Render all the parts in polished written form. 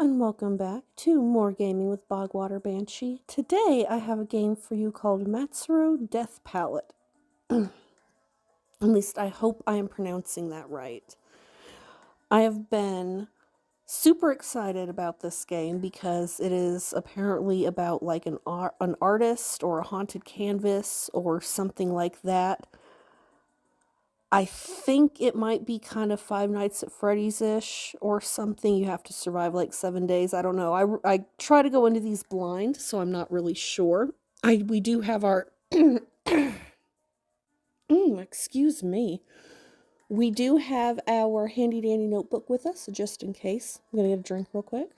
and welcome back to more gaming with Bogwater Banshee. Today I have a game for you called Matsuro Death Palette. At least I hope I am pronouncing that right. I have been super excited about this game because it is apparently about like an artist or a haunted canvas or something like that. I think it might be kind of Five Nights at Freddy's-ish or something. You have to survive like 7 days. I don't know. I try to go into these blind, so I'm not really sure. We do have our... excuse me. We do have our handy-dandy notebook with us, just in case. I'm going to get a drink real quick.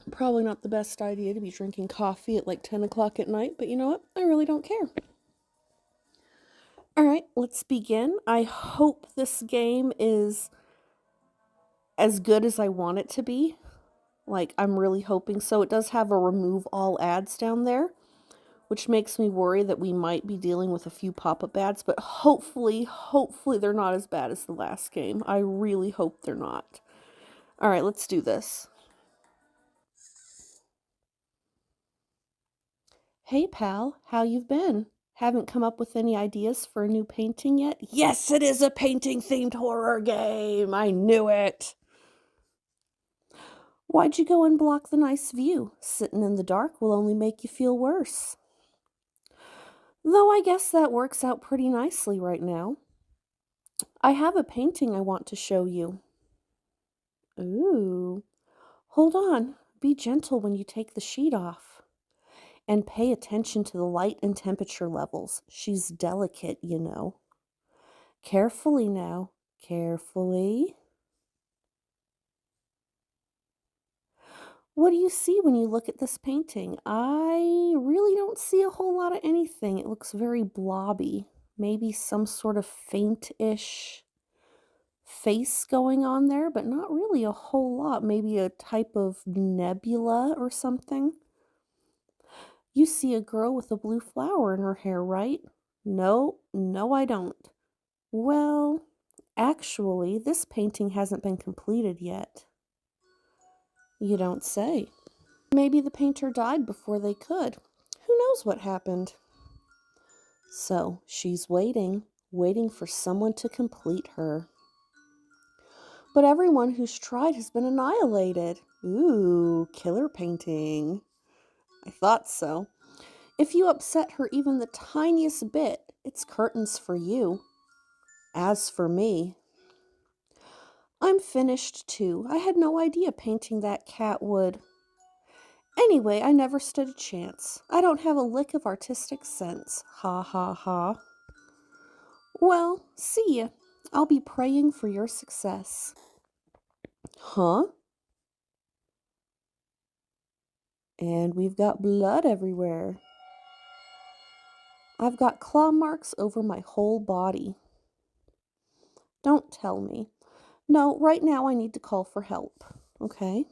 Probably not the best idea to be drinking coffee at like 10 o'clock at night, but you know what? I really don't care. Alright, let's begin. I hope this game is as good as I want it to be. Like, I'm really hoping so. It does have a remove all ads down there, which makes me worry that we might be dealing with a few pop-up ads, but hopefully they're not as bad as the last game. I really hope they're not. Alright, let's do this. Hey pal, how you've been? Haven't come up with any ideas for a new painting yet? Yes, it is a painting-themed horror game! I knew it! Why'd you go and block the nice view? Sitting in the dark will only make you feel worse. Though I guess that works out pretty nicely right now. I have a painting I want to show you. Ooh. Hold on. Be gentle when you take the sheet off. And pay attention to the light and temperature levels. She's delicate, you know. Carefully now. Carefully. What do you see when you look at this painting? I really don't see a whole lot of anything. It looks very blobby. Maybe some sort of faint-ish face going on there, but not really a whole lot. Maybe a type of nebula or something. You see a girl with a blue flower in her hair, right? No, I don't. Well, actually, this painting hasn't been completed yet. You don't say. Maybe the painter died before they could. Who knows what happened? So, she's waiting for someone to complete her. But everyone who's tried has been annihilated. Ooh, killer painting. I thought so. If you upset her even the tiniest bit, it's curtains for you. As for me, I'm finished too. I had no idea painting that cat would. Anyway, I never stood a chance. I don't have a lick of artistic sense. Ha ha ha. Well, see ya. I'll be praying for your success. Huh? And we've got blood everywhere. I've got claw marks over my whole body. Don't tell me. No, right now I need to call for help. Okay?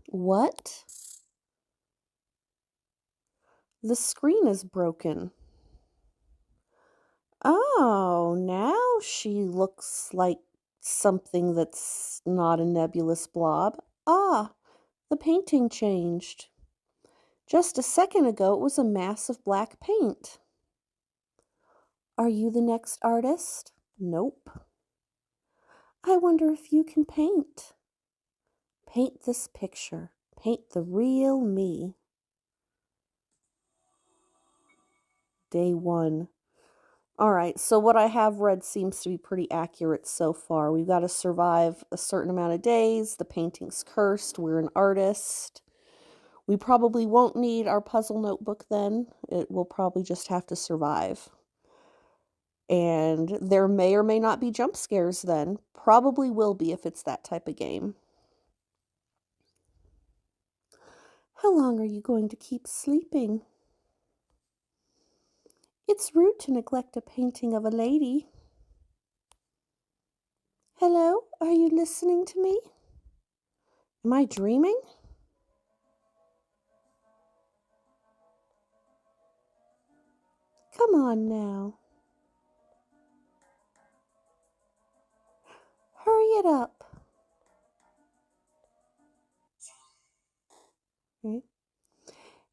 What? The screen is broken. Oh, now she looks like something that's not a nebulous blob. Ah, the painting changed. Just a second ago, it was a mass of black paint. Are you the next artist? Nope. I wonder if you can paint. Paint this picture. Paint the real me. Day 1. Alright, so what I have read seems to be pretty accurate so far. We've got to survive a certain amount of days. The painting's cursed. We're an artist. We probably won't need our puzzle notebook then. It will probably just have to survive. And there may or may not be jump scares then. Probably will be if it's that type of game. How long are you going to keep sleeping? It's rude to neglect a painting of a lady. Hello, are you listening to me? Am I dreaming? Come on now. Hurry it up. Okay.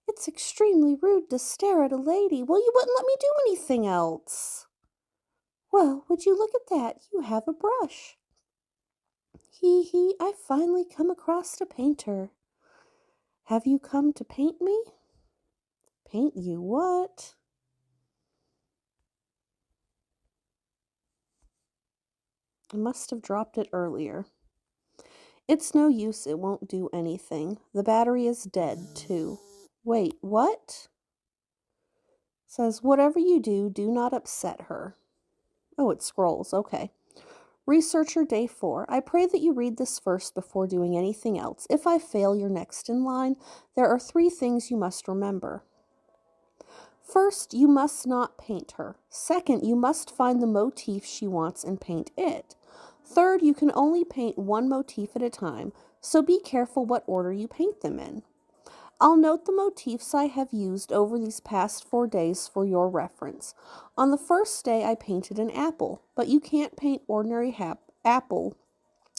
It's extremely rude to stare at a lady. Well, you wouldn't let me do anything else. Well, would you look at that? You have a brush. Hee hee, I finally come across a painter. Have you come to paint me? Paint you what? I must have dropped it earlier. It's no use, it won't do anything. The battery is dead, too. Wait, what? Says, whatever you do, do not upset her. Oh, it scrolls, okay. Researcher Day 4. I pray that you read this first before doing anything else. If I fail, you're next in line. There are 3 things you must remember. First, you must not paint her. Second, you must find the motif she wants and paint it. Third, you can only paint one motif at a time, so be careful what order you paint them in. I'll note the motifs I have used over these past 4 days for your reference. On the first day, I painted an apple, but you can't paint apple.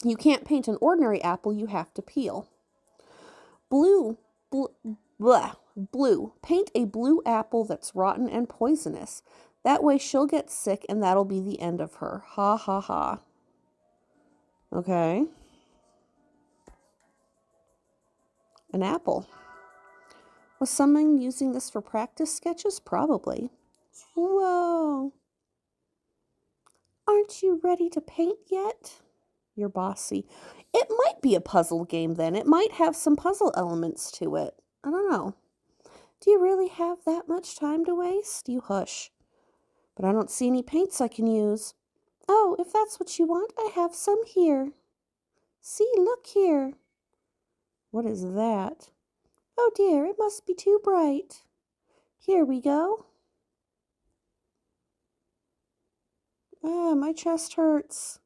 You can't paint an ordinary apple, you have to peel. Blue. Blue. Paint a blue apple that's rotten and poisonous. That way she'll get sick and that'll be the end of her. Ha ha ha. Okay. An apple. Was someone using this for practice sketches? Probably. Whoa. Aren't you ready to paint yet? You're bossy. It might be a puzzle game then. It might have some puzzle elements to it. I don't know. Do you really have that much time to waste? You hush. But I don't see any paints I can use. Oh, if that's what you want, I have some here. See, look here. What is that? Oh dear, it must be too bright. Here we go. Ah, my chest hurts.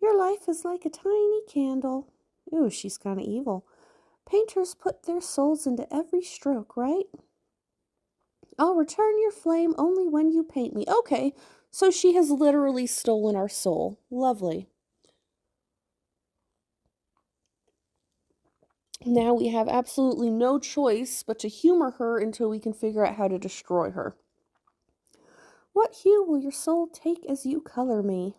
Your life is like a tiny candle. Ooh, she's kind of evil. Painters put their souls into every stroke, right? I'll return your flame only when you paint me. Okay, so she has literally stolen our soul. Lovely. Now we have absolutely no choice but to humor her until we can figure out how to destroy her. What hue will your soul take as you color me?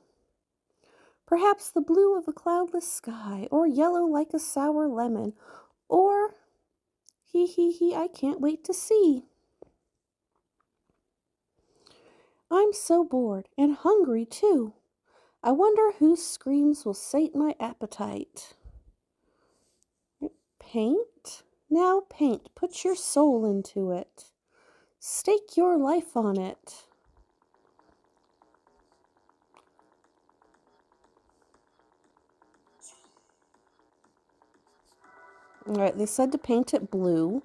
Perhaps the blue of a cloudless sky, or yellow like a sour lemon, or... I can't wait to see. I'm so bored, and hungry too. I wonder whose screams will sate my appetite. Paint? Now paint. Put your soul into it. Stake your life on it. Alright, they said to paint it blue.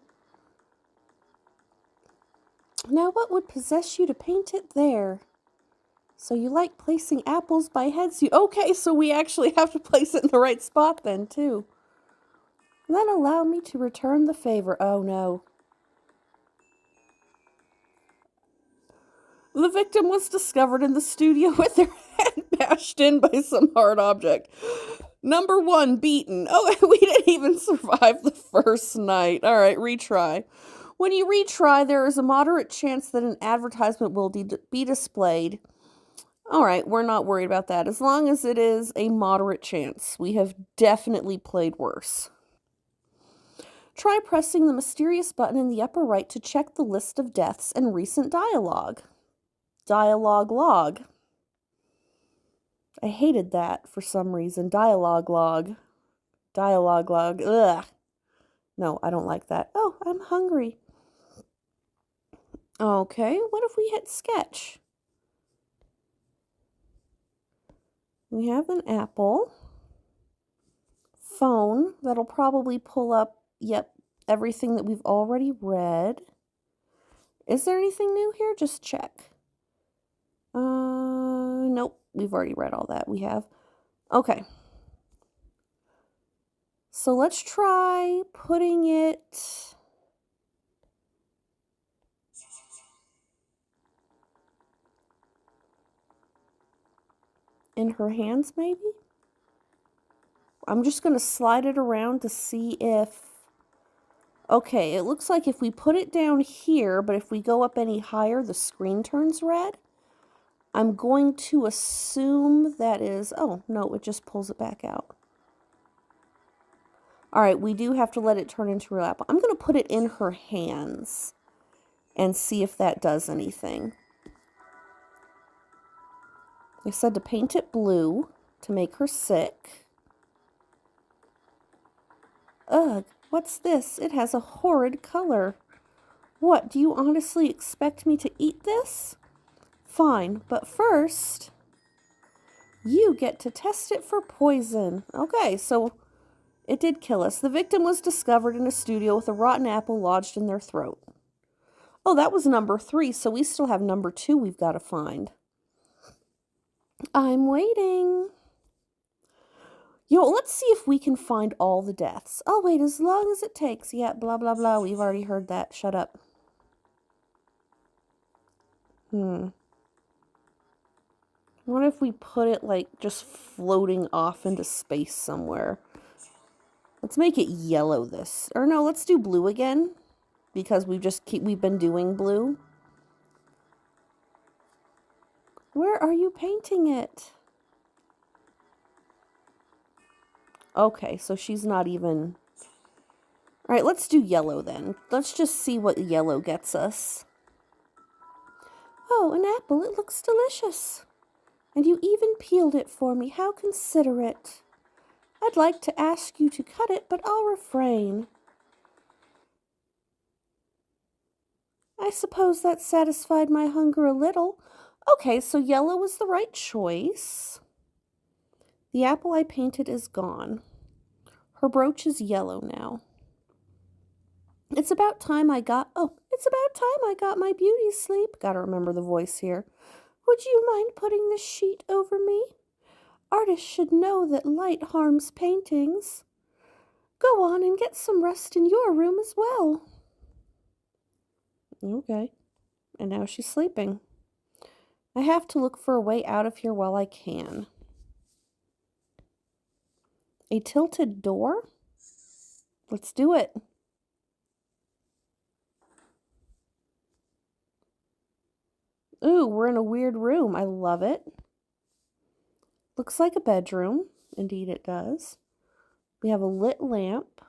Now what would possess you to paint it there? So you like placing apples by heads? Okay, so we actually have to place it in the right spot then, too. Then allow me to return the favor. Oh, no. The victim was discovered in the studio with their head bashed in by some hard object. Number 1, beaten. Oh, we didn't even survive the first night. All right, retry. When you retry, there is a moderate chance that an advertisement will be displayed. All right, we're not worried about that. As long as it is a moderate chance. We have definitely played worse. Try pressing the mysterious button in the upper right to check the list of deaths and recent dialogue. Dialogue log. I hated that for some reason. Dialogue log. Dialogue log. Ugh. No, I don't like that. Oh, I'm hungry. Okay, what if we hit sketch? We have an apple. Phone. That'll probably pull up, yep, everything that we've already read. Is there anything new here? Just check. Nope. We've already read all that. We have. Okay. So let's try putting it in her hands, maybe? I'm just going to slide it around to see if... Okay, it looks like if we put it down here, but if we go up any higher, the screen turns red. I'm going to assume that is... Oh, no, it just pulls it back out. All right, we do have to let it turn into real apple. I'm going to put it in her hands and see if that does anything. I said to paint it blue to make her sick. Ugh, what's this? It has a horrid color. What, do you honestly expect me to eat this? Fine, but first, you get to test it for poison. Okay, so it did kill us. The victim was discovered in a studio with a rotten apple lodged in their throat. Oh, that was number 3, so we still have number 2 we've got to find. I'm waiting. Yo, let's see if we can find all the deaths. I'll wait as long as it takes. Yeah, blah, blah, blah. We've already heard that. Shut up. What if we put it, like, just floating off into space somewhere? Let's make it yellow this. Or no, let's do blue again. Because we've been doing blue. Where are you painting it? Okay, so she's not even... Alright, let's do yellow then. Let's just see what yellow gets us. Oh, an apple. It looks delicious. And you even peeled it for me. How considerate. I'd like to ask you to cut it, but I'll refrain. I suppose that satisfied my hunger a little. Okay, so yellow was the right choice. The apple I painted is gone. Her brooch is yellow now. It's about time I got my beauty sleep. Gotta remember the voice here. Would you mind putting this sheet over me? Artists should know that light harms paintings. Go on and get some rest in your room as well. Okay. And now she's sleeping. I have to look for a way out of here while I can. A tilted door? Let's do it. Ooh, we're in a weird room. I love it. Looks like a bedroom. Indeed it does. We have a lit lamp.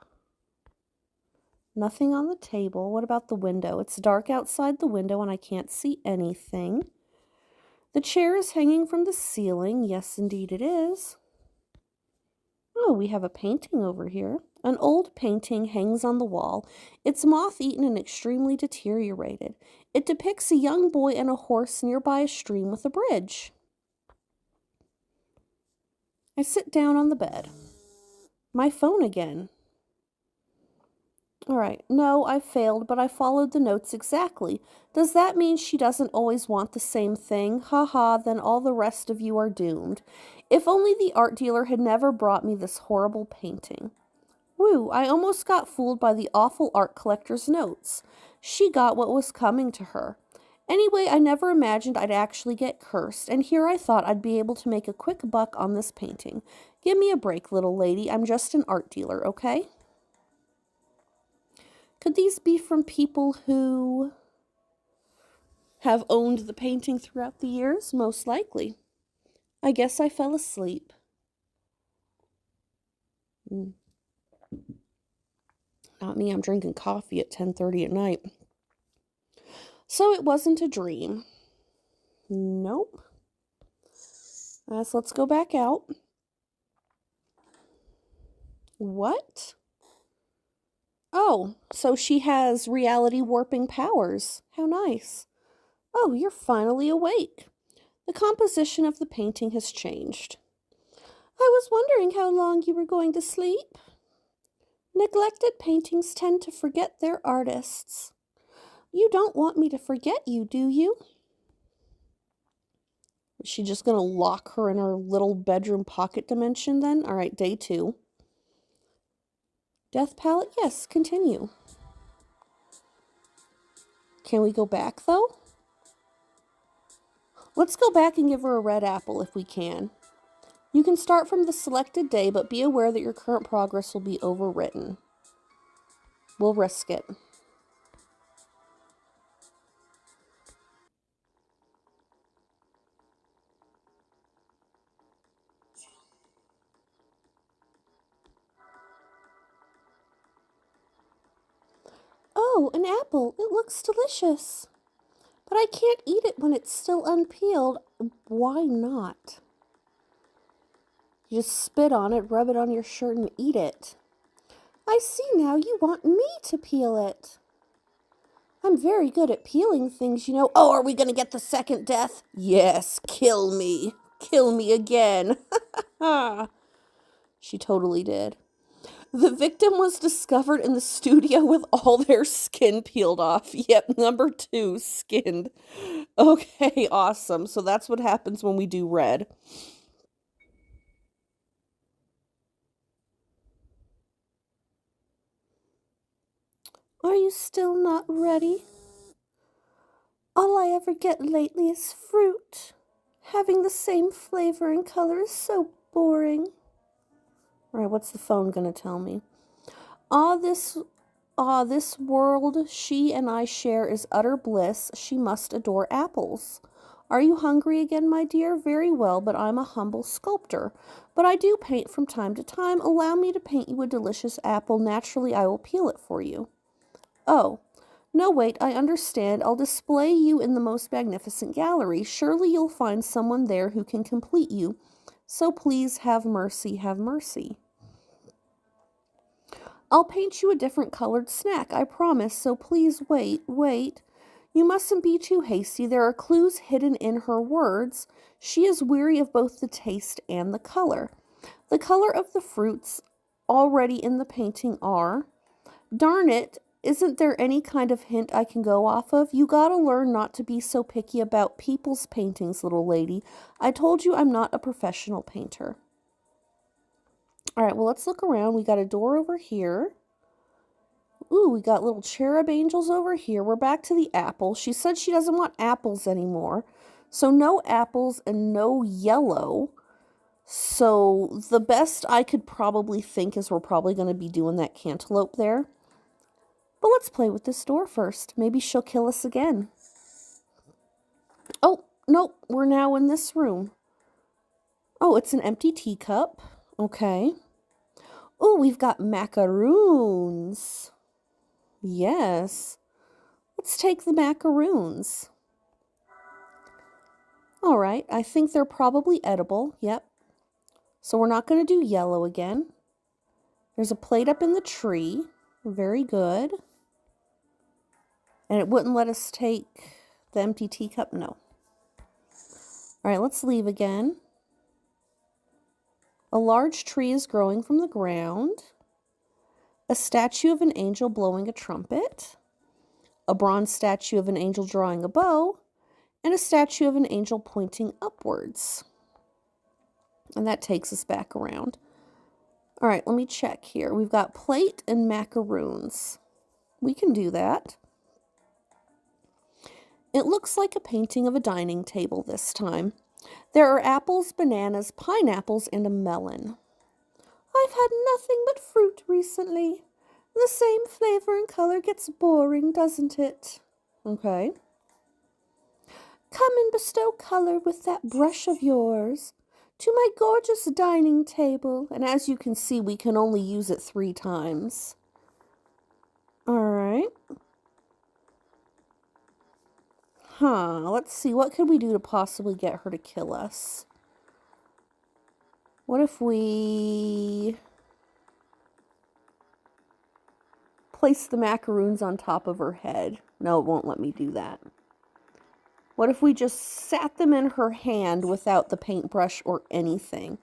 Nothing on the table. What about the window? It's dark outside the window and I can't see anything. The chair is hanging from the ceiling. Yes, indeed it is. Oh, we have a painting over here. An old painting hangs on the wall. It's moth-eaten and extremely deteriorated. It depicts a young boy and a horse nearby a stream with a bridge. I sit down on the bed. My phone again. All right. No, I failed, but I followed the notes exactly. Does that mean she doesn't always want the same thing? Ha ha, then all the rest of you are doomed. If only the art dealer had never brought me this horrible painting. Woo, I almost got fooled by the awful art collector's notes. She got what was coming to her. Anyway, I never imagined I'd actually get cursed, and here I thought I'd be able to make a quick buck on this painting. Give me a break, little lady. I'm just an art dealer, okay? Could these be from people who have owned the painting throughout the years? Most likely. I guess I fell asleep. Not me, I'm drinking coffee at 10:30 at night. So it wasn't a dream. Nope. So let's go back out. What? Oh, so she has reality warping powers. How nice. Oh, you're finally awake. The composition of the painting has changed. I was wondering how long you were going to sleep. Neglected paintings tend to forget their artists. You don't want me to forget you, do you? Is she just going to lock her in her little bedroom pocket dimension then? All right, day 2. Death palette? Yes, continue. Can we go back, though? Let's go back and give her a red apple if we can. You can start from the selected day, but be aware that your current progress will be overwritten. We'll risk it. Oh, an apple. It looks delicious. But I can't eat it when it's still unpeeled. Why not? You just spit on it, rub it on your shirt, and eat it. I see now you want me to peel it. I'm very good at peeling things, you know. Oh, are we going to get the second death? Yes, kill me. Kill me again. She totally did. The victim was discovered in the studio with all their skin peeled off. Yep, number 2, skinned. Okay, awesome. So that's what happens when we do red. Are you still not ready? All I ever get lately is fruit. Having the same flavor and color is so boring. Alright, what's the phone gonna tell me? This world she and I share is utter bliss. She must adore apples. Are you hungry again, my dear? Very well, but I'm a humble sculptor. But I do paint from time to time. Allow me to paint you a delicious apple. Naturally, I will peel it for you. Oh, no, wait, I understand. I'll display you in the most magnificent gallery. Surely you'll find someone there who can complete you. So please have mercy, have mercy. I'll paint you a different colored snack, I promise, so please wait, wait. You mustn't be too hasty. There are clues hidden in her words. She is weary of both the taste and the color. The color of the fruits already in the painting are... Darn it, isn't there any kind of hint I can go off of? You gotta learn not to be so picky about people's paintings, little lady. I told you I'm not a professional painter. Alright, well, let's look around. We got a door over here. Ooh, we got little cherub angels over here. We're back to the apple. She said she doesn't want apples anymore. So no apples and no yellow. So the best I could probably think is we're probably going to be doing that cantaloupe there. But let's play with this door first. Maybe she'll kill us again. Oh, nope. We're now in this room. Oh, it's an empty teacup. Okay. Oh, we've got macaroons. Yes. Let's take the macaroons. All right. I think they're probably edible. Yep. So we're not going to do yellow again. There's a plate up in the tree. Very good. And it wouldn't let us take the empty teacup? No. All right, let's leave again. A large tree is growing from the ground. A statue of an angel blowing a trumpet. A bronze statue of an angel drawing a bow. And a statue of an angel pointing upwards. And that takes us back around. All right, let me check here. We've got plate and macaroons. We can do that. It looks like a painting of a dining table this time. There are apples, bananas, pineapples, and a melon. I've had nothing but fruit recently. The same flavor and color gets boring, doesn't it? Okay. Come and bestow color with that brush of yours to my gorgeous dining table. And as you can see, we can only use it 3 times. All right. Let's see. What could we do to possibly get her to kill us? What if we place the macaroons on top of her head? No, it won't let me do that. What if we just sat them in her hand without the paintbrush or anything?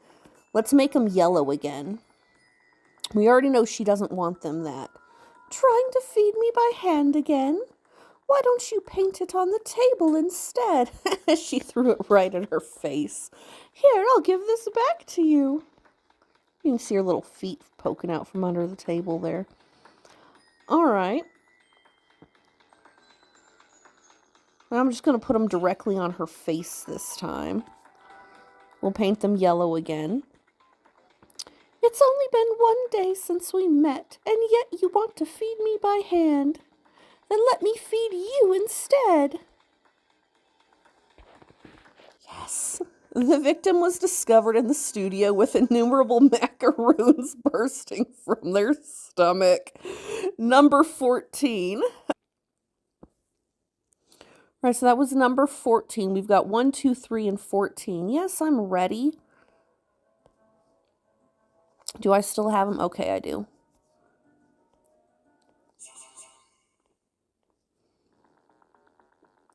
Let's make them yellow again. We already know she doesn't want them that. Trying to feed me by hand again? Why don't you paint it on the table instead? She threw it right at her face. Here, I'll give this back to you. You can see her little feet poking out from under the table there. All right. I'm just going to put them directly on her face this time. We'll paint them yellow again. It's only been 1 day since we met, and yet you want to feed me by hand. Then let me feed you instead. Yes. The victim was discovered in the studio with innumerable macaroons bursting from their stomach. Number 14. All right, so that was number 14. We've got 1, 2, 3, and 14. Yes, I'm ready. Do I still have them? Okay, I do.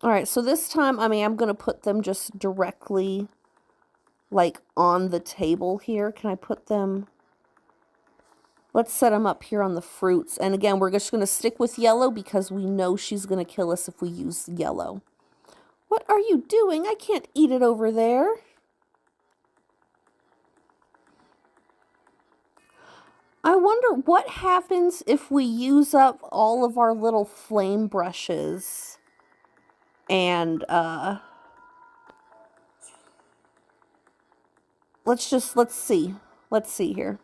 All right, so this time, I'm going to put them just directly, like, on the table here. Can I put them... Let's set them up here on the fruits. And again, we're just going to stick with yellow because we know she's going to kill us if we use yellow. What are you doing? I can't eat it over there. I wonder what happens if we use up all of our little flame brushes. And, let's see. Let's see here.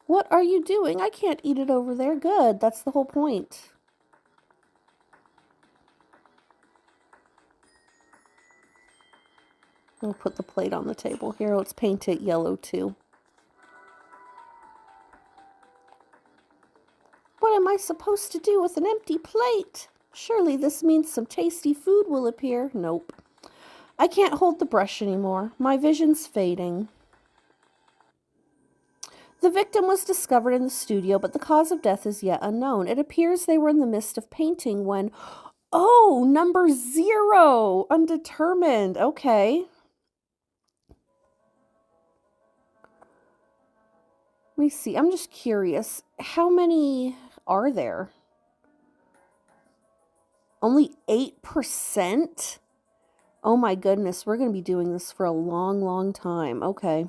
What are you doing? I can't eat it over there. Good. That's the whole point. We'll put the plate on the table here. Let's paint it yellow too. What am I supposed to do with an empty plate? Surely this means some tasty food will appear. Nope. I can't hold the brush anymore. My vision's fading. The victim was discovered in the studio, but the cause of death is yet unknown. It appears they were in the midst of painting when... Oh, number 0! Undetermined. Okay. Let me see. I'm just curious. How many are there? Only 8%? Oh my goodness. We're going to be doing this for a long, long time. Okay.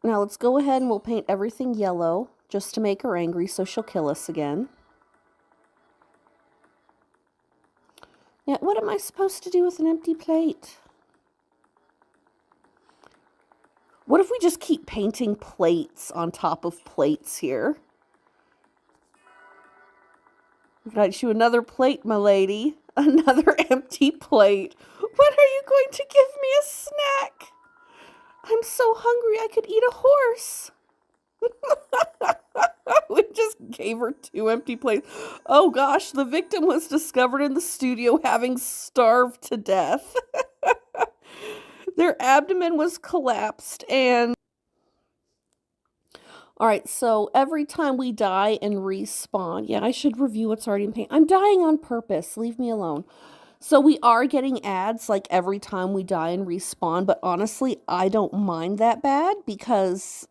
Now let's go ahead and we'll paint everything yellow just to make her angry so she'll kill us again. Yeah, what am I supposed to do with an empty plate? What if we just keep painting plates on top of plates here? Got you another plate, my lady. Another empty plate. When are you going to give me a snack? I'm so hungry I could eat a horse. We just gave her 2 empty plates. Oh gosh, the victim was discovered in the studio having starved to death. Their abdomen was collapsed and... Alright, so every time we die and respawn... Yeah, I should review what's already in paint. I'm dying on purpose. Leave me alone. So we are getting ads like every time we die and respawn, but honestly, I don't mind that bad because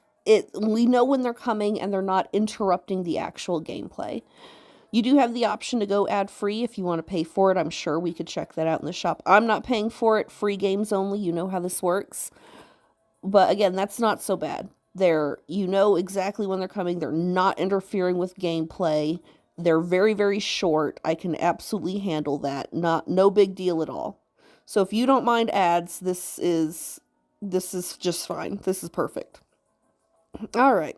we know when they're coming and they're not interrupting the actual gameplay. You do have the option to go ad-free if you want to pay for it. I'm sure we could check that out in the shop. I'm not paying for it. Free games only. You know how this works. But again, that's not so bad. You know exactly when they're coming. They're not interfering with gameplay. They're very, very short. I can absolutely handle that. No big deal at all. So if you don't mind ads, this is just fine. This is perfect. All right.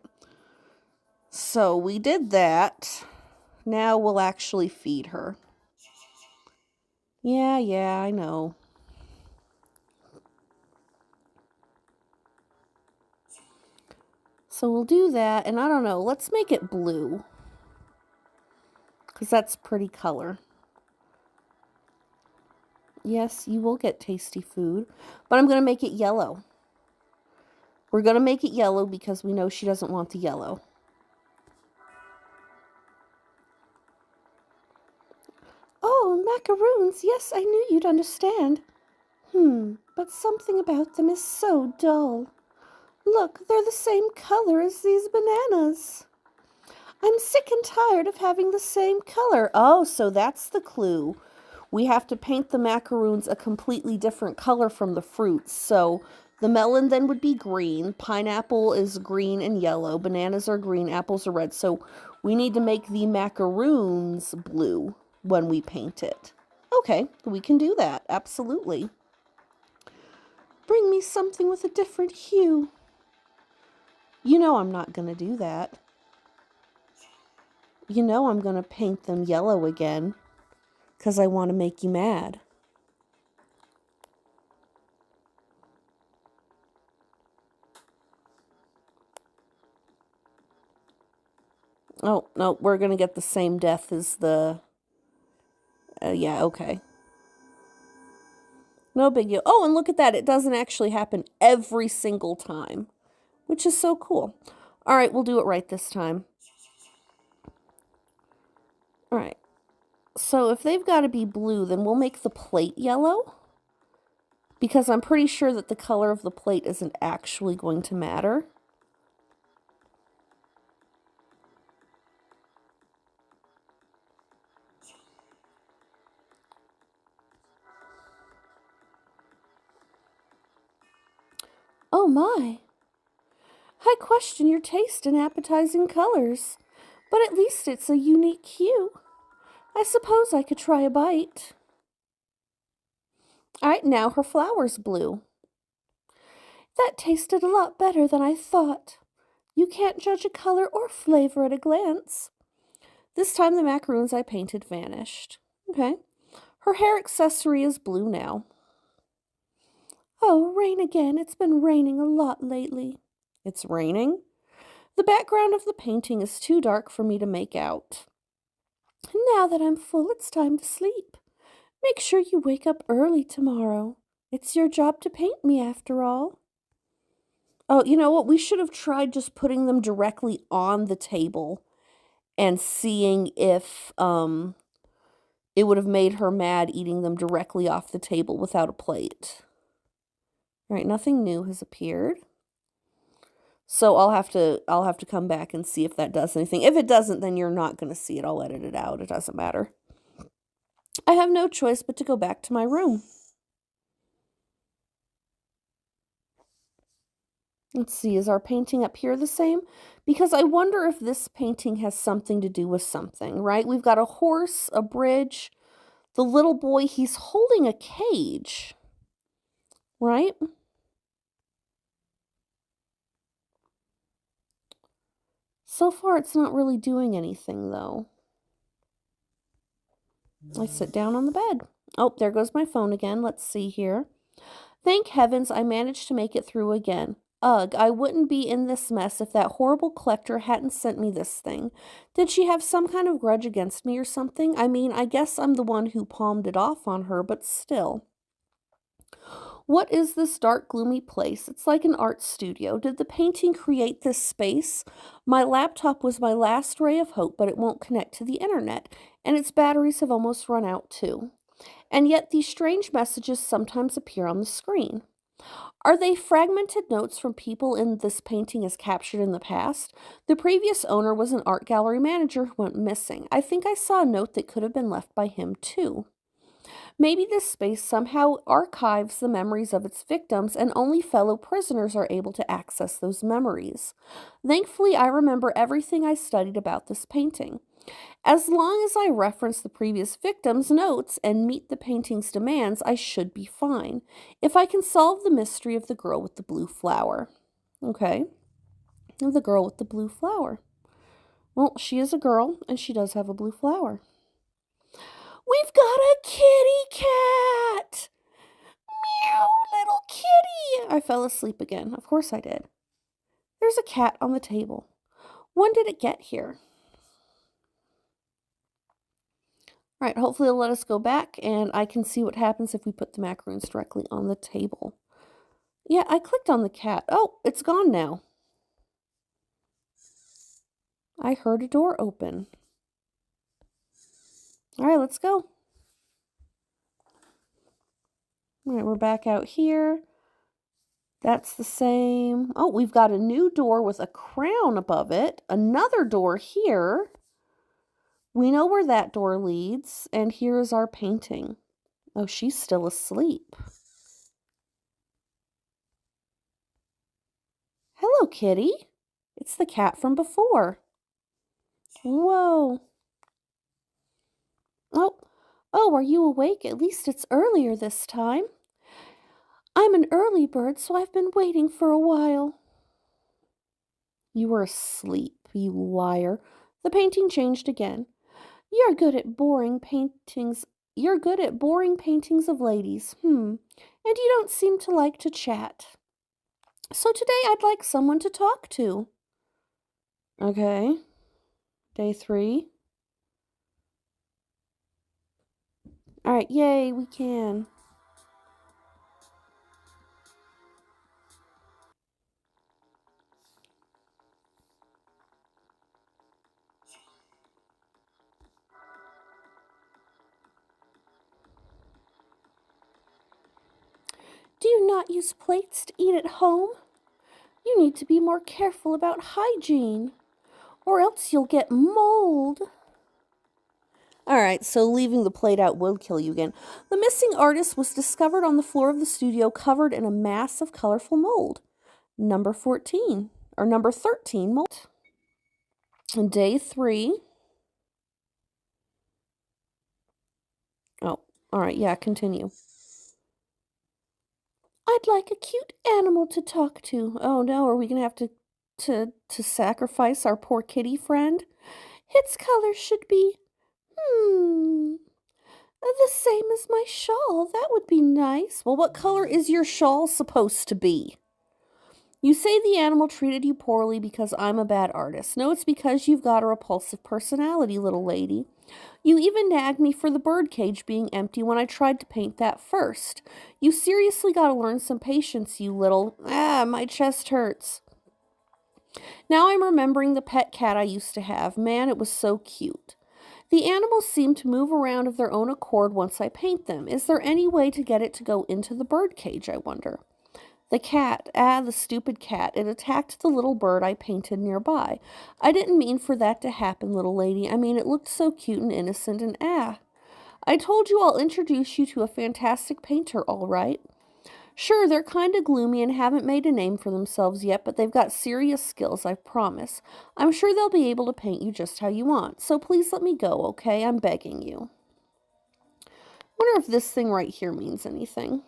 So we did that. Now we'll actually feed her. Yeah, I know. So we'll do that, and I don't know, let's make it blue. Because that's pretty color. Yes, you will get tasty food, but I'm going to make it yellow. We're going to make it yellow because we know she doesn't want the yellow. Oh, macaroons. Yes, I knew you'd understand. But something about them is so dull. Look, they're the same color as these bananas. I'm sick and tired of having the same color. Oh, so that's the clue. We have to paint the macaroons a completely different color from the fruits. So The melon then would be green. Pineapple is green and yellow. Bananas are green. Apples are red. So we need to make the macaroons blue when we paint it. Okay, we can do that. Absolutely. Bring me something with a different hue. You know I'm not going to do that. You know I'm going to paint them yellow again because I want to make you mad. Oh, no, we're going to get the same death as the... yeah, okay. No big deal. Oh, and look at that. It doesn't actually happen every single time, which is so cool. All right, we'll do it right this time. All right. So if they've got to be blue, then we'll make the plate yellow, because I'm pretty sure that the color of the plate isn't actually going to matter. Oh my. I question your taste in appetizing colors, but at least it's a unique hue. I suppose I could try a bite. All right, now her flower's blue. That tasted a lot better than I thought. You can't judge a color or flavor at a glance. This time the macaroons I painted vanished. Okay. Her hair accessory is blue now. Oh, rain again. It's been raining a lot lately. It's raining? The background of the painting is too dark for me to make out. Now that I'm full, it's time to sleep. Make sure you wake up early tomorrow. It's your job to paint me, after all. Oh, you know what? We should have tried just putting them directly on the table and seeing if it would have made her mad eating them directly off the table without a plate. All right, nothing new has appeared. So I'll have to come back and see if that does anything. If it doesn't, then you're not going to see it. I'll edit it out. It doesn't matter. I have no choice but to go back to my room. Let's see, is our painting up here the same? Because I wonder if this painting has something to do with something, right? We've got a horse, a bridge, the little boy, he's holding a cage, right? So far, it's not really doing anything, though. I sit down on the bed. Oh, there goes my phone again. Let's see here. Thank heavens I managed to make it through again. Ugh, I wouldn't be in this mess if that horrible collector hadn't sent me this thing. Did she have some kind of grudge against me or something? I mean, I guess I'm the one who palmed it off on her, but still. What is this dark, gloomy place? It's like an art studio. Did the painting create this space? My laptop was my last ray of hope, but it won't connect to the internet, and its batteries have almost run out too. And yet these strange messages sometimes appear on the screen. Are they fragmented notes from people in this painting as captured in the past? The previous owner was an art gallery manager who went missing. I think I saw a note that could have been left by him too. Maybe this space somehow archives the memories of its victims, and only fellow prisoners are able to access those memories. Thankfully, I remember everything I studied about this painting. As long as I reference the previous victim's notes and meet the painting's demands, I should be fine. If I can solve the mystery of the girl with the blue flower. Okay, the girl with the blue flower. Well, she is a girl, and she does have a blue flower. We've got a kitty cat! Meow, little kitty! I fell asleep again. Of course I did. There's a cat on the table. When did it get here? All right, hopefully it'll let us go back and I can see what happens if we put the macaroons directly on the table. Yeah, I clicked on the cat. Oh, it's gone now. I heard a door open. All right, let's go. All right, we're back out here. That's the same. Oh, we've got a new door with a crown above it. Another door here. We know where that door leads. And here is our painting. Oh, she's still asleep. Hello, kitty. It's the cat from before. Whoa. Oh, oh, are you awake? At least it's earlier this time. I'm an early bird, so I've been waiting for a while. You were asleep, you liar. The painting changed again. You're good at boring paintings. You're good at boring paintings of ladies. And you don't seem to like to chat. So today I'd like someone to talk to. Okay. Day 3. All right, yay, we can. Do you not use plates to eat at home? You need to be more careful about hygiene, or else you'll get mold. All right, so leaving the plate out will kill you again. The missing artist was discovered on the floor of the studio covered in a mass of colorful mold. Number 14, or number 13 mold. And day 3. Oh, all right, yeah, continue. I'd like a cute animal to talk to. Oh no, are we gonna have to sacrifice our poor kitty friend? Its color should be, the same as my shawl. That would be nice. Well, what color is your shawl supposed to be? You say the animal treated you poorly because I'm a bad artist. No, it's because you've got a repulsive personality, little lady. You even nagged me for the birdcage being empty when I tried to paint that first. You seriously gotta learn some patience, you little. My chest hurts. Now I'm remembering the pet cat I used to have. Man, it was so cute. The animals seem to move around of their own accord once I paint them. Is there any way to get it to go into the birdcage, I wonder? The cat, the stupid cat, it attacked the little bird I painted nearby. I didn't mean for that to happen, little lady. I mean, it looked so cute and innocent and I told you I'll introduce you to a fantastic painter, all right? Sure, they're kind of gloomy and haven't made a name for themselves yet, but they've got serious skills, I promise. I'm sure they'll be able to paint you just how you want. So please let me go, okay? I'm begging you. Wonder if this thing right here means anything.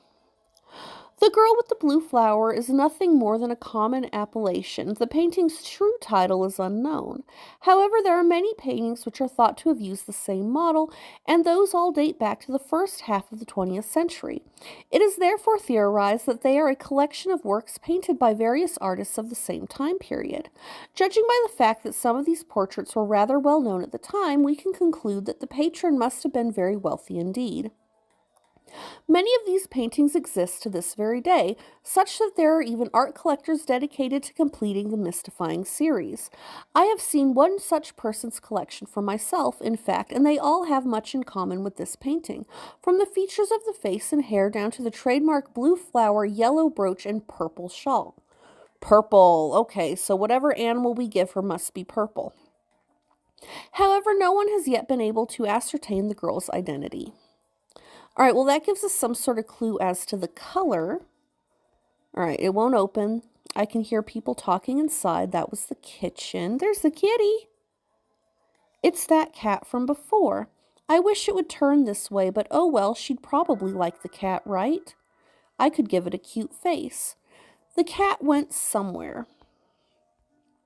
The Girl with the Blue Flower is nothing more than a common appellation. The painting's true title is unknown. However, there are many paintings which are thought to have used the same model, and those all date back to the first half of the 20th century. It is therefore theorized that they are a collection of works painted by various artists of the same time period. Judging by the fact that some of these portraits were rather well known at the time, we can conclude that the patron must have been very wealthy indeed. Many of these paintings exist to this very day, such that there are even art collectors dedicated to completing the mystifying series. I have seen one such person's collection for myself, in fact, and they all have much in common with this painting, from the features of the face and hair down to the trademark blue flower, yellow brooch, and purple shawl. Purple. Okay, so whatever animal we give her must be purple. However, no one has yet been able to ascertain the girl's identity. All right, well, that gives us some sort of clue as to the color. All right, it won't open. I can hear people talking inside. That was the kitchen. There's the kitty. It's that cat from before. I wish it would turn this way, but oh well, she'd probably like the cat, right? I could give it a cute face. The cat went somewhere.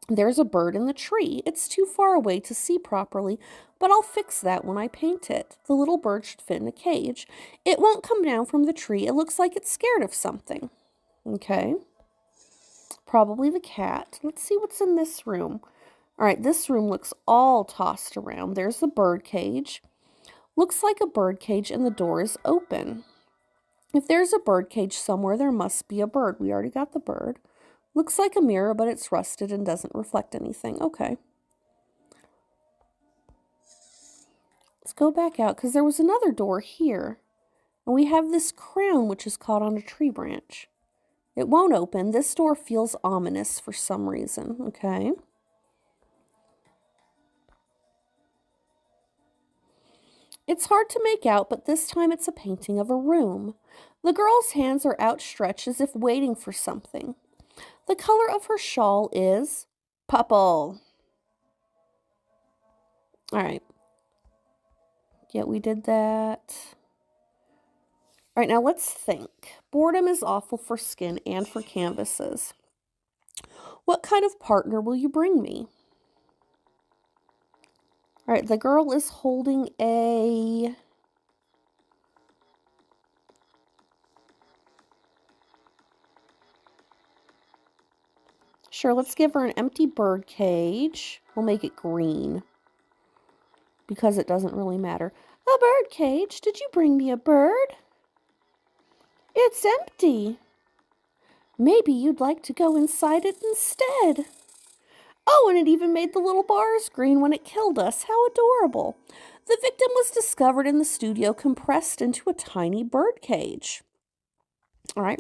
There's a bird in the tree. It's too far away to see properly, but I'll fix that when I paint it. The little bird should fit in a cage. It won't come down from the tree. It looks like it's scared of something. Okay. Probably the cat. Let's see what's in this room. All right, this room looks all tossed around. There's the bird cage. Looks like a bird cage and the door is open. If there's a bird cage somewhere, there must be a bird. We already got the bird. Looks like a mirror, but it's rusted and doesn't reflect anything. Okay. Let's go back out because there was another door here. And we have this crown which is caught on a tree branch. It won't open. This door feels ominous for some reason. Okay. It's hard to make out, but this time it's a painting of a room. The girl's hands are outstretched as if waiting for something. The color of her shawl is purple. All right. Yeah, we did that. All right, now let's think. Boredom is awful for skin and for canvases. What kind of partner will you bring me? All right, the girl is holding a... Sure, let's give her an empty bird cage. We'll make it green because it doesn't really matter. A bird cage? Did you bring me a bird? It's empty. Maybe you'd like to go inside it instead. Oh, and it even made the little bars green when it killed us. How adorable. The victim was discovered in the studio compressed into a tiny bird cage. All right.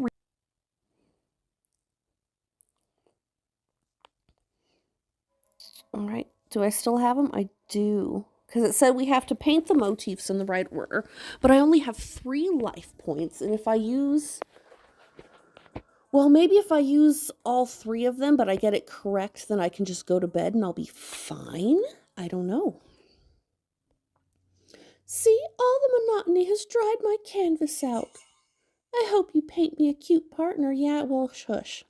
All right. Do I still have them? I do. Because it said we have to paint the motifs in the right order. But I only have 3 life points. And if I use... Well, maybe if I use all 3 of them, but I get it correct, then I can just go to bed and I'll be fine. I don't know. See, all the monotony has dried my canvas out. I hope you paint me a cute partner. Yeah, well, shush.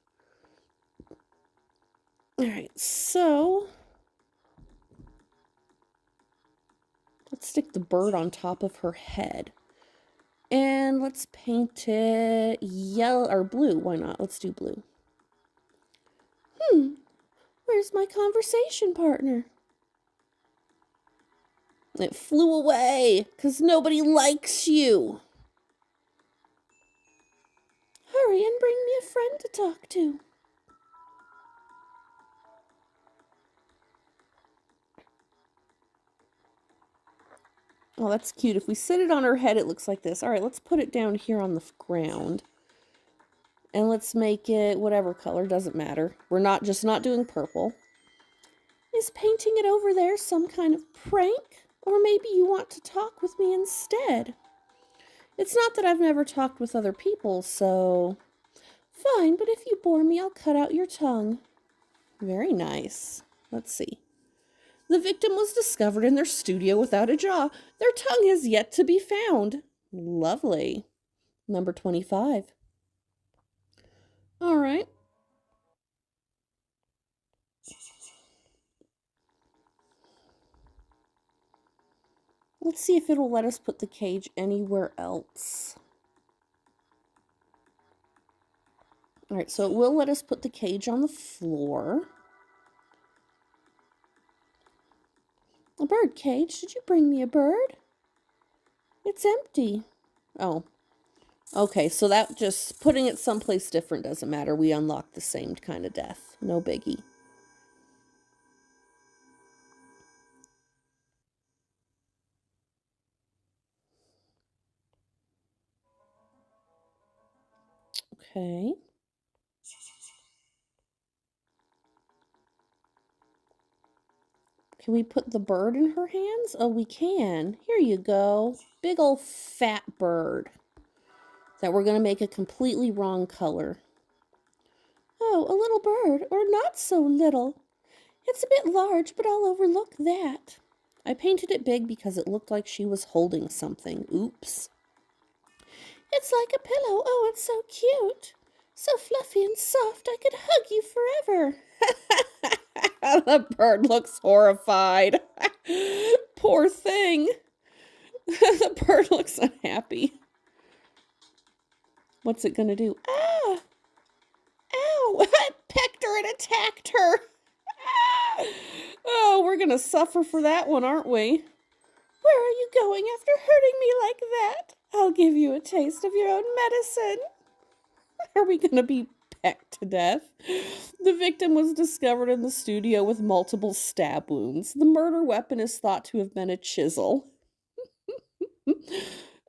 All right, so let's stick the bird on top of her head. And let's paint it yellow or blue. Why not? Let's do blue. Where's my conversation partner? It flew away because nobody likes you. Hurry and bring me a friend to talk to. Oh, that's cute. If we sit it on her head, it looks like this. All right, let's put it down here on the ground. And let's make it whatever color, doesn't matter. We're not doing purple. Is painting it over there some kind of prank? Or maybe you want to talk with me instead? It's not that I've never talked with other people, so... Fine, but if you bore me, I'll cut out your tongue. Very nice. Let's see. The victim was discovered in their studio without a jaw. Their tongue has yet to be found. Lovely. Number 25. All right. Let's see if it'll let us put the cage anywhere else. All right, so it will let us put the cage on the floor. A bird cage? Did you bring me a bird? It's empty. Oh. Okay, so that just putting it someplace different doesn't matter. We unlock the same kind of death. No biggie. Okay. Can we put the bird in her hands? Oh, we can. Here you go. Big old fat bird that we're going to make a completely wrong color. Oh, a little bird, or not so little. It's a bit large, but I'll overlook that. I painted it big because it looked like she was holding something. Oops. It's like a pillow. Oh, it's so cute. So fluffy and soft, I could hug you forever. The bird looks horrified. Poor thing. The bird looks unhappy. What's it gonna do? Ah! Ow! I pecked her and attacked her. Ah! Oh, we're gonna suffer for that one, aren't we? Where are you going after hurting me like that? I'll give you a taste of your own medicine. Are we gonna be pecked to death? The victim was discovered in the studio with multiple stab wounds. The murder weapon is thought to have been a chisel.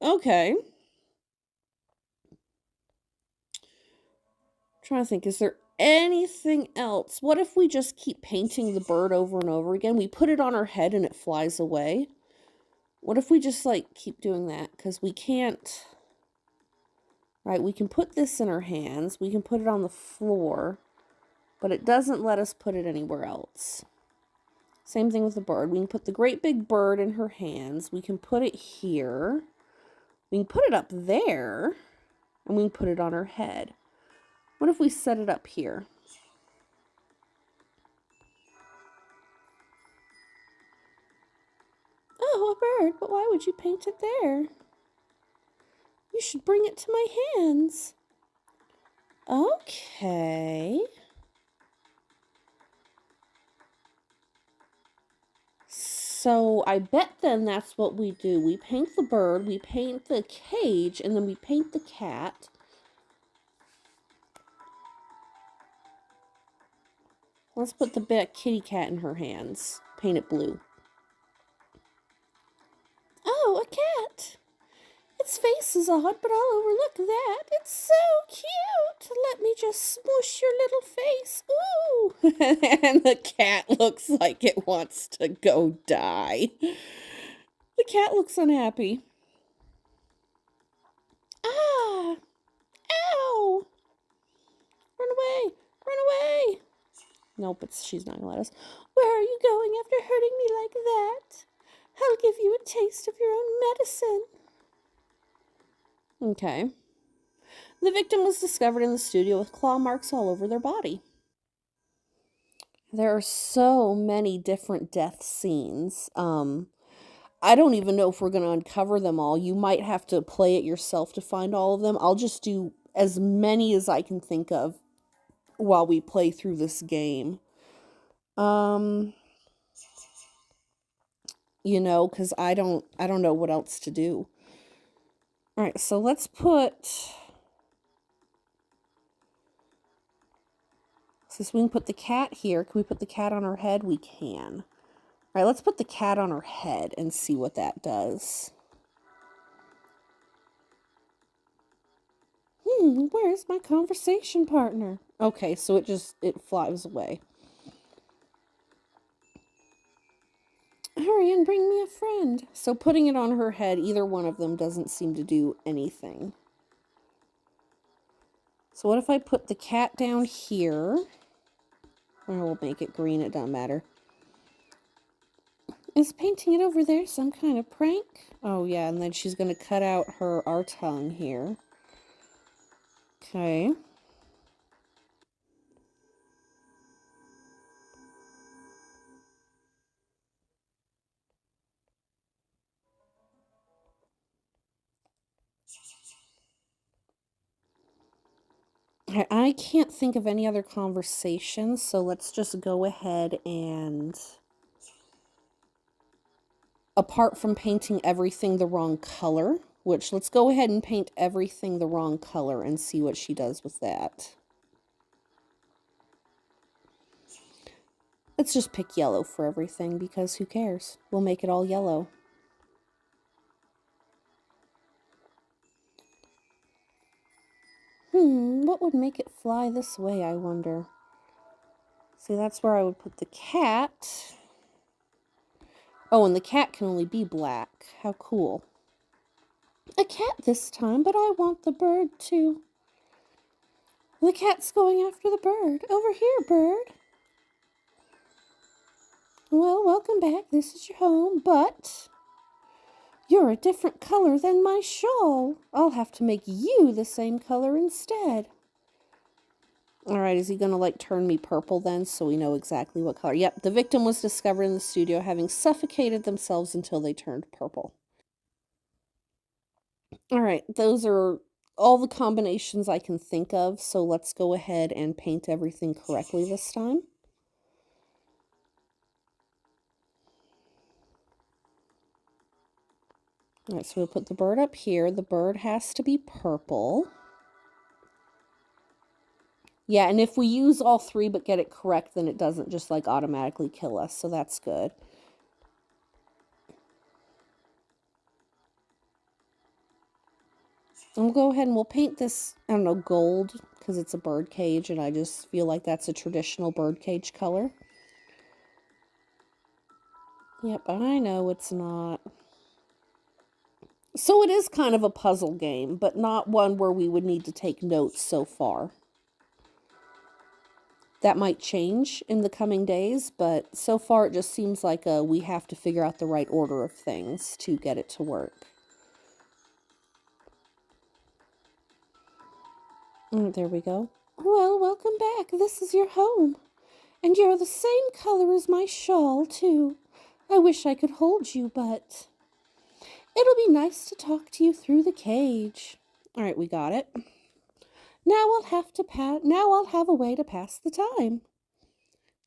Okay. Trying to think, is there anything else? What if we just keep painting the bird over and over again? We put it on our head and it flies away. What if we just like keep doing that? Because we can't. Right, we can put this in our hands. We can put it on the floor. but it doesn't let us put it anywhere else. Same thing with the bird. We can put the great big bird in her hands. We can put it here. We can put it up there. And we can put it on her head. What if we set it up here? Oh, a bird, but why would you paint it there? You should bring it to my hands. Okay. So I bet then that's what we do. We paint the bird, we paint the cage, and then we paint the cat. Let's put the kitty cat in her hands. Paint it blue. Oh, a cat. Its face is odd, but I'll overlook that. It's so cute. Let me just smoosh your little face. Ooh. And the cat looks like it wants to go die. The cat looks unhappy. Ah! Ow! Run away! Run away! Nope, she's not gonna let us. Where are you going after hurting me like that? I'll give you a taste of your own medicine. Okay. The victim was discovered in the studio with claw marks all over their body. There are so many different death scenes. I don't even know if we're going to uncover them all. You might have to play it yourself to find all of them. I'll just do as many as I can think of while we play through this game. You know, because I don't know what else to do. All right, so let's put... Since we can put the cat here, can we put the cat on her head? We can. All right, let's put the cat on her head and see what that does. Where's my conversation partner? Okay, so it flies away. Hurry and bring me a friend. So putting it on her head, either one of them doesn't seem to do anything. So what if I put the cat down here? Or we'll make it green, it doesn't matter. Is painting it over there some kind of prank? Oh yeah, and then she's going to cut out our tongue here. Okay. I can't think of any other conversations, so let's just go ahead and... Apart from painting everything the wrong color, which let's go ahead and paint everything the wrong color and see what she does with that. Let's just pick yellow for everything because who cares? We'll make it all yellow. What would make it fly this way, I wonder? See, that's where I would put the cat. Oh, and the cat can only be black. How cool. A cat this time, but I want the bird too. The cat's going after the bird. Over here, bird. Well, welcome back. This is your home, but you're a different color than my shawl. I'll have to make you the same color instead. Alright, is he going to, like, turn me purple then so we know exactly what color? Yep, the victim was discovered in the studio having suffocated themselves until they turned purple. Alright, those are all the combinations I can think of, so let's go ahead and paint everything correctly this time. Alright, so we'll put the bird up here. The bird has to be purple. Yeah, and if we use all three but get it correct, then it doesn't just, like, automatically kill us, so that's good. And we'll go ahead and we'll paint this, I don't know, gold, because it's a bird cage, and I just feel like that's a traditional bird cage color. Yep, I know it's not. So it is kind of a puzzle game, but not one where we would need to take notes so far. That might change in the coming days, but so far it just seems like we have to figure out the right order of things to get it to work. There we go. Well, welcome back. This is your home. And you're the same color as my shawl, too. I wish I could hold you, but it'll be nice to talk to you through the cage. All right, we got it. Now I'll have a way to pass the time.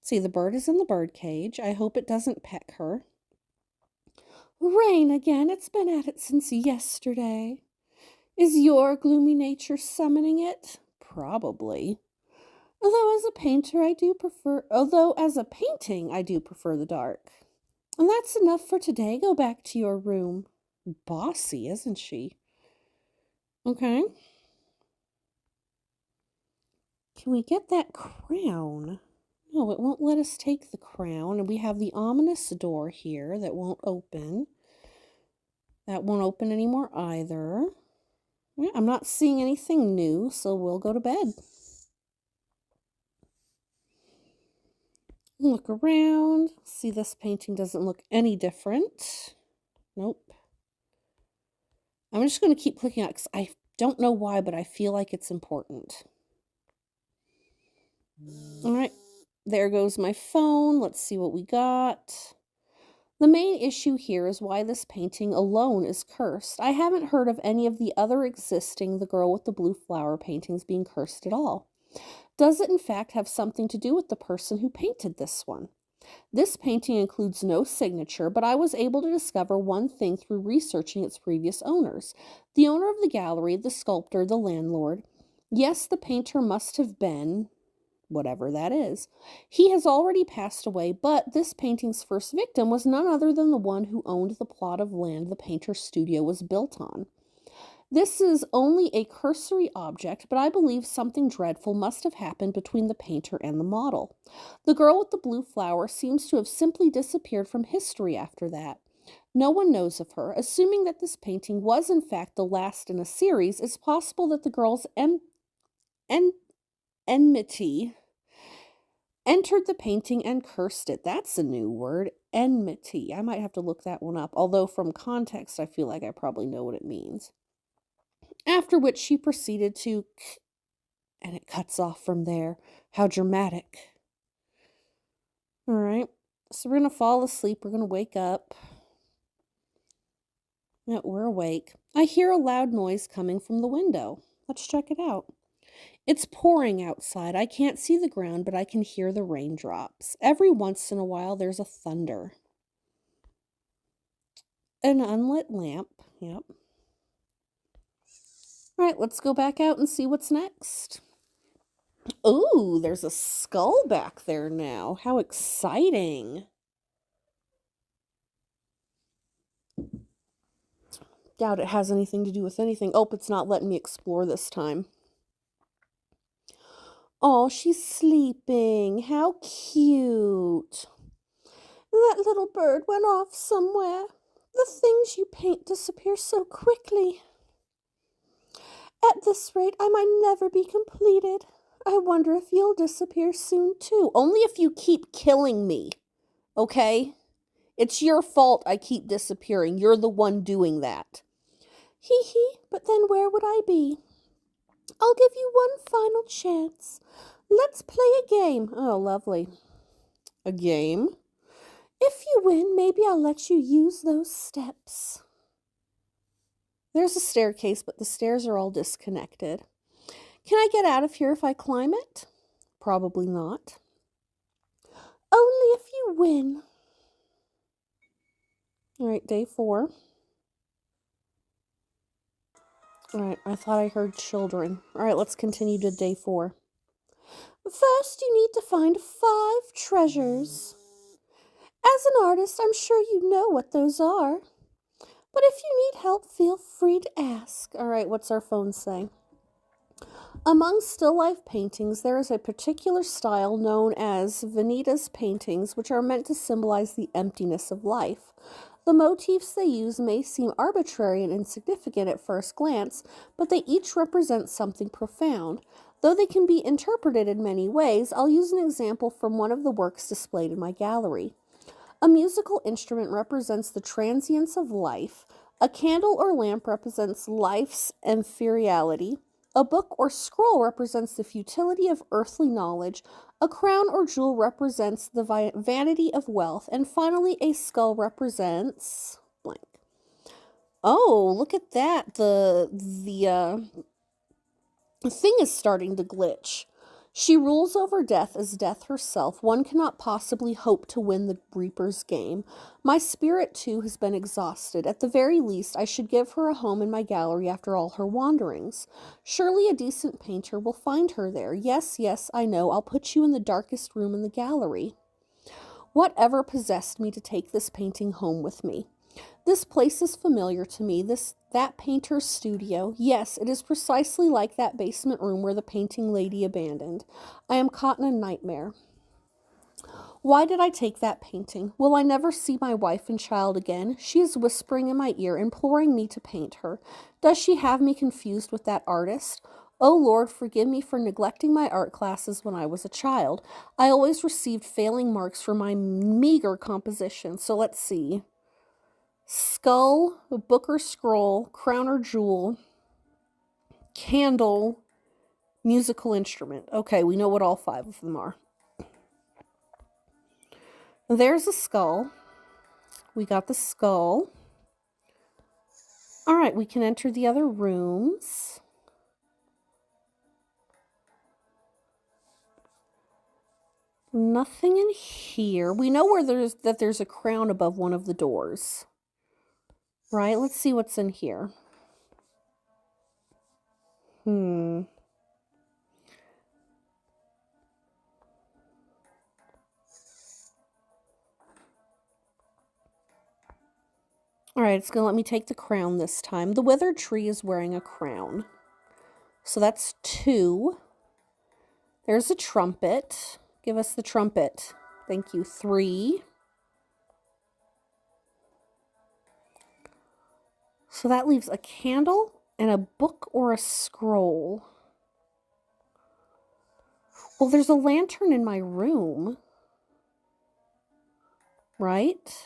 See, the bird is in the bird cage. I hope it doesn't peck her. Rain again. It's been at it since yesterday. Is your gloomy nature summoning it? Probably. Although as a painting, I do prefer the dark. And that's enough for today. Go back to your room. Bossy, isn't she? Okay. Can we get that crown? No, it won't let us take the crown. And we have the ominous door here that won't open. That won't open anymore either. Yeah, I'm not seeing anything new, so we'll go to bed. Look around. See, this painting doesn't look any different. Nope. I'm just going to keep clicking on it because I don't know why, but I feel like it's important. All right. There goes my phone. Let's see what we got. The main issue here is why this painting alone is cursed. I haven't heard of any of the other existing The Girl with the Blue Flower paintings being cursed at all. Does it in fact have something to do with the person who painted this one? This painting includes no signature, but I was able to discover one thing through researching its previous owners. The owner of the gallery, the sculptor, the landlord. Yes, the painter must have been whatever that is. He has already passed away, but this painting's first victim was none other than the one who owned the plot of land the painter's studio was built on. This is only a cursory object, but I believe something dreadful must have happened between the painter and the model. The girl with the blue flower seems to have simply disappeared from history after that. No one knows of her. Assuming that this painting was in fact the last in a series, it's possible that the girl's enmity entered the painting and cursed it. That's a new word, enmity. I might have to look that one up, although from context I feel like I probably know what it means. After which she proceeded to, and it cuts off from there. How dramatic. All right, so we're going to fall asleep. We're going to wake up. No, we're awake. I hear a loud noise coming from the window. Let's check it out. It's pouring outside. I can't see the ground, but I can hear the raindrops. Every once in a while, there's a thunder. An unlit lamp. Yep. All right, let's go back out and see what's next. Ooh, there's a skull back there now. How exciting. Doubt it has anything to do with anything. Oh, it's not letting me explore this time. Oh, she's sleeping. How cute. That little bird went off somewhere. The things you paint disappear so quickly. At this rate, I might never be completed. I wonder if you'll disappear soon, too. Only if you keep killing me, okay? It's your fault I keep disappearing. You're the one doing that. Hee hee, but then where would I be? I'll give you one final chance. Let's play a game. Oh, lovely. A game? If you win, maybe I'll let you use those steps. There's a staircase, but the stairs are all disconnected. Can I get out of here if I climb it? Probably not. Only if you win. All right, day 4. All right, I thought I heard children. All right, let's continue to day 4. First, you need to find 5 treasures. As an artist, I'm sure you know what those are. But if you need help, feel free to ask. All right, what's our phone say? Among still life paintings, there is a particular style known as Vanitas paintings, which are meant to symbolize the emptiness of life. The motifs they use may seem arbitrary and insignificant at first glance, but they each represent something profound. Though they can be interpreted in many ways, I'll use an example from one of the works displayed in my gallery. A musical instrument represents the transience of life. A candle or lamp represents life's ephemerality. A book or scroll represents the futility of earthly knowledge. A crown or jewel represents the vanity of wealth. And finally, a skull represents blank. Oh, look at that. The thing is starting to glitch. She rules over death as death herself. One cannot possibly hope to win the Reaper's game. My spirit, too, has been exhausted. At the very least, I should give her a home in my gallery after all her wanderings. Surely a decent painter will find her there. Yes, yes, I know. I'll put you in the darkest room in the gallery. Whatever possessed me to take this painting home with me? This place is familiar to me, that painter's studio. Yes, it is precisely like that basement room where the painting lady abandoned. I am caught in a nightmare. Why did I take that painting? Will I never see my wife and child again? She is whispering in my ear, imploring me to paint her. Does she have me confused with that artist? Oh Lord, forgive me for neglecting my art classes when I was a child. I always received failing marks for my meager composition. So let's see. Skull, book or scroll, crown or jewel, candle, musical instrument. Okay, we know what all 5 of them are. There's a skull. We got the skull. All right, we can enter the other rooms. Nothing in here. We know where there's a crown above one of the doors. Right, let's see what's in here. All right, it's going to let me take the crown this time. The withered tree is wearing a crown. So that's 2. There's a trumpet. Give us the trumpet. Thank you. 3. So that leaves a candle and a book or a scroll. Well, there's a lantern in my room. Right?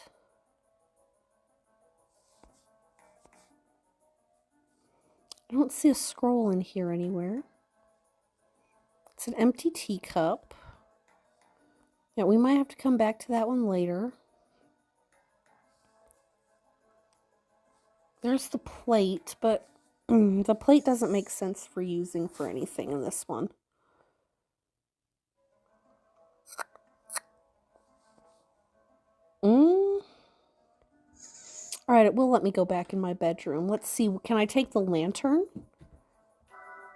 I don't see a scroll in here anywhere. It's an empty teacup. Yeah, we might have to come back to that one later. There's the plate, but the plate doesn't make sense for using for anything in this one. All right, it will let me go back in my bedroom. Let's see. Can I take the lantern?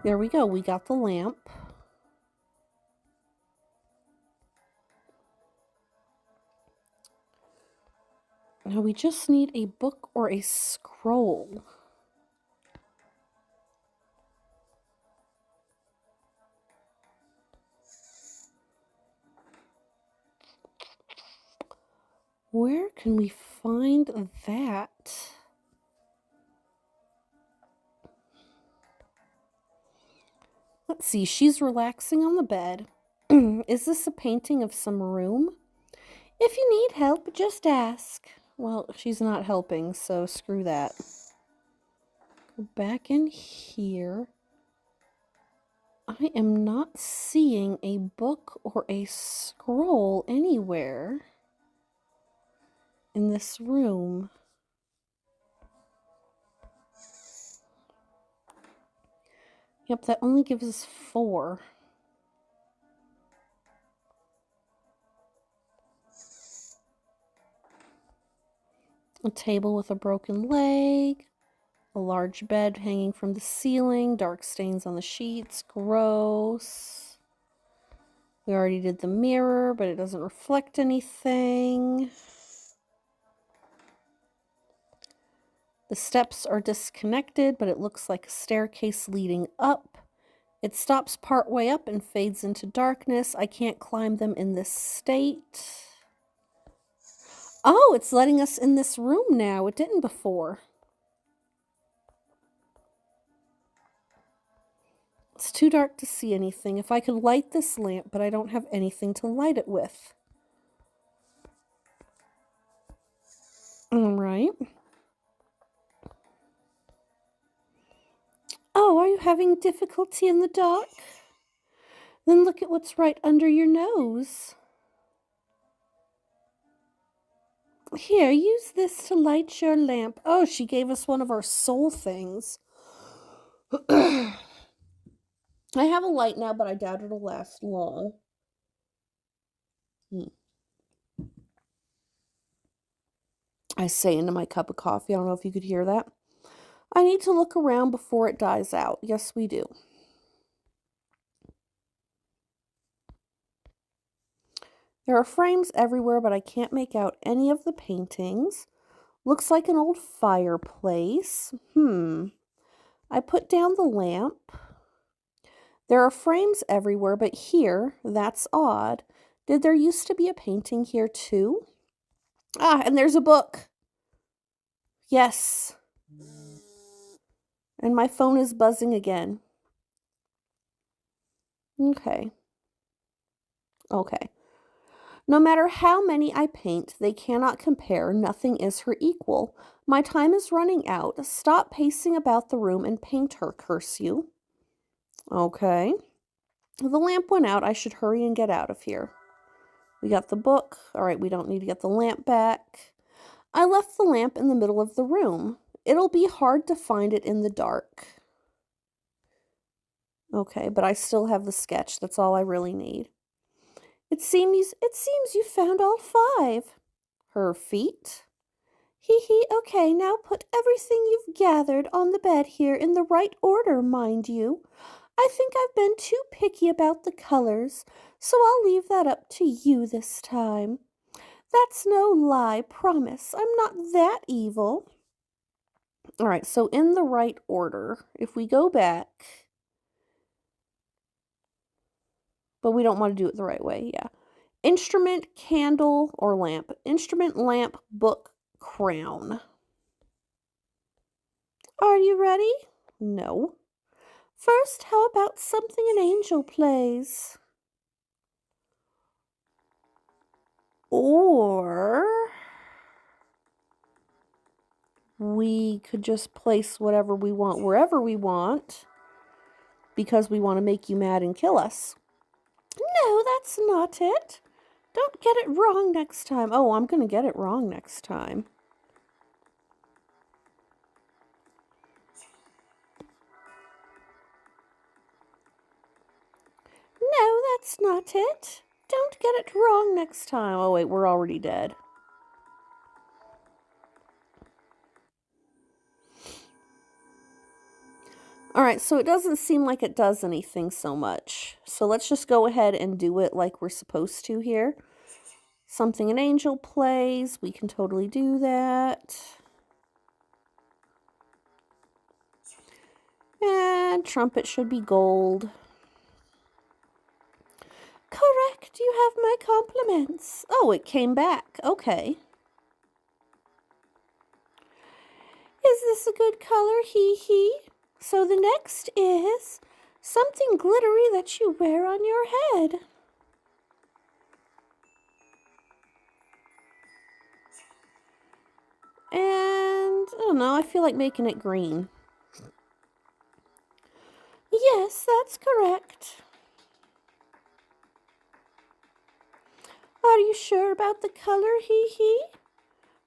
There we go. We got the lamp. Now we just need a book or a scroll. Where can we find that? Let's see. She's relaxing on the bed. Is this a painting of some room? If you need help, just ask. Well, she's not helping, so screw that. Go back in here. I am not seeing a book or a scroll anywhere in this room. Yep, that only gives us 4. A table with a broken leg. A large bed hanging from the ceiling. Dark stains on the sheets. Gross. We already did the mirror, but it doesn't reflect anything. The steps are disconnected, but it looks like a staircase leading up. It stops partway up and fades into darkness. I can't climb them in this state. Oh, it's letting us in this room now. It didn't before. Let's too dark to see anything. If I could light this lamp, but I don't have anything to light it with. All right. Oh, are you having difficulty in the dark? Then look at what's right under your nose. Here, use this to light your lamp. Oh, she gave us one of our soul things. I have a light now, but I doubt it'll last long. I say into my cup of coffee. I don't know if you could hear that. I need to look around before it dies out. Yes, we do. There are frames everywhere, but I can't make out any of the paintings. Looks like an old fireplace. I put down the lamp. There are frames everywhere, but here, that's odd. Did there used to be a painting here too? Ah, and there's a book. Yes. And my phone is buzzing again. Okay. No matter how many I paint, they cannot compare. Nothing is her equal. My time is running out. Stop pacing about the room and paint her, curse you. Okay. The lamp went out. I should hurry and get out of here. We got the book. All right, we don't need to get the lamp back. I left the lamp in the middle of the room. It'll be hard to find it in the dark. Okay, but I still have the sketch. That's all I really need. It seems you found all 5. Her feet? Hee, okay, now put everything you've gathered on the bed here in the right order, mind you. I think I've been too picky about the colors, so I'll leave that up to you this time. That's no lie, promise. I'm not that evil. All right, so in the right order, if we go back, but we don't want to do it the right way, yeah. Instrument, candle, or lamp. Instrument, lamp, book, crown. Are you ready? No. First, how about something an angel plays? Or we could just place whatever we want wherever we want because we want to make you mad and kill us. No, that's not it. Don't get it wrong next time. Oh, I'm going to get it wrong next time. No, that's not it. Don't get it wrong next time. Oh, wait, we're already dead. All right, so it doesn't seem like it does anything so much. So let's just go ahead and do it like we're supposed to here. Something an angel plays. We can totally do that. And trumpet should be gold. Correct, you have my compliments. Oh, it came back. Okay. Is this a good color? Hee. So the next is something glittery that you wear on your head. And, I don't know, I feel like making it green. Yes, that's correct. Are you sure about the color, hee?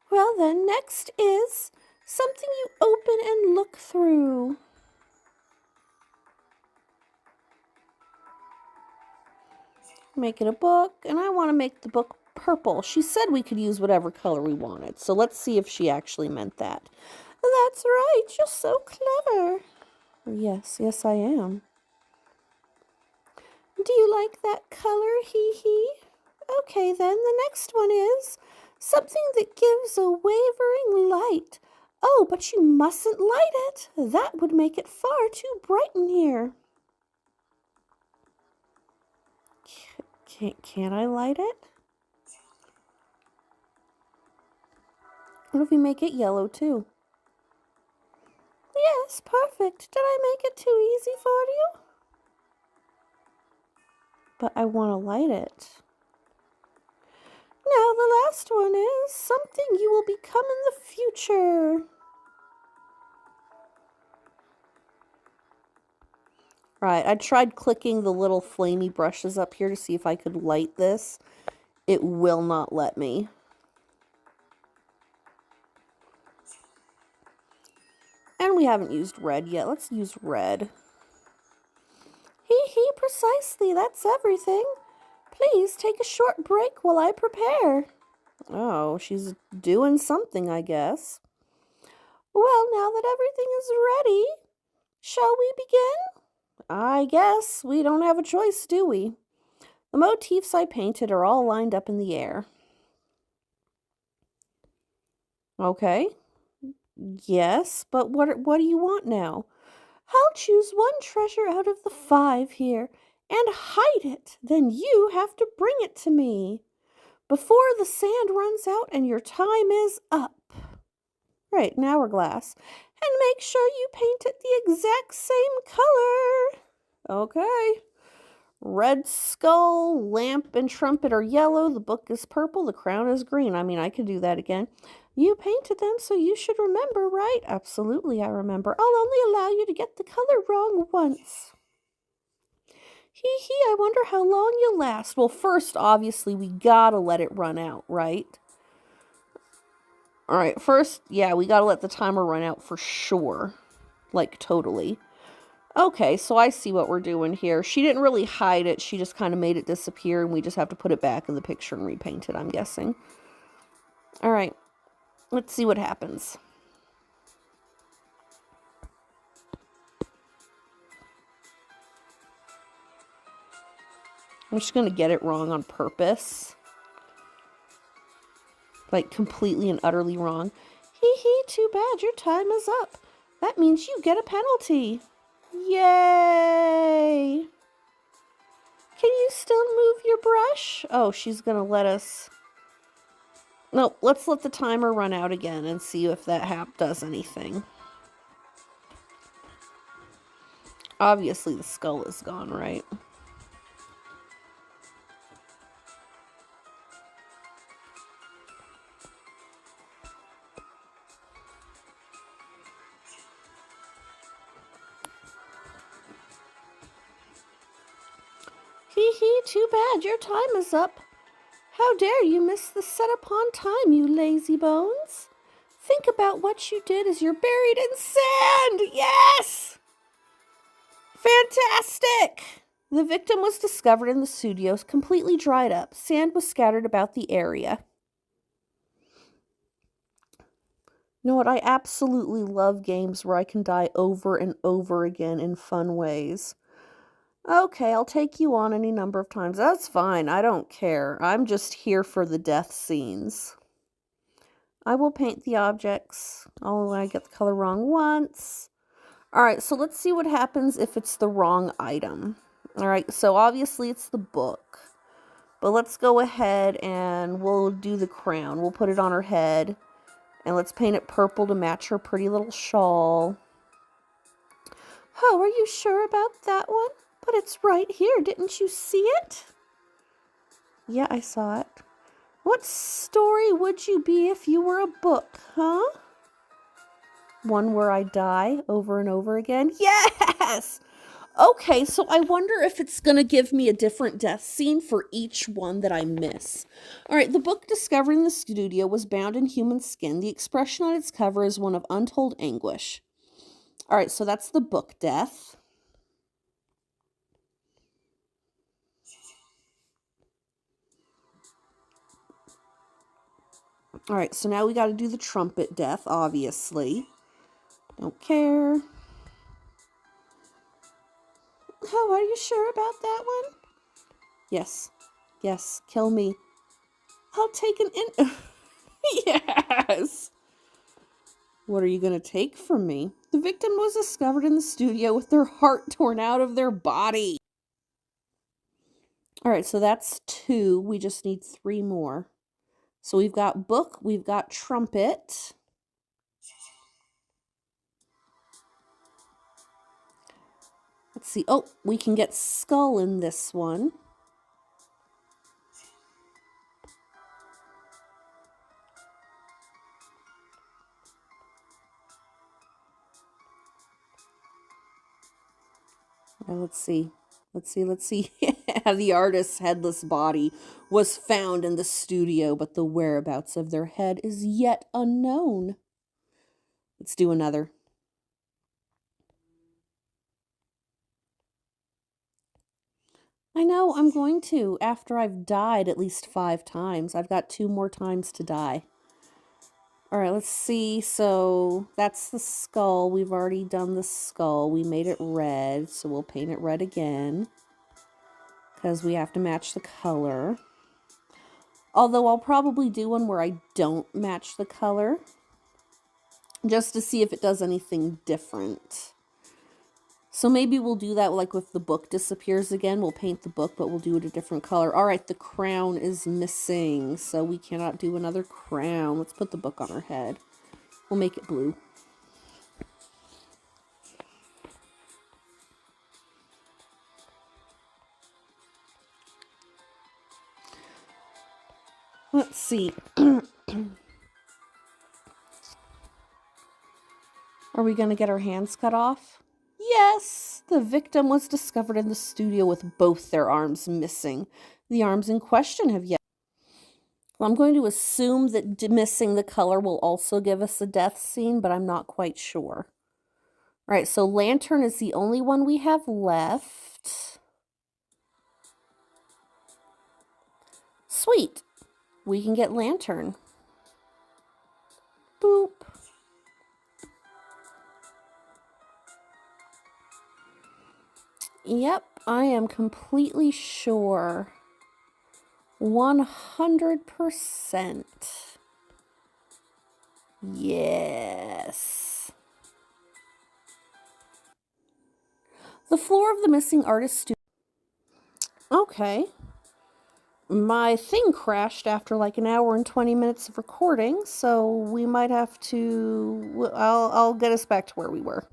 Well then, next is something you open and look through. Make it a book, and I want to make the book purple. She said we could use whatever color we wanted, so let's see if she actually meant that. That's right, you're so clever. Yes, I am. Do you like that color, hee? Okay, then the next one is something that gives a wavering light. Oh, but you mustn't light it. That would make it far too bright in here. Can't I light it? What if we make it yellow too? Yes, perfect. Did I make it too easy for you? but I want to light it. Now the last one is something you will become in the future. Right, I tried clicking the little flamey brushes up here to see if I could light this. It will not let me. And we haven't used red yet. Let's use red. Hee, precisely, that's everything. Please take a short break while I prepare. Oh, she's doing something, I guess. Well, now that everything is ready, shall we begin? I guess we don't have a choice, do we? The motifs I painted are all lined up in the air. Okay. Yes, but what do you want now? I'll choose one treasure out of the 5 here and hide it. Then you have to bring it to me before the sand runs out and your time is up. Right, an hourglass. And make sure you paint it the exact same color. Okay. Red skull, lamp, and trumpet are yellow. The book is purple. The crown is green. I mean, I could do that again. You painted them, so you should remember, right? Absolutely, I remember. I'll only allow you to get the color wrong once. Hee, I wonder how long you'll last. Well, first, obviously, we gotta let it run out, right? All right, first, yeah, we gotta let the timer run out for sure. Like, totally. Okay, so I see what we're doing here. She didn't really hide it. She just kind of made it disappear, and we just have to put it back in the picture and repaint it, I'm guessing. All right, let's see what happens. I'm just going to get it wrong on purpose. Like, completely and utterly wrong. Hee, too bad. Your time is up. That means you get a penalty. Yay! Can you still move your brush? Oh, she's going to let us... No, let's let the timer run out again and see if that does anything. Obviously, the skull is gone, right? Hee, too bad. Your time is up. How dare you miss the set upon time, you lazy bones? Think about what you did as you're buried in sand! Yes! Fantastic! The victim was discovered in the studios, completely dried up. Sand was scattered about the area. You know what? I absolutely love games where I can die over and over again in fun ways. Okay, I'll take you on any number of times. That's fine. I don't care. I'm just here for the death scenes. I will paint the objects. Oh, I get the color wrong once. Alright, so let's see what happens if it's the wrong item. Alright, so obviously it's the book. But let's go ahead and we'll do the crown. We'll put it on her head. And let's paint it purple to match her pretty little shawl. Oh, are you sure about that one? But it's right here. Didn't you see it? Yeah, I saw it. What story would you be if you were a book, huh? One where I die over and over again? Yes! Okay, so I wonder if it's going to give me a different death scene for each one that I miss. All right, the book discovered in the studio was bound in human skin. The expression on its cover is one of untold anguish. All right, so that's the book death. All right, so now we got to do the trumpet death, obviously. Don't care. Oh, are you sure about that one? Yes. Yes, kill me. I'll take an in... Yes! What are you going to take from me? The victim was discovered in the studio with their heart torn out of their body. All right, so that's 2. We just need 3 more. So we've got book, we've got trumpet. Let's see. Oh, we can get skull in this one. Now let's see. Let's see. The artist's headless body was found in the studio, but the whereabouts of their head is yet unknown. Let's do another. I know, I'm going to, after I've died at least 5 times. I've got 2 more times to die. Alright, let's see. So, that's the skull. We've already done the skull. We made it red, so we'll paint it red again. Because we have to match the color. Although I'll probably do one where I don't match the color. Just to see if it does anything different. So maybe we'll do that like if the book disappears again. We'll paint the book, but we'll do it a different color. Alright, the crown is missing, so we cannot do another crown. Let's put the book on her head. We'll make it blue. Let's see. Are we going to get our hands cut off? Yes! The victim was discovered in the studio with both their arms missing. The arms in question have yet. Well, I'm going to assume that missing the color will also give us a death scene, but I'm not quite sure. All right, so lantern is the only one we have left. Sweet. We can get lantern. Boop. Yep, I am completely sure. 100%. Yes. The floor of the missing artist's studio. Okay. My thing crashed after like an hour and 20 minutes of recording, so we might have to... I'll get us back to where we were.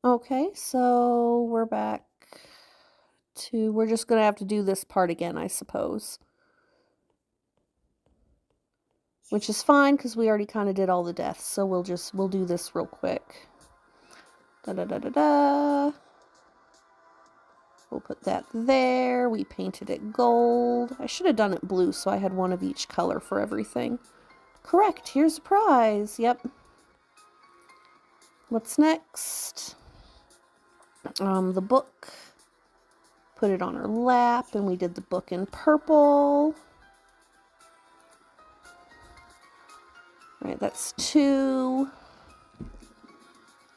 Okay, so we're back to... We're just going to have to do this part again, I suppose. Which is fine, because we already kind of did all the deaths, so we'll do this real quick. Da-da-da-da-da. We'll put that there. We painted it gold. I should have done it blue, so I had one of each color for everything. Correct, here's a prize. Yep. What's next? The book. Put it on her lap, and we did the book in purple. Alright, that's 2.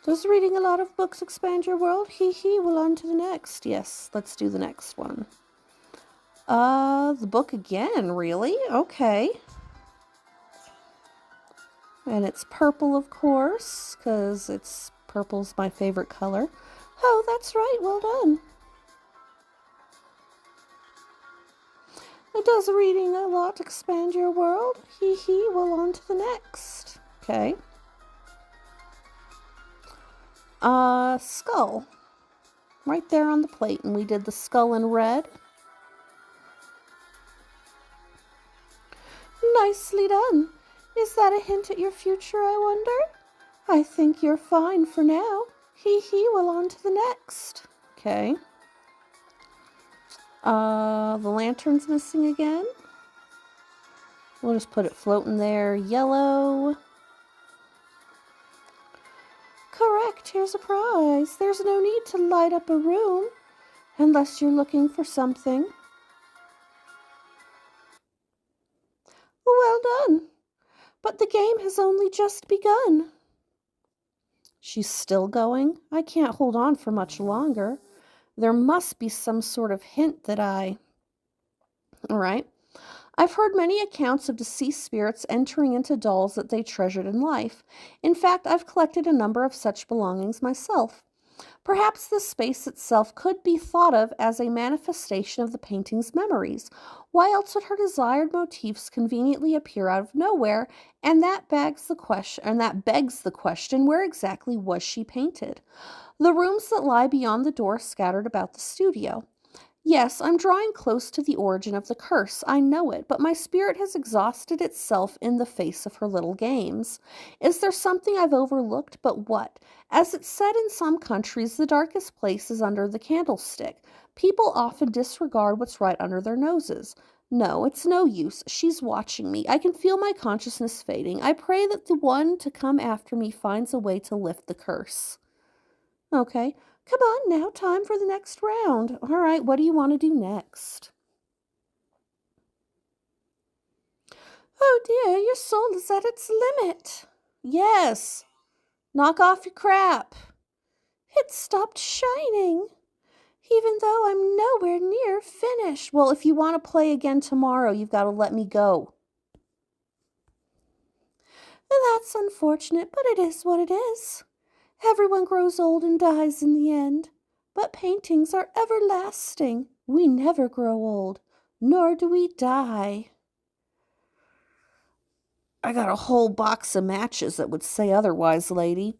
Does reading a lot of books expand your world? Hee hee, well on to the next. Yes, let's do the next one. The book again, really? Okay. And it's purple, of course, because purple's my favorite color. Oh, that's right, well done. Does reading a lot expand your world? Hee hee, well on to the next. Okay. Skull. Right there on the plate, and we did the skull in red. Nicely done. Is that a hint at your future, I wonder? I think you're fine for now. Hee hee, well on to the next. Okay. The lantern's missing again. We'll just put it floating there. Yellow. Correct, here's a prize. There's no need to light up a room unless you're looking for something. Well done. But the game has only just begun. She's still going? I can't hold on for much longer. There must be some sort of hint that All right. I've heard many accounts of deceased spirits entering into dolls that they treasured in life. In fact, I've collected a number of such belongings myself. Perhaps the space itself could be thought of as a manifestation of the painting's memories. Why else would her desired motifs conveniently appear out of nowhere? And that begs the question, where exactly was she painted? The rooms that lie beyond the door scattered about the studio. Yes, I'm drawing close to the origin of the curse. I know it, but my spirit has exhausted itself in the face of her little games. Is there something I've overlooked? But what? As it's said in some countries, the darkest place is under the candlestick. People often disregard what's right under their noses. No, it's no use. She's watching me. I can feel my consciousness fading. I pray that the one to come after me finds a way to lift the curse. Okay. Come on now, time for the next round. All right, what do you want to do next? Oh dear, your soul is at its limit. Yes. Knock off your crap. It stopped shining, even though I'm nowhere near finished. Well, if you want to play again tomorrow, you've got to let me go. That's unfortunate, but it is what it is. Everyone grows old and dies in the end. But paintings are everlasting. We never grow old, nor do we die. I got a whole box of matches that would say otherwise, lady.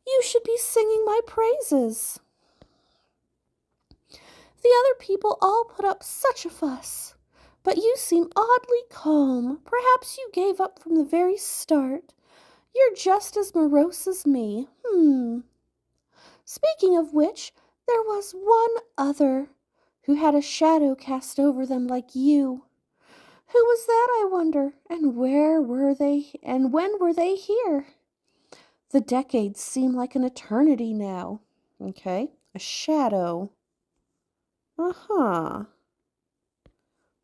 You should be singing my praises. The other people all put up such a fuss, but you seem oddly calm. Perhaps you gave up from the very start. You're just as morose as me. Speaking of which, there was one other who had a shadow cast over them like you. Who was that, I wonder? And where were they? And when were they here? The decades seem like an eternity now. Okay, a shadow. Uh-huh.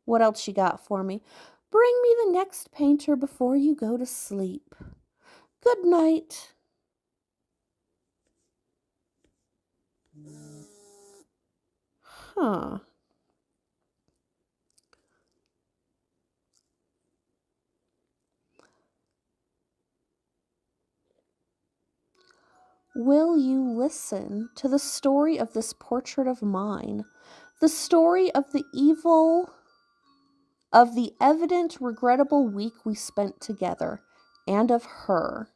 What else you got for me? Bring me the next painter before you go to sleep. Good night. Huh. Will you listen to the story of this portrait of mine? The story of the evil, of the evident, regrettable week we spent together, and of her.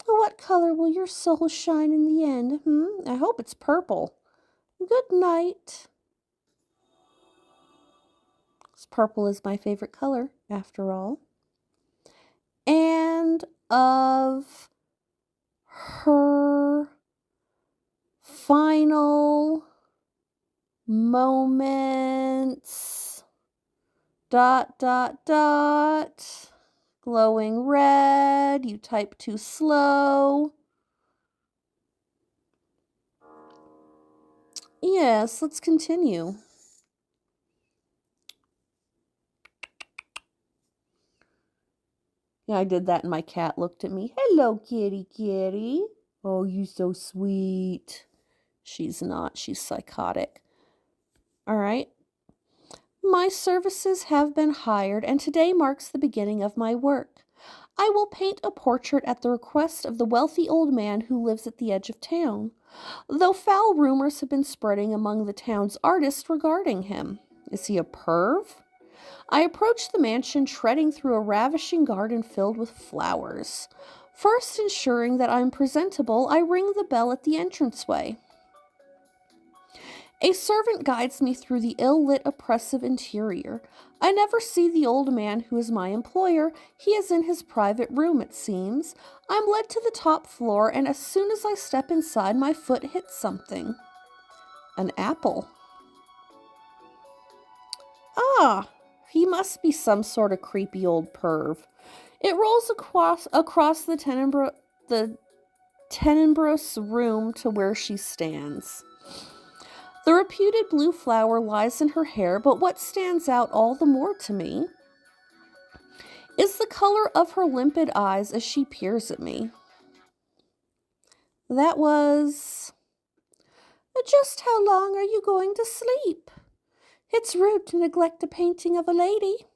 What color will your soul shine in the end? I hope it's purple. Good night. Purple is my favorite color, after all. And of her final moments, ... glowing red, you type too slow. Yes, let's continue. Yeah, I did that and my cat looked at me. Hello, kitty, kitty. Oh, you so sweet. She's not. She's psychotic. All right. My services have been hired, and today marks the beginning of my work. I will paint a portrait at the request of the wealthy old man who lives at the edge of town, though foul rumors have been spreading among the town's artists regarding him. Is he a perv? I approach the mansion, treading through a ravishing garden filled with flowers. First, ensuring that I'm presentable, I ring the bell at the entranceway. A servant guides me through the ill-lit, oppressive interior. I never see the old man who is my employer. He is in his private room, it seems. I'm led to the top floor, and as soon as I step inside, my foot hits something. An apple. Ah, he must be some sort of creepy old perv. It rolls across the tenebrous room to where she stands. The reputed blue flower lies in her hair, but what stands out all the more to me is the color of her limpid eyes as she peers at me. That was... Just how long are you going to sleep? It's rude to neglect a painting of a lady.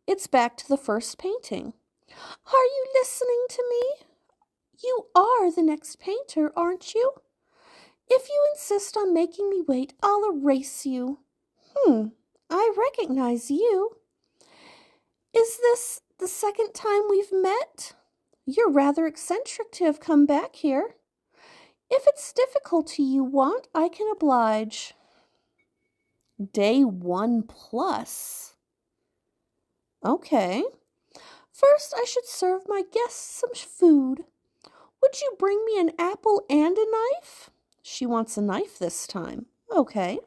It's back to the first painting. Are you listening to me? You are the next painter, aren't you? If you insist on making me wait, I'll erase you. I recognize you. Is this the second time we've met? You're rather eccentric to have come back here. If it's difficulty you want, I can oblige. Day 1 plus. Okay. First, I should serve my guests some food. Would you bring me an apple and a knife? She wants a knife this time. Okay.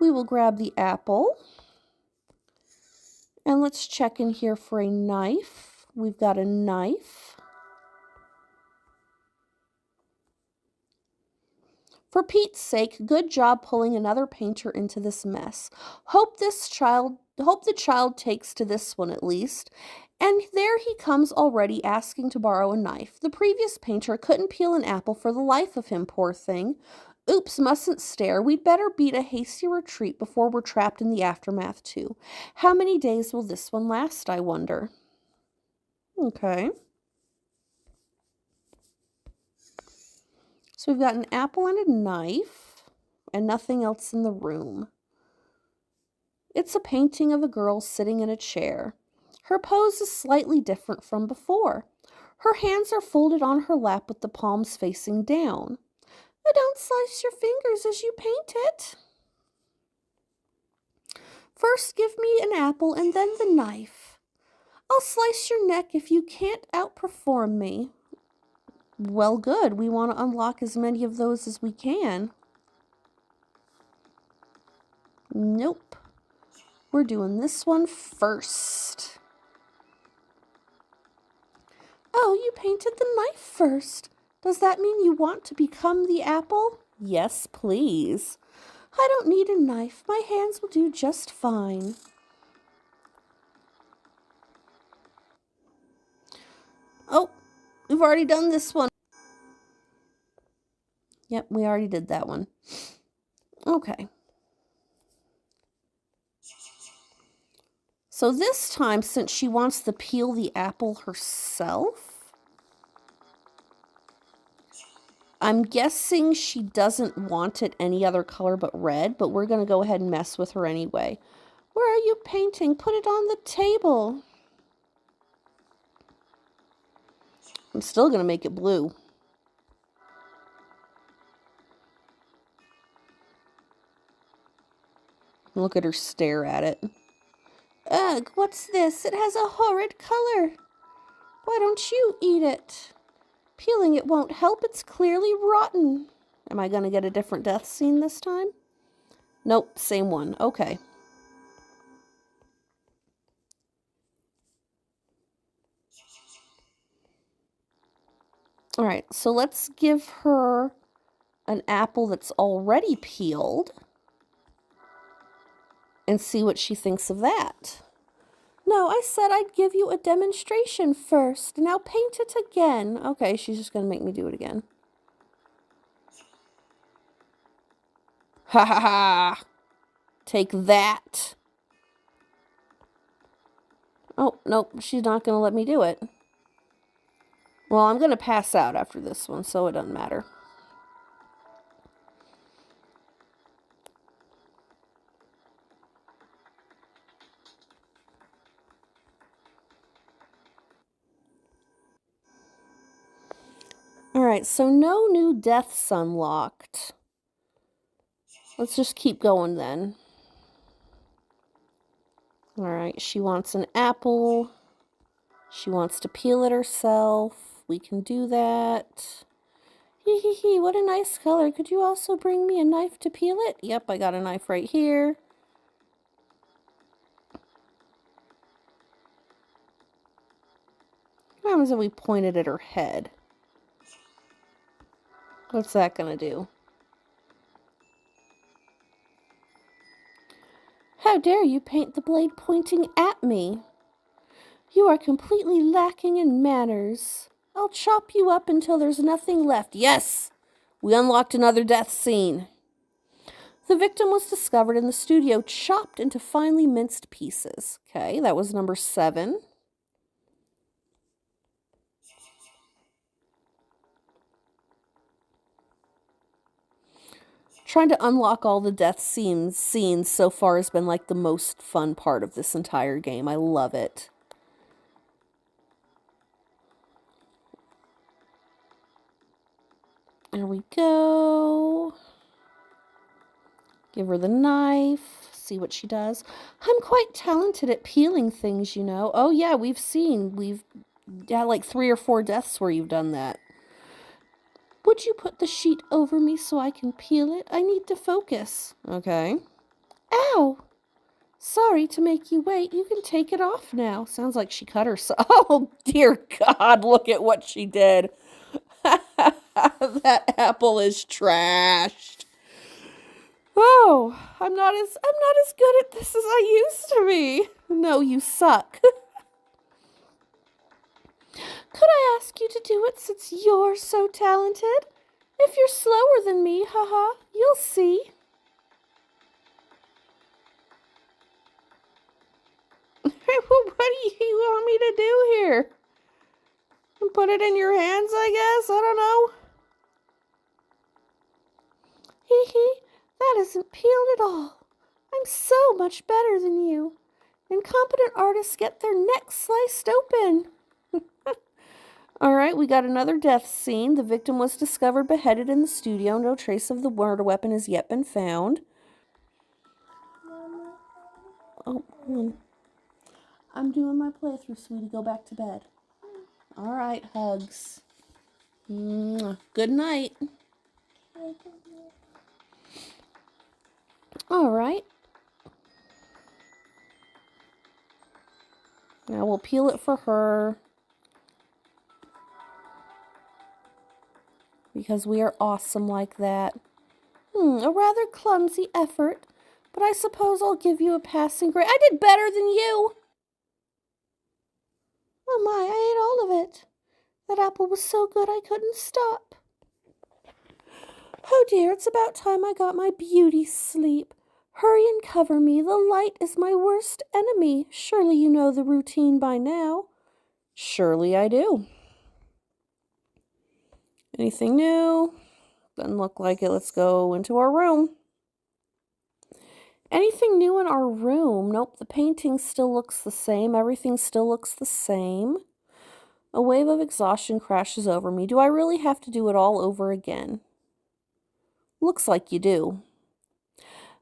We will grab the apple. And let's check in here for a knife. We've got a knife. For Pete's sake, good job pulling another painter into this mess. Hope the child takes to this one at least. And there he comes already asking to borrow a knife. The previous painter couldn't peel an apple for the life of him, poor thing. Oops, mustn't stare. We'd better beat a hasty retreat before we're trapped in the aftermath too. How many days will this one last, I wonder? Okay. So we've got an apple and a knife and nothing else in the room. It's a painting of a girl sitting in a chair. Her pose is slightly different from before. Her hands are folded on her lap with the palms facing down. Don't slice your fingers as you paint it. First give me an apple and then the knife. I'll slice your neck if you can't outperform me. Well, good. We want to unlock as many of those as we can. Nope. We're doing this one first. Oh, you painted the knife first. Does that mean you want to become the apple? Yes, please. I don't need a knife. My hands will do just fine. Oh, we've already done this one. Yep, we already did that one. Okay. So this time, since she wants to peel the apple herself, I'm guessing she doesn't want it any other color but red, but we're going to go ahead and mess with her anyway. Where are you painting? Put it on the table. I'm still going to make it blue. Look at her stare at it. Ugh, what's this? It has a horrid color. Why don't you eat it? Peeling it won't help. It's clearly rotten. Am I going to get a different death scene this time? Nope, same one. Okay. All right, so let's give her an apple that's already peeled and see what she thinks of that. No, I said I'd give you a demonstration first. Now paint it again. Okay, she's just going to make me do it again. Ha ha ha! Take that. Oh, nope, she's not going to let me do it. Well, I'm going to pass out after this one, so it doesn't matter. Alright, so no new deaths unlocked. Let's just keep going then. Alright, she wants an apple. She wants to peel it herself. We can do that. Hee hee hee, what a nice color. Could you also bring me a knife to peel it? Yep, I got a knife right here. What happens if we point it at her head? What's that gonna do? How dare you paint the blade pointing at me? You are completely lacking in manners. I'll chop you up until there's nothing left. Yes! We unlocked another death scene. The victim was discovered in the studio, chopped into finely minced pieces. Okay, that was number 7. Trying to unlock all the death scenes so far has been like the most fun part of this entire game. I love it. There we go. Give her the knife. See what she does. I'm quite talented at peeling things, you know. Oh, yeah, we've had like 3 or 4 deaths where you've done that. Would you put the sheet over me so I can peel it? I need to focus. Okay. Ow! Sorry to make you wait. You can take it off now. Sounds like she cut herself. Oh, dear God, look at what she did. That apple is trashed. Oh, I'm not as good at this as I used to be. No, you suck. Could I ask you to do it since you're so talented? If you're slower than me, haha, you'll see. What do you want me to do here? Put it in your hands, I guess? I don't know. Hee hee, that isn't peeled at all. I'm so much better than you. Incompetent artists get their necks sliced open. All right, we got another death scene. The victim was discovered beheaded in the studio. No trace of the murder weapon has yet been found. Oh, I'm doing my playthrough, sweetie. Go back to bed. All right, hugs. Mwah. Good night. All right. Now we'll peel it for her. Because we are awesome like that. A rather clumsy effort. But I suppose I'll give you a passing grade. I did better than you. Oh my, I ate all of it. That apple was so good I couldn't stop. Oh dear, it's about time I got my beauty sleep. Hurry and cover me. The light is my worst enemy. Surely you know the routine by now. Surely I do. Anything new? Doesn't look like it. Let's go into our room. Anything new in our room? Nope, the painting still looks the same. Everything still looks the same. A wave of exhaustion crashes over me. Do I really have to do it all over again? Looks like you do.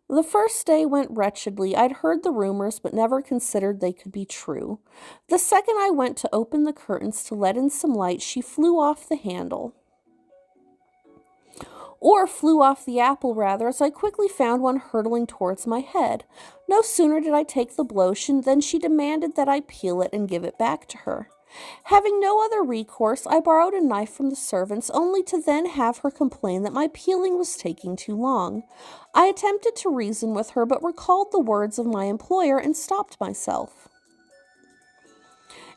The first day went wretchedly. I'd heard the rumors, but never considered they could be true. The second I went to open the curtains to let in some light, she flew off the handle. Or flew off the apple, rather, as I quickly found one hurtling towards my head. No sooner did I take the blow than she demanded that I peel it and give it back to her. Having no other recourse, I borrowed a knife from the servants, only to then have her complain that my peeling was taking too long. I attempted to reason with her, but recalled the words of my employer and stopped myself.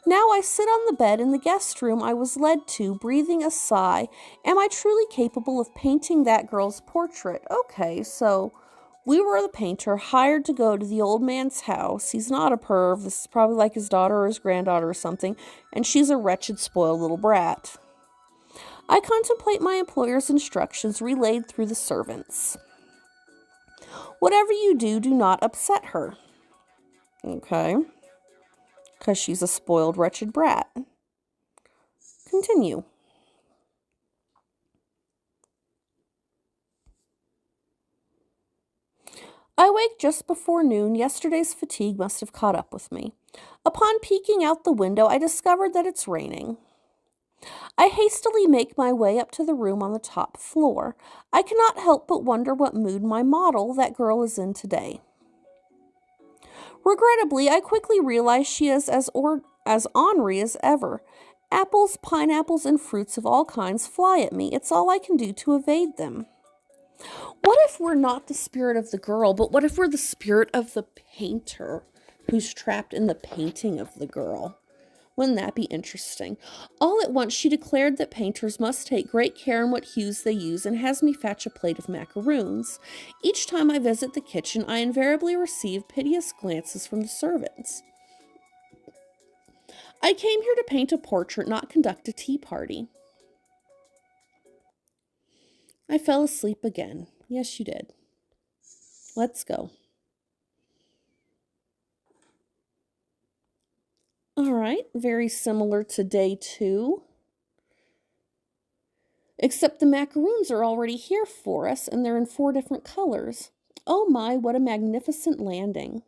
Now I sit on the bed in the guest room I was led to, breathing a sigh. Am I truly capable of painting that girl's portrait? Okay, so we were the painter hired to go to the old man's house. He's not a perv. This is probably like his daughter or his granddaughter or something. And she's a wretched, spoiled little brat. I contemplate my employer's instructions relayed through the servants. Whatever you do, do not upset her. Okay. Because she's a spoiled, wretched brat. Continue. I wake just before noon. Yesterday's fatigue must have caught up with me. Upon peeking out the window, I discovered that it's raining. I hastily make my way up to the room on the top floor. I cannot help but wonder what mood my model, that girl, is in today. Regrettably, I quickly realize she is as ornery as ever. Apples, pineapples, and fruits of all kinds fly at me. It's all I can do to evade them. What if we're not the spirit of the girl, but what if we're the spirit of the painter who's trapped in the painting of the girl? Wouldn't that be interesting? All at once she declared that painters must take great care in what hues they use and has me fetch a plate of macaroons. Each time I visit the kitchen, I invariably receive piteous glances from the servants. I came here to paint a portrait, not conduct a tea party. I fell asleep again. Yes, you did. Let's go. All right, very similar to day 2. Except the macaroons are already here for us, and they're in 4 different colors. Oh my, what a magnificent landing.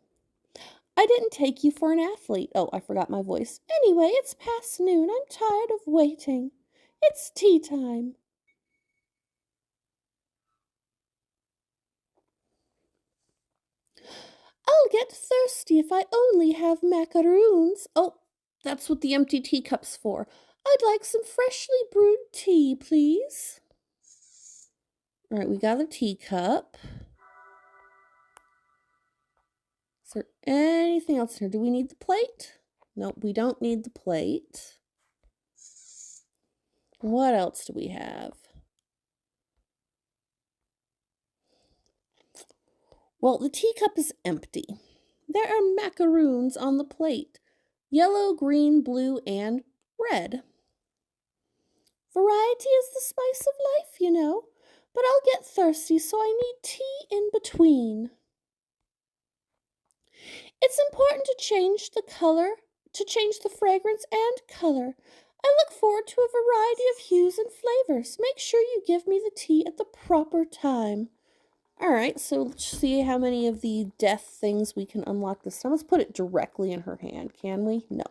I didn't take you for an athlete. Oh, I forgot my voice. Anyway, it's past noon. I'm tired of waiting. It's tea time. I'll get thirsty if I only have macaroons. Oh, that's what the empty teacup's for. I'd like some freshly brewed tea, please. All right, we got a teacup. Is there anything else here? Do we need the plate? Nope, we don't need the plate. What else do we have? Well, the teacup is empty. There are macaroons on the plate. Yellow, green, blue, and red. Variety is the spice of life, you know. But I'll get thirsty, so I need tea in between. It's important to change the fragrance and color. I look forward to a variety of hues and flavors. Make sure you give me the tea at the proper time. All right, so let's see how many of the death things we can unlock this time. Let's put it directly in her hand, can we? No.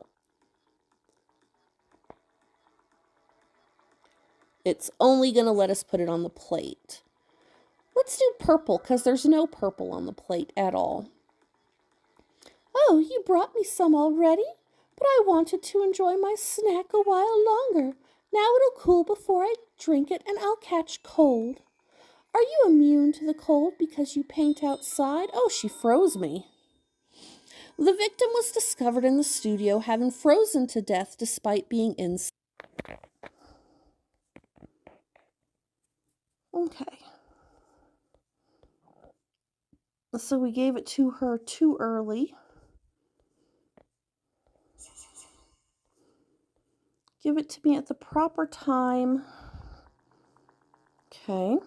It's only going to let us put it on the plate. Let's do purple, because there's no purple on the plate at all. Oh, you brought me some already? But I wanted to enjoy my snack a while longer. Now it'll cool before I drink it and I'll catch cold. Are you immune to the cold because you paint outside? Oh, she froze me. The victim was discovered in the studio having frozen to death despite being inside. Okay. So we gave it to her too early. Give it to me at the proper time. Okay.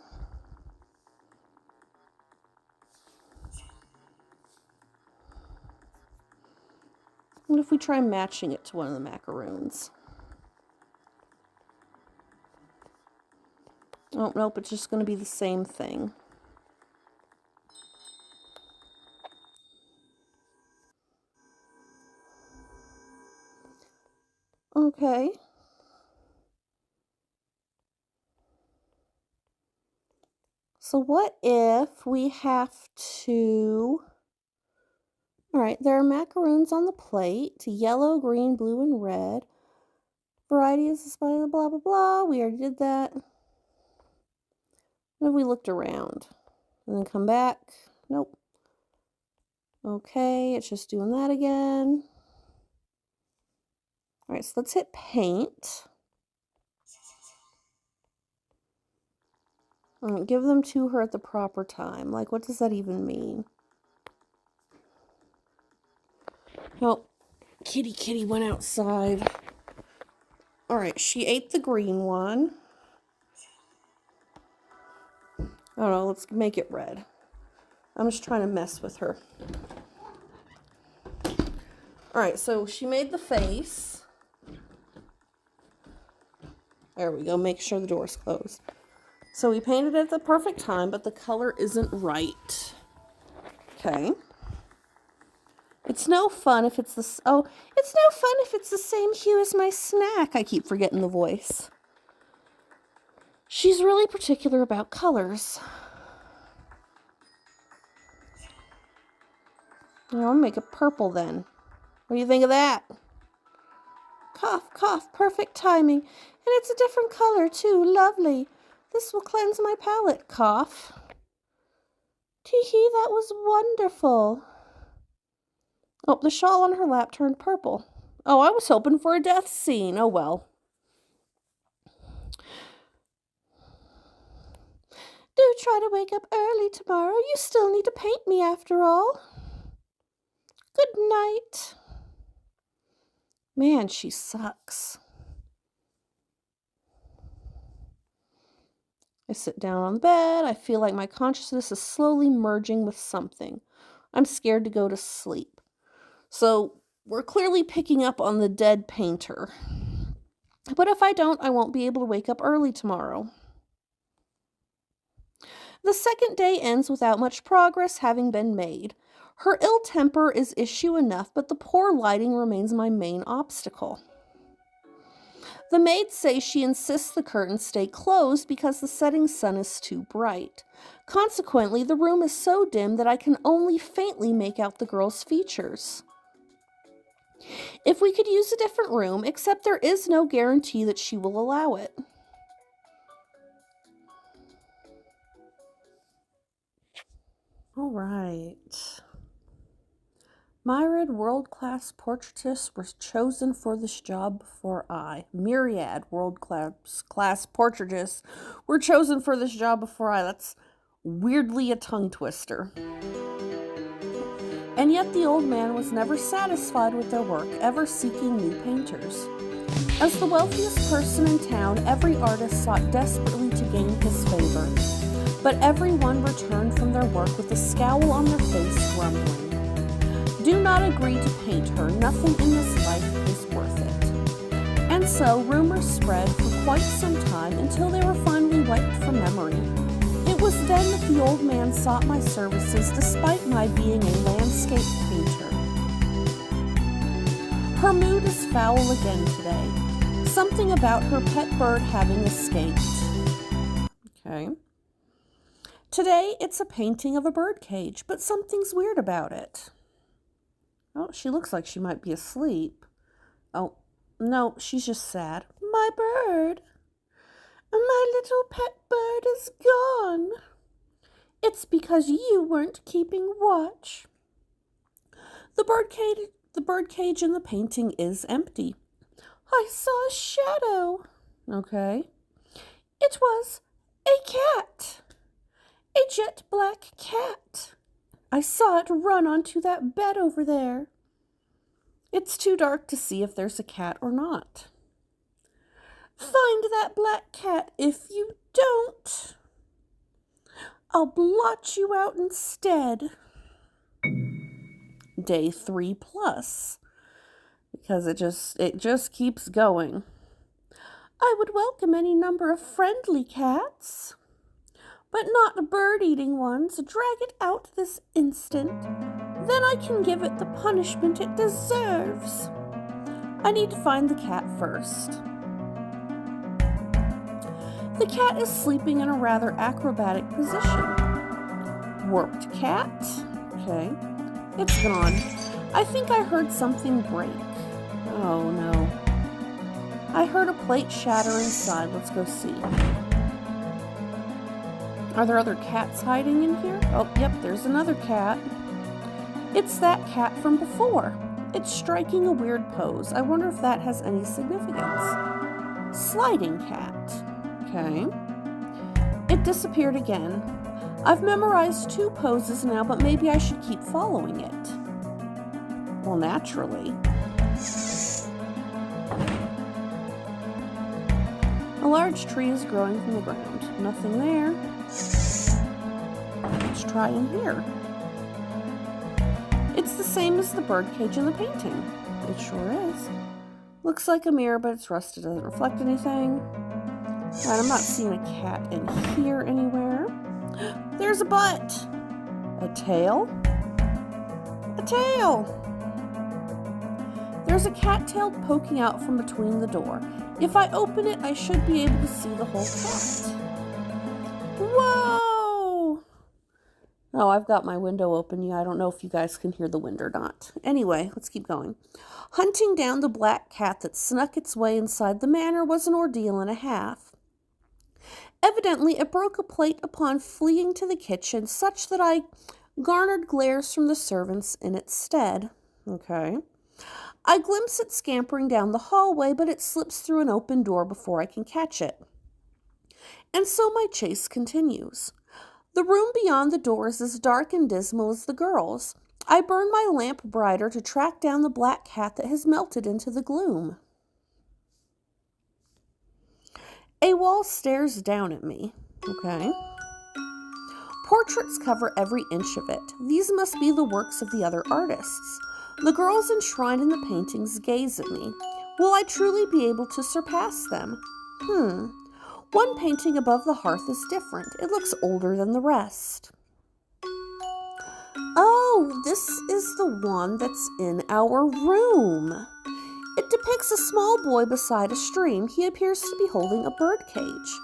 What if we try matching it to one of the macaroons? Oh, nope, it's just going to be the same thing. Okay. So what if we have to... All right, there are macaroons on the plate. Yellow, green, blue, and red. Variety is blah, blah, blah, blah. We already did that. What if we looked around? And then come back? Nope. Okay, it's just doing that again. All right, so let's hit paint. Give them to her at the proper time. Like, what does that even mean? Oh, kitty went outside. All right, she ate the green one. Oh no, let's make it red. I'm just trying to mess with her. All right, so she made the face. There we go. Make sure the door's closed. So we painted it at the perfect time, but the color isn't right. Okay. It's no fun if it's it's no fun if it's the same hue as my snack. I keep forgetting the voice. She's really particular about colors. I'll make it purple then. What do you think of that? Cough, cough, perfect timing. And it's a different color too. Lovely. This will cleanse my palate. Cough. Tee-hee, that was wonderful. Oh, the shawl on her lap turned purple. Oh, I was hoping for a death scene. Oh, well. Do try to wake up early tomorrow. You still need to paint me after all. Good night. Man, she sucks. I sit down on the bed. I feel like my consciousness is slowly merging with something. I'm scared to go to sleep. So we're clearly picking up on the dead painter. But if I don't, I won't be able to wake up early tomorrow. The second day ends without much progress having been made. Her ill temper is issue enough, but the poor lighting remains my main obstacle. The maids say she insists the curtains stay closed because the setting sun is too bright. Consequently, the room is so dim that I can only faintly make out the girl's features. If we could use a different room, except there is no guarantee that she will allow it. All right. Myriad world-class portraitists were chosen for this job before I. Myriad world-class portraitists were chosen for this job before I. That's weirdly a tongue twister. And yet the old man was never satisfied with their work, ever seeking new painters. As the wealthiest person in town, every artist sought desperately to gain his favor. But everyone returned from their work with a scowl on their face, grumbling. Do not agree to paint her. Nothing in this life is worth it. And so rumors spread for quite some time until they were finally wiped from memory. It was then that the old man sought my services despite my being a landscape painter. Her mood is foul again today. Something about her pet bird having escaped. Okay. Today it's a painting of a bird cage, but something's weird about it. Oh, she looks like she might be asleep. Oh, no, she's just sad. My bird. My little pet bird is gone. It's because you weren't keeping watch. The bird cage in the painting is empty. I saw a shadow. Okay. It was a cat. A jet black cat. I saw it run onto that bed over there. It's too dark to see if there's a cat or not. Find that black cat. If you don't, I'll blot you out instead. Day 3+, because it just keeps going. I would welcome any number of friendly cats, but not bird-eating ones. Drag it out this instant. Then I can give it the punishment it deserves. I need to find the cat first. The cat is sleeping in a rather acrobatic position. Warped cat. Okay. It's gone. I think I heard something break. Oh no. I heard a plate shatter inside. Let's go see. Are there other cats hiding in here? Oh, yep, there's another cat. It's that cat from before. It's striking a weird pose. I wonder if that has any significance. Sliding cat. Okay. It disappeared again. I've memorized 2 poses now, but maybe I should keep following it. Well, naturally. A large tree is growing from the ground. Nothing there. Let's try in here. It's the same as the birdcage in the painting. It sure is. Looks like a mirror, but it's rusted. Doesn't reflect anything. Right, I'm not seeing a cat in here anywhere. There's a butt. A tail. A tail. There's a cat tail poking out from between the door. If I open it, I should be able to see the whole cat. Whoa! Oh, I've got my window open. Yeah, I don't know if you guys can hear the wind or not. Anyway, let's keep going. Hunting down the black cat that snuck its way inside the manor was an ordeal and a half. Evidently, it broke a plate upon fleeing to the kitchen, such that I garnered glares from the servants in its stead. Okay. I glimpse it scampering down the hallway, but it slips through an open door before I can catch it. And so my chase continues. The room beyond the door is as dark and dismal as the girls. I burn my lamp brighter to track down the black cat that has melted into the gloom. A wall stares down at me. Okay. Portraits cover every inch of it. These must be the works of the other artists. The girls enshrined in the paintings gaze at me. Will I truly be able to surpass them? One painting above the hearth is different. It looks older than the rest. Oh, this is the one that's in our room. It depicts a small boy beside a stream. He appears to be holding a bird cage.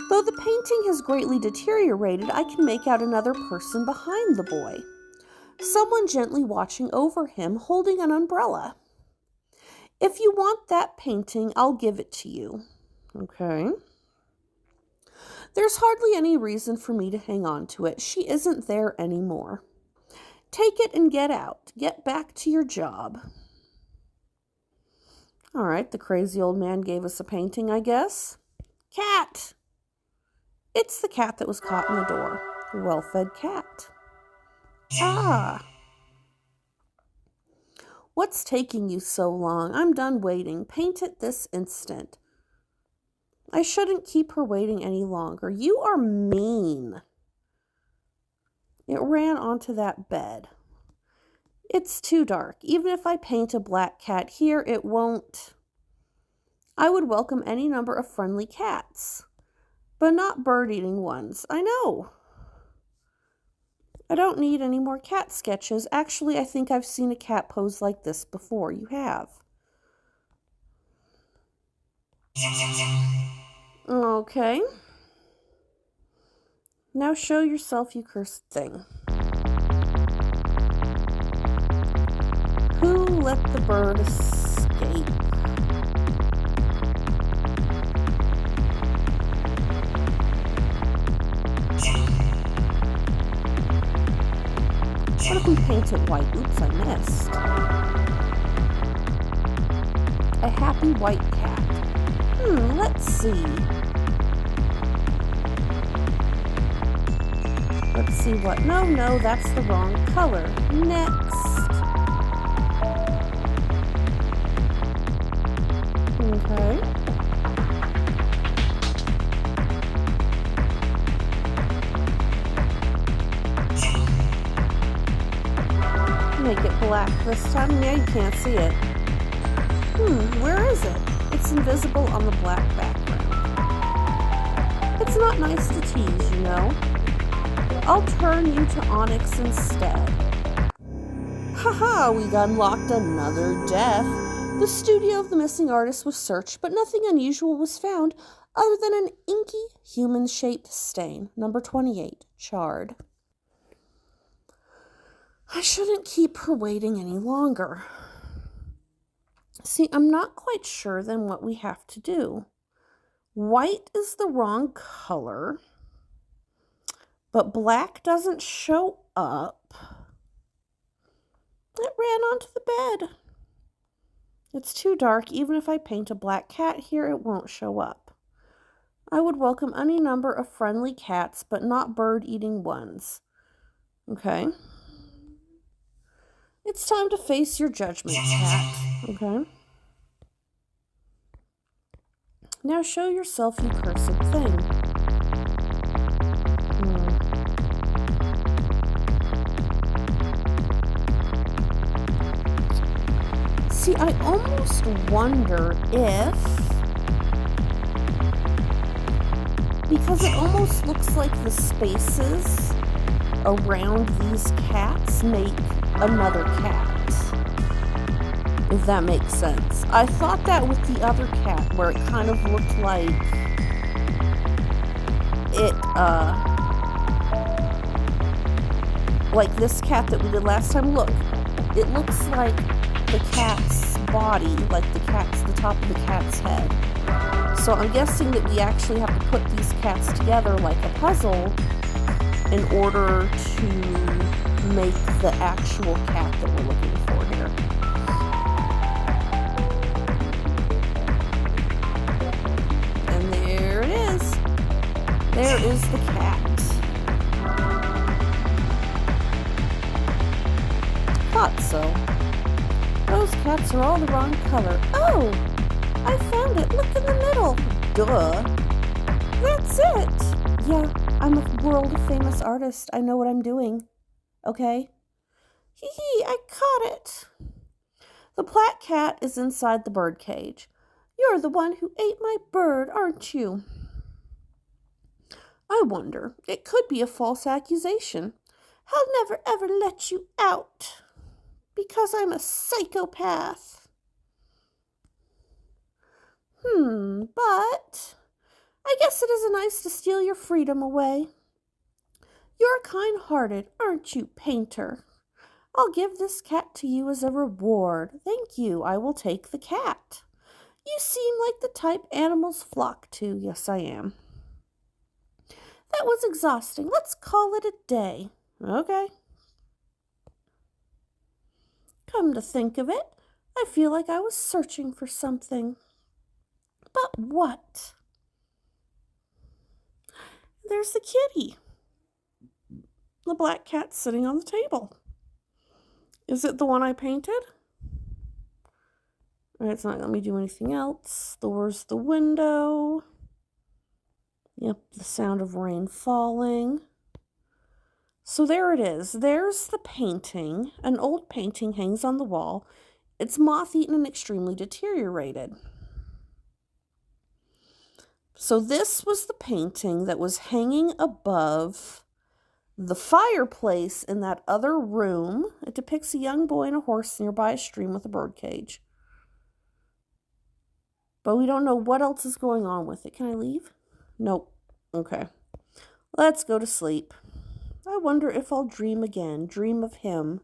Though the painting has greatly deteriorated, I can make out another person behind the boy. Someone gently watching over him, holding an umbrella. If you want that painting, I'll give it to you. Okay. There's hardly any reason for me to hang on to it. She isn't there anymore. Take it and get out. Get back to your job. All right, the crazy old man gave us a painting, I guess. Cat! It's the cat that was caught in the door. Well-fed cat. Ah! What's taking you so long? I'm done waiting. Paint it this instant. I shouldn't keep her waiting any longer. You are mean. It ran onto that bed. It's too dark. Even if I paint a black cat here, it won't. I would welcome any number of friendly cats, but not bird-eating ones. I know. I don't need any more cat sketches. Actually, I think I've seen a cat pose like this before. You have. Okay. Now show yourself, you cursed thing. Who let the bird escape? What if we paint it white? Oops, I missed. A happy white cat. Let's see. Let's see what. No, that's the wrong color. Next. Okay. Make it black this time. Yeah, you can't see it. Where is it? It's invisible on the black background. It's not nice to tease, you know. I'll turn you to onyx instead. Haha, we unlocked another death. The studio of the missing artist was searched, but nothing unusual was found other than an inky, human-shaped stain. Number 28, charred. I shouldn't keep her waiting any longer. See, I'm not quite sure then what we have to do. White is the wrong color, but black doesn't show up. It ran onto the bed. It's too dark. Even if I paint a black cat here, it won't show up. I would welcome any number of friendly cats, but not bird-eating ones. Okay. It's time to face your judgment, cat. Okay. Now show yourself, you cursed thing. See, I almost wonder if, because it almost looks like the spaces around these cats make another cat, if that makes sense. I thought that with the other cat, where it kind of looked like it, like this cat that we did last time. Look, it looks like the cat's body, like the top of the cat's head. So I'm guessing that we actually have to put these cats together like a puzzle in order to make the actual cat that we're looking for here. And there it is. There is the cat. Thought so. Those cats are all the wrong color. Oh! I found it. Look in the middle. Duh. That's it. Yeah, I'm a world-famous artist. I know what I'm doing. Okay? Hee hee, I caught it. The black cat is inside the bird cage. You're the one who ate my bird, aren't you? I wonder, it could be a false accusation. I'll never ever let you out because I'm a psychopath. But I guess it isn't nice to steal your freedom away. You're kind-hearted, aren't you, Painter? I'll give this cat to you as a reward. Thank you, I will take the cat. You seem like the type animals flock to. Yes, I am. That was exhausting. Let's call it a day. Okay. Come to think of it, I feel like I was searching for something. But what? There's the kitty. The black cat sitting on the table. Is it the one I painted? It's not letting me do anything else. There's the window. Yep, the sound of rain falling. So there it is. There's the painting. An old painting hangs on the wall. It's moth-eaten and extremely deteriorated. So this was the painting that was hanging above the fireplace in that other room. It depicts a young boy and a horse nearby a stream with a bird cage. But we don't know what else is going on with it. Can I leave? Nope. Okay. Let's go to sleep. I wonder if I'll dream again. Dream of him.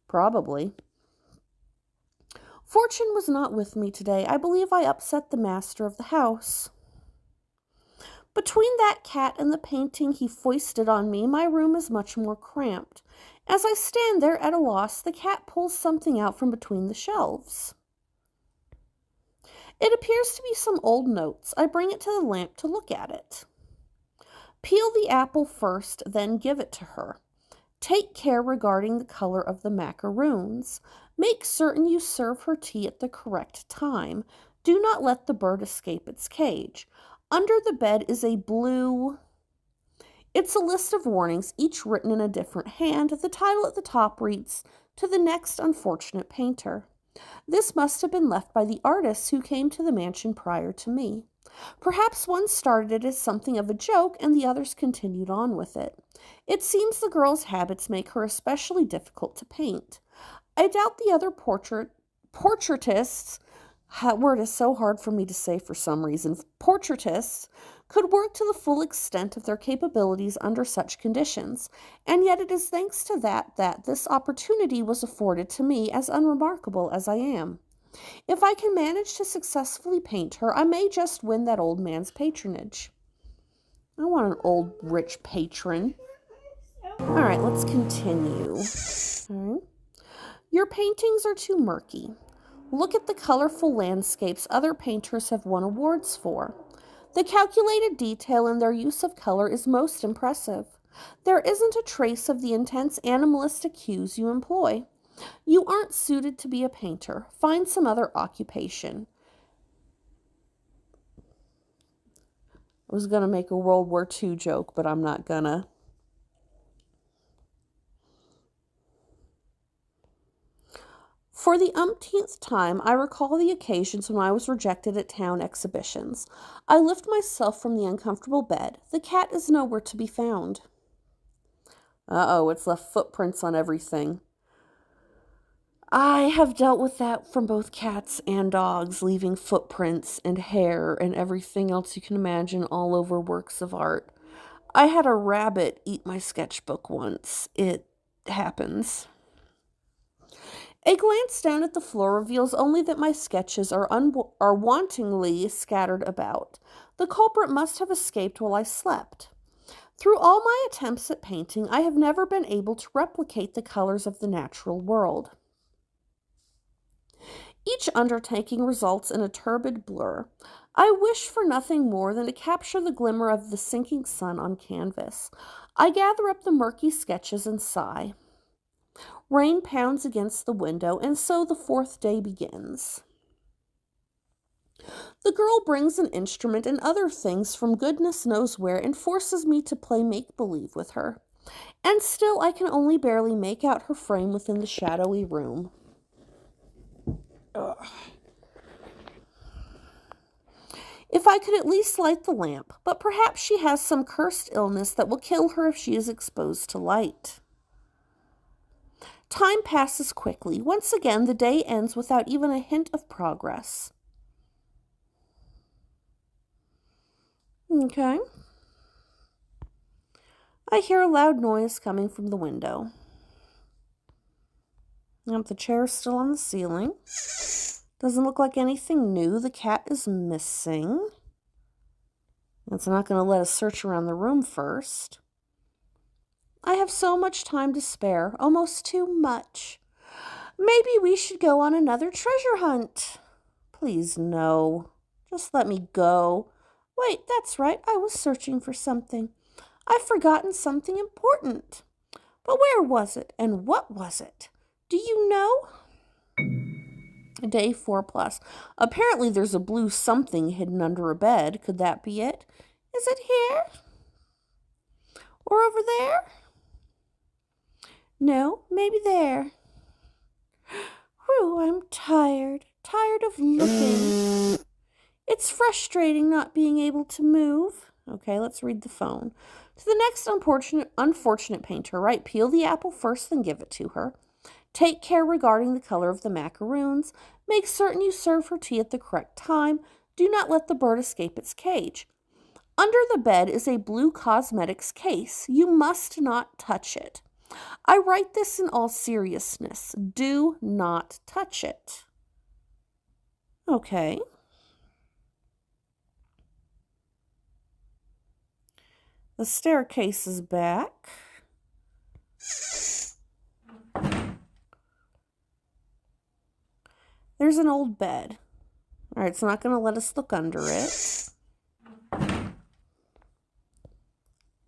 Probably. Fortune was not with me today. I believe I upset the master of the house. Between that cat and the painting he foisted on me, my room is much more cramped. As I stand there at a loss, the cat pulls something out from between the shelves. It appears to be some old notes. I bring it to the lamp to look at it. Peel the apple first, then give it to her. Take care regarding the color of the macaroons. Make certain you serve her tea at the correct time. Do not let the bird escape its cage. Under the bed is a blue... It's a list of warnings, each written in a different hand. The title at the top reads, "To the next unfortunate painter." This must have been left by the artists who came to the mansion prior to me. Perhaps one started it as something of a joke and the others continued on with it. It seems the girl's habits make her especially difficult to paint. I doubt the other portraitists, that word is so hard for me to say for some reason, portraitists could work to the full extent of their capabilities under such conditions, and yet it is thanks to that this opportunity was afforded to me, as unremarkable as I am. If I can manage to successfully paint her, I may just win that old man's patronage. I want an old, rich patron. All right, let's continue. All right. Your paintings are too murky. Look at the colorful landscapes other painters have won awards for. The calculated detail in their use of color is most impressive. There isn't a trace of the intense animalistic hues you employ. You aren't suited to be a painter. Find some other occupation. I was going to make a World War II joke, but I'm not gonna. For the umpteenth time, I recall the occasions when I was rejected at town exhibitions. I lift myself from the uncomfortable bed. The cat is nowhere to be found. Uh-oh, it's left footprints on everything. I have dealt with that from both cats and dogs, leaving footprints and hair and everything else you can imagine all over works of art. I had a rabbit eat my sketchbook once. It happens. A glance down at the floor reveals only that my sketches are wantingly scattered about. The culprit must have escaped while I slept. Through all my attempts at painting, I have never been able to replicate the colors of the natural world. Each undertaking results in a turbid blur. I wish for nothing more than to capture the glimmer of the sinking sun on canvas. I gather up the murky sketches and sigh. Rain pounds against the window, and so the fourth day begins. The girl brings an instrument and other things from goodness knows where and forces me to play make-believe with her. And still I can only barely make out her frame within the shadowy room. Ugh. If I could at least light the lamp, but perhaps she has some cursed illness that will kill her if she is exposed to light. Time passes quickly. Once again, the day ends without even a hint of progress. Okay. I hear a loud noise coming from the window. Yep, the chair's still on the ceiling. Doesn't look like anything new. The cat is missing. It's not going to let us search around the room first. I have so much time to spare, almost too much. Maybe we should go on another treasure hunt. Please, no. Just let me go. Wait, that's right. I was searching for something. I've forgotten something important. But where was it, and what was it? Do you know? Day 4+. Apparently there's a blue something hidden under a bed. Could that be it? Is it here? Or over there? No, maybe there. Whew, I'm tired. Tired of looking. It's frustrating not being able to move. Okay, let's read the phone. To the next unfortunate painter, write peel the apple first, then give it to her. Take care regarding the color of the macaroons. Make certain you serve her tea at the correct time. Do not let the bird escape its cage. Under the bed is a blue cosmetics case. You must not touch it. I write this in all seriousness. Do not touch it. Okay. The staircase is back. There's an old bed. All right, it's not going to let us look under it.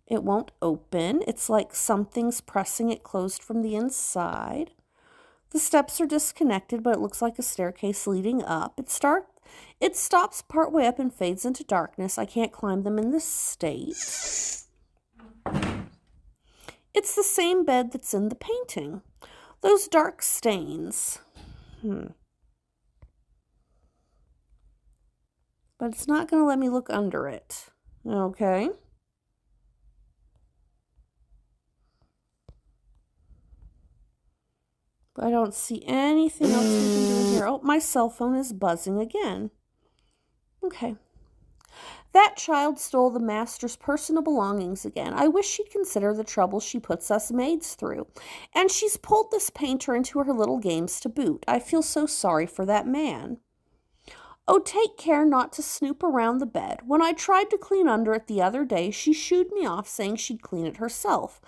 It won't open. It's like something's pressing it closed from the inside. The steps are disconnected, but it looks like a staircase leading up. It stops partway up and fades into darkness. I can't climb them in this state. It's the same bed that's in the painting. Those dark stains. But it's not going to let me look under it. Okay. But I don't see anything else we can do in here. Oh, my cell phone is buzzing again. Okay. That child stole the master's personal belongings again. I wish she'd consider the trouble she puts us maids through. And she's pulled this painter into her little games to boot. I feel so sorry for that man. Oh, take care not to snoop around the bed. When I tried to clean under it the other day, she shooed me off saying she'd clean it herself.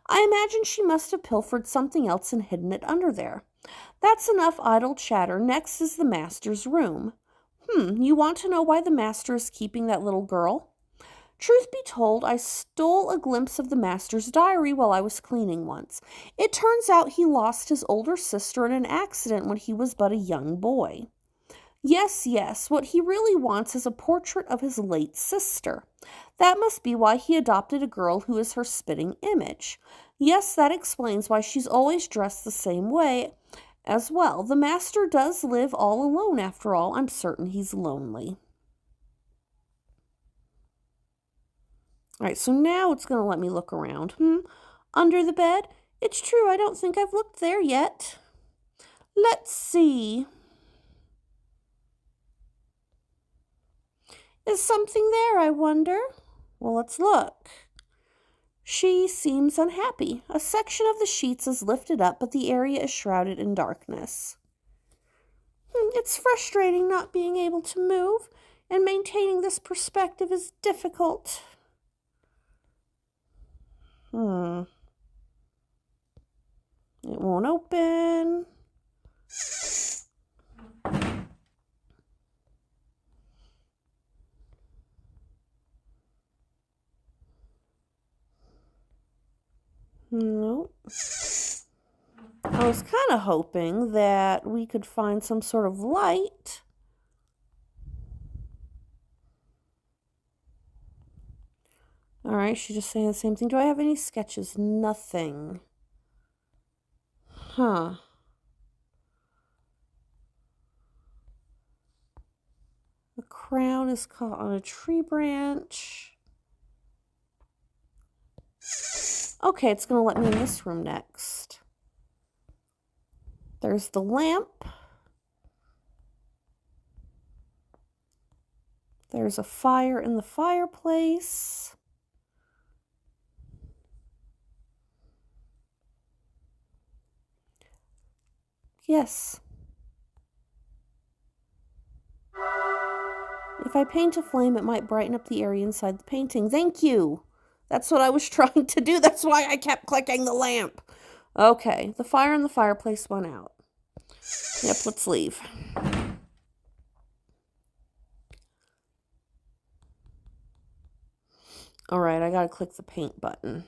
I imagine she must have pilfered something else and hidden it under there. That's enough idle chatter. Next is the master's room. You want to know why the master is keeping that little girl? Truth be told, I stole a glimpse of the master's diary while I was cleaning once. It turns out he lost his older sister in an accident when he was but a young boy. Yes, what he really wants is a portrait of his late sister. That must be why he adopted a girl who is her spitting image. Yes, that explains why she's always dressed the same way as well. The master does live all alone after all. I'm certain he's lonely. All right, so now it's going to let me look around. Under the bed? It's true, I don't think I've looked there yet. Let's see. Is something there, I wonder? Well, let's look. She seems unhappy. A section of the sheets is lifted up, but the area is shrouded in darkness. It's frustrating not being able to move, and maintaining this perspective is difficult. It won't open. Nope. I was kind of hoping that we could find some sort of light. All right, she's just saying the same thing. Do I have any sketches? Nothing. A crown is caught on a tree branch. Okay, it's going to let me in this room next. There's the lamp. There's a fire in the fireplace. Yes. If I paint a flame, it might brighten up the area inside the painting. Thank you. That's what I was trying to do. That's why I kept clicking the lamp. Okay, the fire in the fireplace went out. Yep, let's leave. All right, I gotta click the paint button.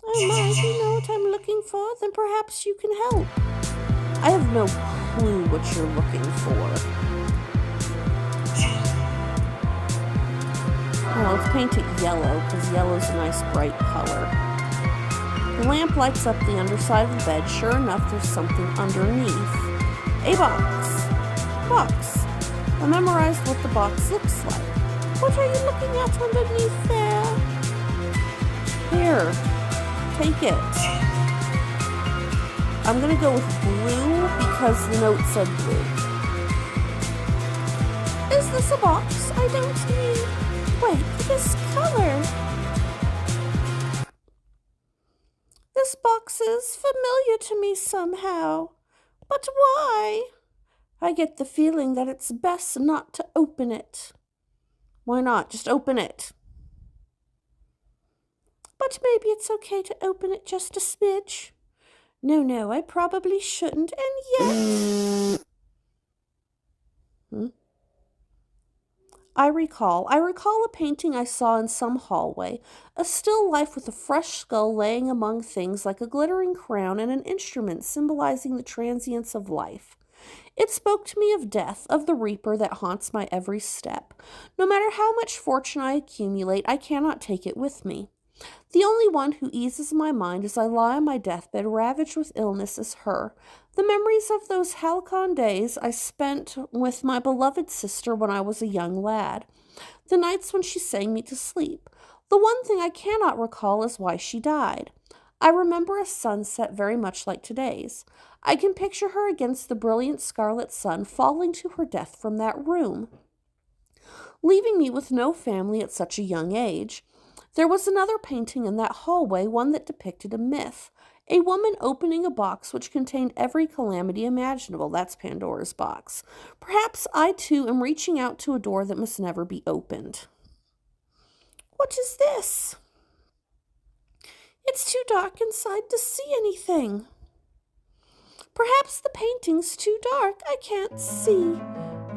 Oh my, if you know what I'm looking for, then perhaps you can help. I have no clue what you're looking for. Well, let's paint it yellow, because yellow's a nice bright color. The lamp lights up the underside of the bed. Sure enough, there's something underneath. A box. Box. I memorized what the box looks like. What are you looking at underneath there? Here. Take it. I'm going to go with blue because the note said blue. Is this a box? I don't mean... Wait, this color. This box is familiar to me somehow. But why? I get the feeling that it's best not to open it. Why not? Just open it. But maybe it's okay to open it just a smidge. No, I probably shouldn't, and yet... I recall a painting I saw in some hallway, a still life with a fresh skull laying among things like a glittering crown and an instrument symbolizing the transience of life. It spoke to me of death, of the reaper that haunts my every step. No matter how much fortune I accumulate, I cannot take it with me. The only one who eases my mind as I lie on my deathbed ravaged with illness is her. The memories of those halcyon days I spent with my beloved sister when I was a young lad. The nights when she sang me to sleep. The one thing I cannot recall is why she died. I remember a sunset very much like today's. I can picture her against the brilliant scarlet sun falling to her death from that room, leaving me with no family at such a young age. There was another painting in that hallway, one that depicted a myth. A woman opening a box which contained every calamity imaginable. That's Pandora's box. Perhaps I, too, am reaching out to a door that must never be opened. What is this? It's too dark inside to see anything. Perhaps the painting's too dark. I can't see.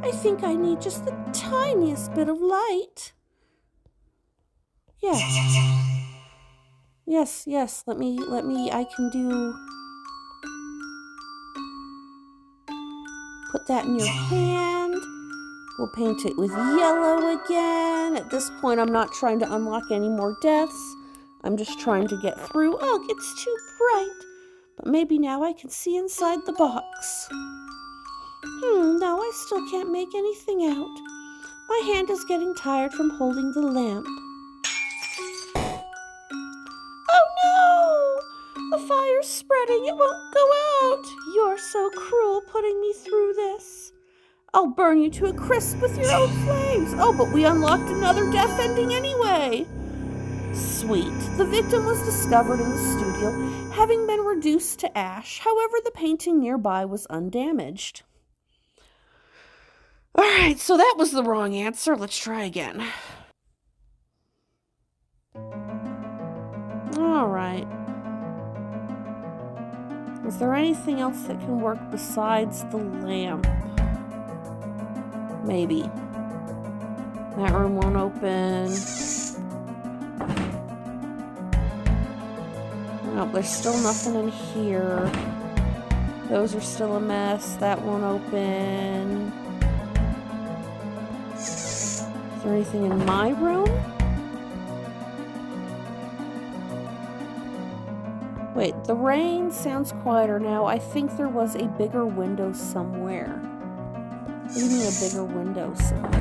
I think I need just the tiniest bit of light. Yes, let me, I can put that in your hand. We'll paint it with yellow again. At this point, I'm not trying to unlock any more deaths. I'm just trying to get through. Oh, it's too bright. But maybe now I can see inside the box. No, I still can't make anything out. My hand is getting tired from holding the lamp. Oh no! The fire's spreading. It won't go out. You're so cruel putting me through this. I'll burn you to a crisp with your own flames. Oh, but we unlocked another death ending anyway. Sweet. The victim was discovered in the studio, having been reduced to ash. However, the painting nearby was undamaged. All right, so that was the wrong answer. Let's try again. All right. Is there anything else that can work besides the lamp? Maybe. That room won't open. Nope, there's still nothing in here. Those are still a mess. That won't open. Is there anything in my room? Wait, the rain sounds quieter now. I think there was a bigger window somewhere. What do you mean a bigger window somewhere?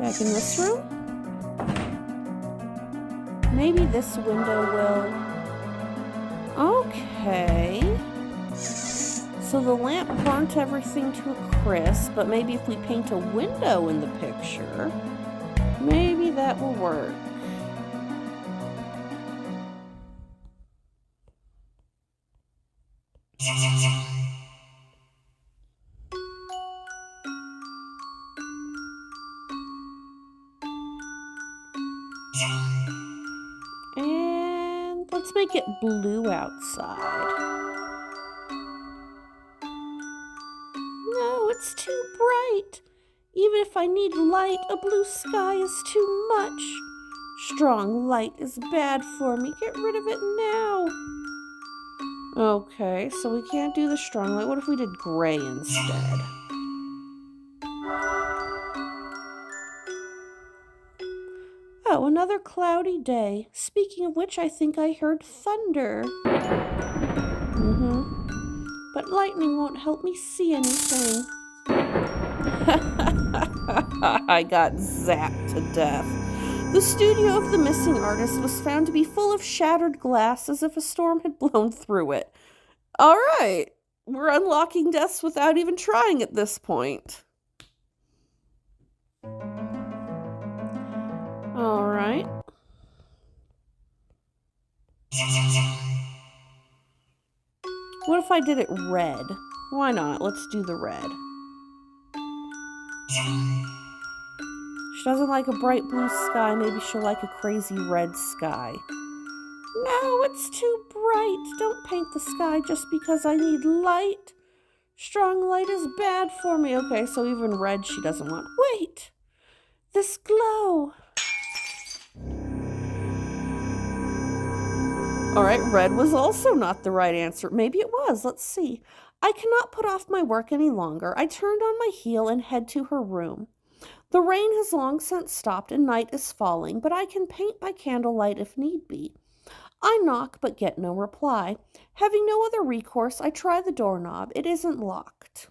Back in this room? Maybe this window will... Okay. So the lamp burnt everything to a crisp, but maybe if we paint a window in the picture, maybe that will work. And let's make it blue outside. No, it's too bright. Even if I need light, a blue sky is too much. Strong light is bad for me. Get rid of it now. Okay, so we can't do the strong light. What if we did gray instead? Oh, another cloudy day. Speaking of which, I think I heard thunder. But lightning won't help me see anything. I got zapped to death. The studio of the missing artist was found to be full of shattered glass as if a storm had blown through it. All right, we're unlocking deaths without even trying at this point. All right. What if I did it red? Why not? Let's do the red. She doesn't like a bright blue sky. Maybe she'll like a crazy red sky. No, it's too bright. Don't paint the sky just because I need light. Strong light is bad for me. Okay, so even red she doesn't want. Wait! This glow. Alright, red was also not the right answer. Maybe it was. Let's see. I cannot put off my work any longer. I turned on my heel and head to her room. The rain has long since stopped and night is falling, but I can paint by candlelight if need be. I knock but get no reply. Having no other recourse, I try the doorknob. It isn't locked.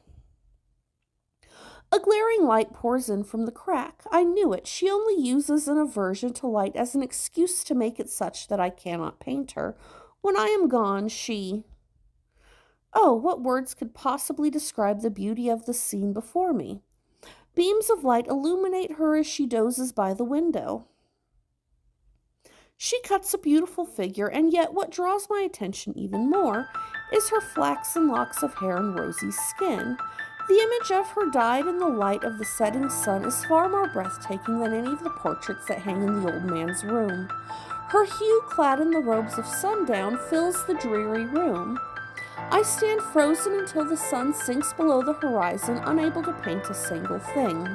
A glaring light pours in from the crack. I knew it. She only uses an aversion to light as an excuse to make it such that I cannot paint her. When I am gone, she... Oh, what words could possibly describe the beauty of the scene before me? Beams of light illuminate her as she dozes by the window. She cuts a beautiful figure, and yet what draws my attention even more is her flaxen locks of hair and rosy skin. The image of her dyed in the light of the setting sun is far more breathtaking than any of the portraits that hang in the old man's room. Her hue, clad in the robes of sundown, fills the dreary room. I stand frozen until the sun sinks below the horizon, unable to paint a single thing.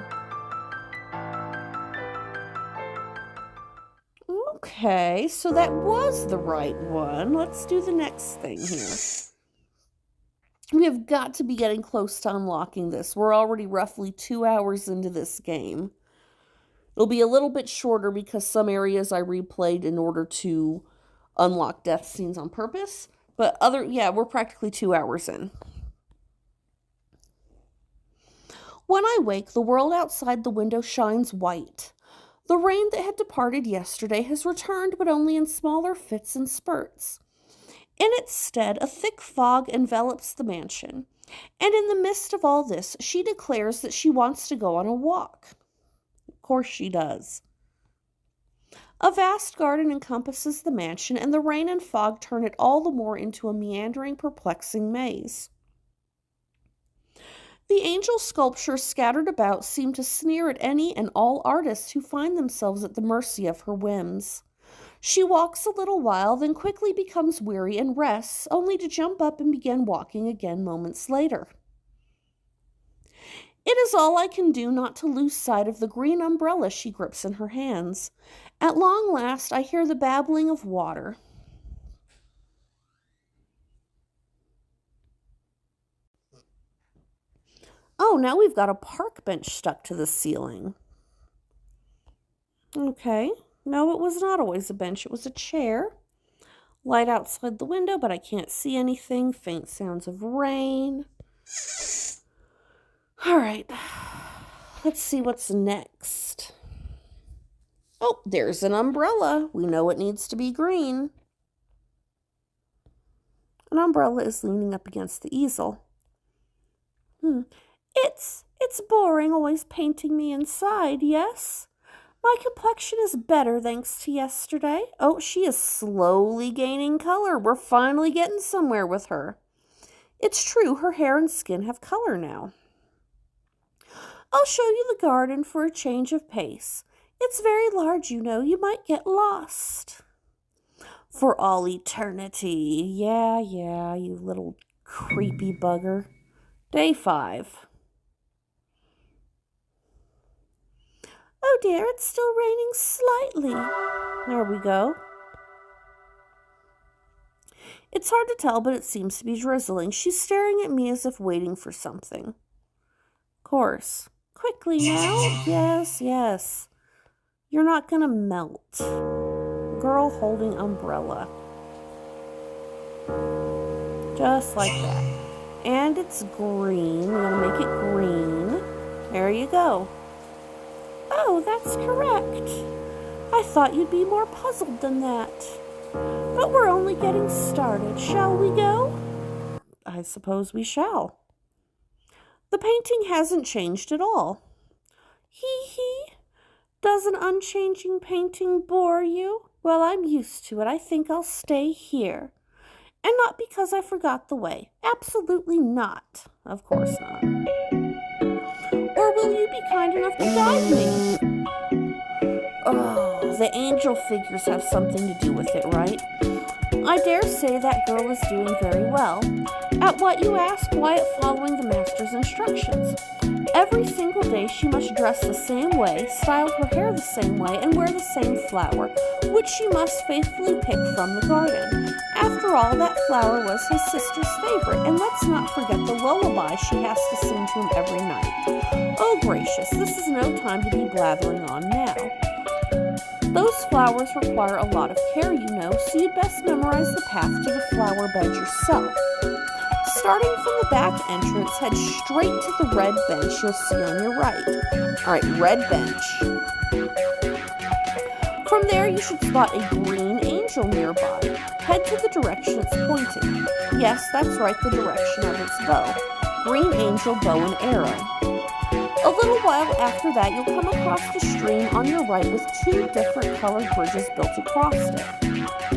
Okay, so that was the right one. Let's do the next thing here. We have got to be getting close to unlocking this. We're already roughly 2 hours into this game. It'll be a little bit shorter because some areas I replayed in order to unlock death scenes on purpose. But we're practically 2 hours in. When I wake, the world outside the window shines white. The rain that had departed yesterday has returned, but only in smaller fits and spurts. In its stead, a thick fog envelops the mansion, and in the midst of all this, she declares that she wants to go on a walk. Of course she does. A vast garden encompasses the mansion, and the rain and fog turn it all the more into a meandering, perplexing maze. The angel sculptures scattered about seem to sneer at any and all artists who find themselves at the mercy of her whims. She walks a little while, then quickly becomes weary and rests, only to jump up and begin walking again moments later. It is all I can do not to lose sight of the green umbrella she grips in her hands. At long last, I hear the babbling of water. Oh, now we've got a park bench stuck to the ceiling. Okay. No, it was not always a bench. It was a chair. Light outside the window, but I can't see anything. Faint sounds of rain. All right, let's see what's next. Oh, there's an umbrella. We know it needs to be green. An umbrella is leaning up against the easel. It's boring always painting me inside, yes? My complexion is better thanks to yesterday. Oh, she is slowly gaining color. We're finally getting somewhere with her. It's true, her hair and skin have color now. I'll show you the garden for a change of pace. It's very large, you know. You might get lost. For all eternity. Yeah, you little creepy bugger. Day 5. Oh dear, it's still raining slightly. There we go. It's hard to tell, but it seems to be drizzling. She's staring at me as if waiting for something. Of course. Quickly now. Yes. You're not gonna melt. Girl holding umbrella. Just like that. And it's green. We're gonna make it green. There you go. Oh, that's correct. I thought you'd be more puzzled than that. But we're only getting started. Shall we go? I suppose we shall. The painting hasn't changed at all. Hee. Does an unchanging painting bore you? Well, I'm used to it. I think I'll stay here. And not because I forgot the way. Absolutely not. Of course not. Or will you be kind enough to guide me? Oh, the angel figures have something to do with it, right? I dare say that girl is doing very well. At what you ask, why at following the master's instructions. Every single day she must dress the same way, style her hair the same way, and wear the same flower, which she must faithfully pick from the garden. After all, that flower was his sister's favorite, and let's not forget the lullaby she has to sing to him every night. Oh gracious, this is no time to be blathering on now. Those flowers require a lot of care, you know, so you'd best memorize the path to the flower bed yourself. Starting from the back entrance, head straight to the red bench you'll see on your right. All right, red bench. From there, you should spot a green angel nearby. Head to the direction it's pointing. Yes, that's right, the direction of its bow. Green angel, bow and arrow. A little while after that, you'll come across the stream on your right with 2 different colored bridges built across it.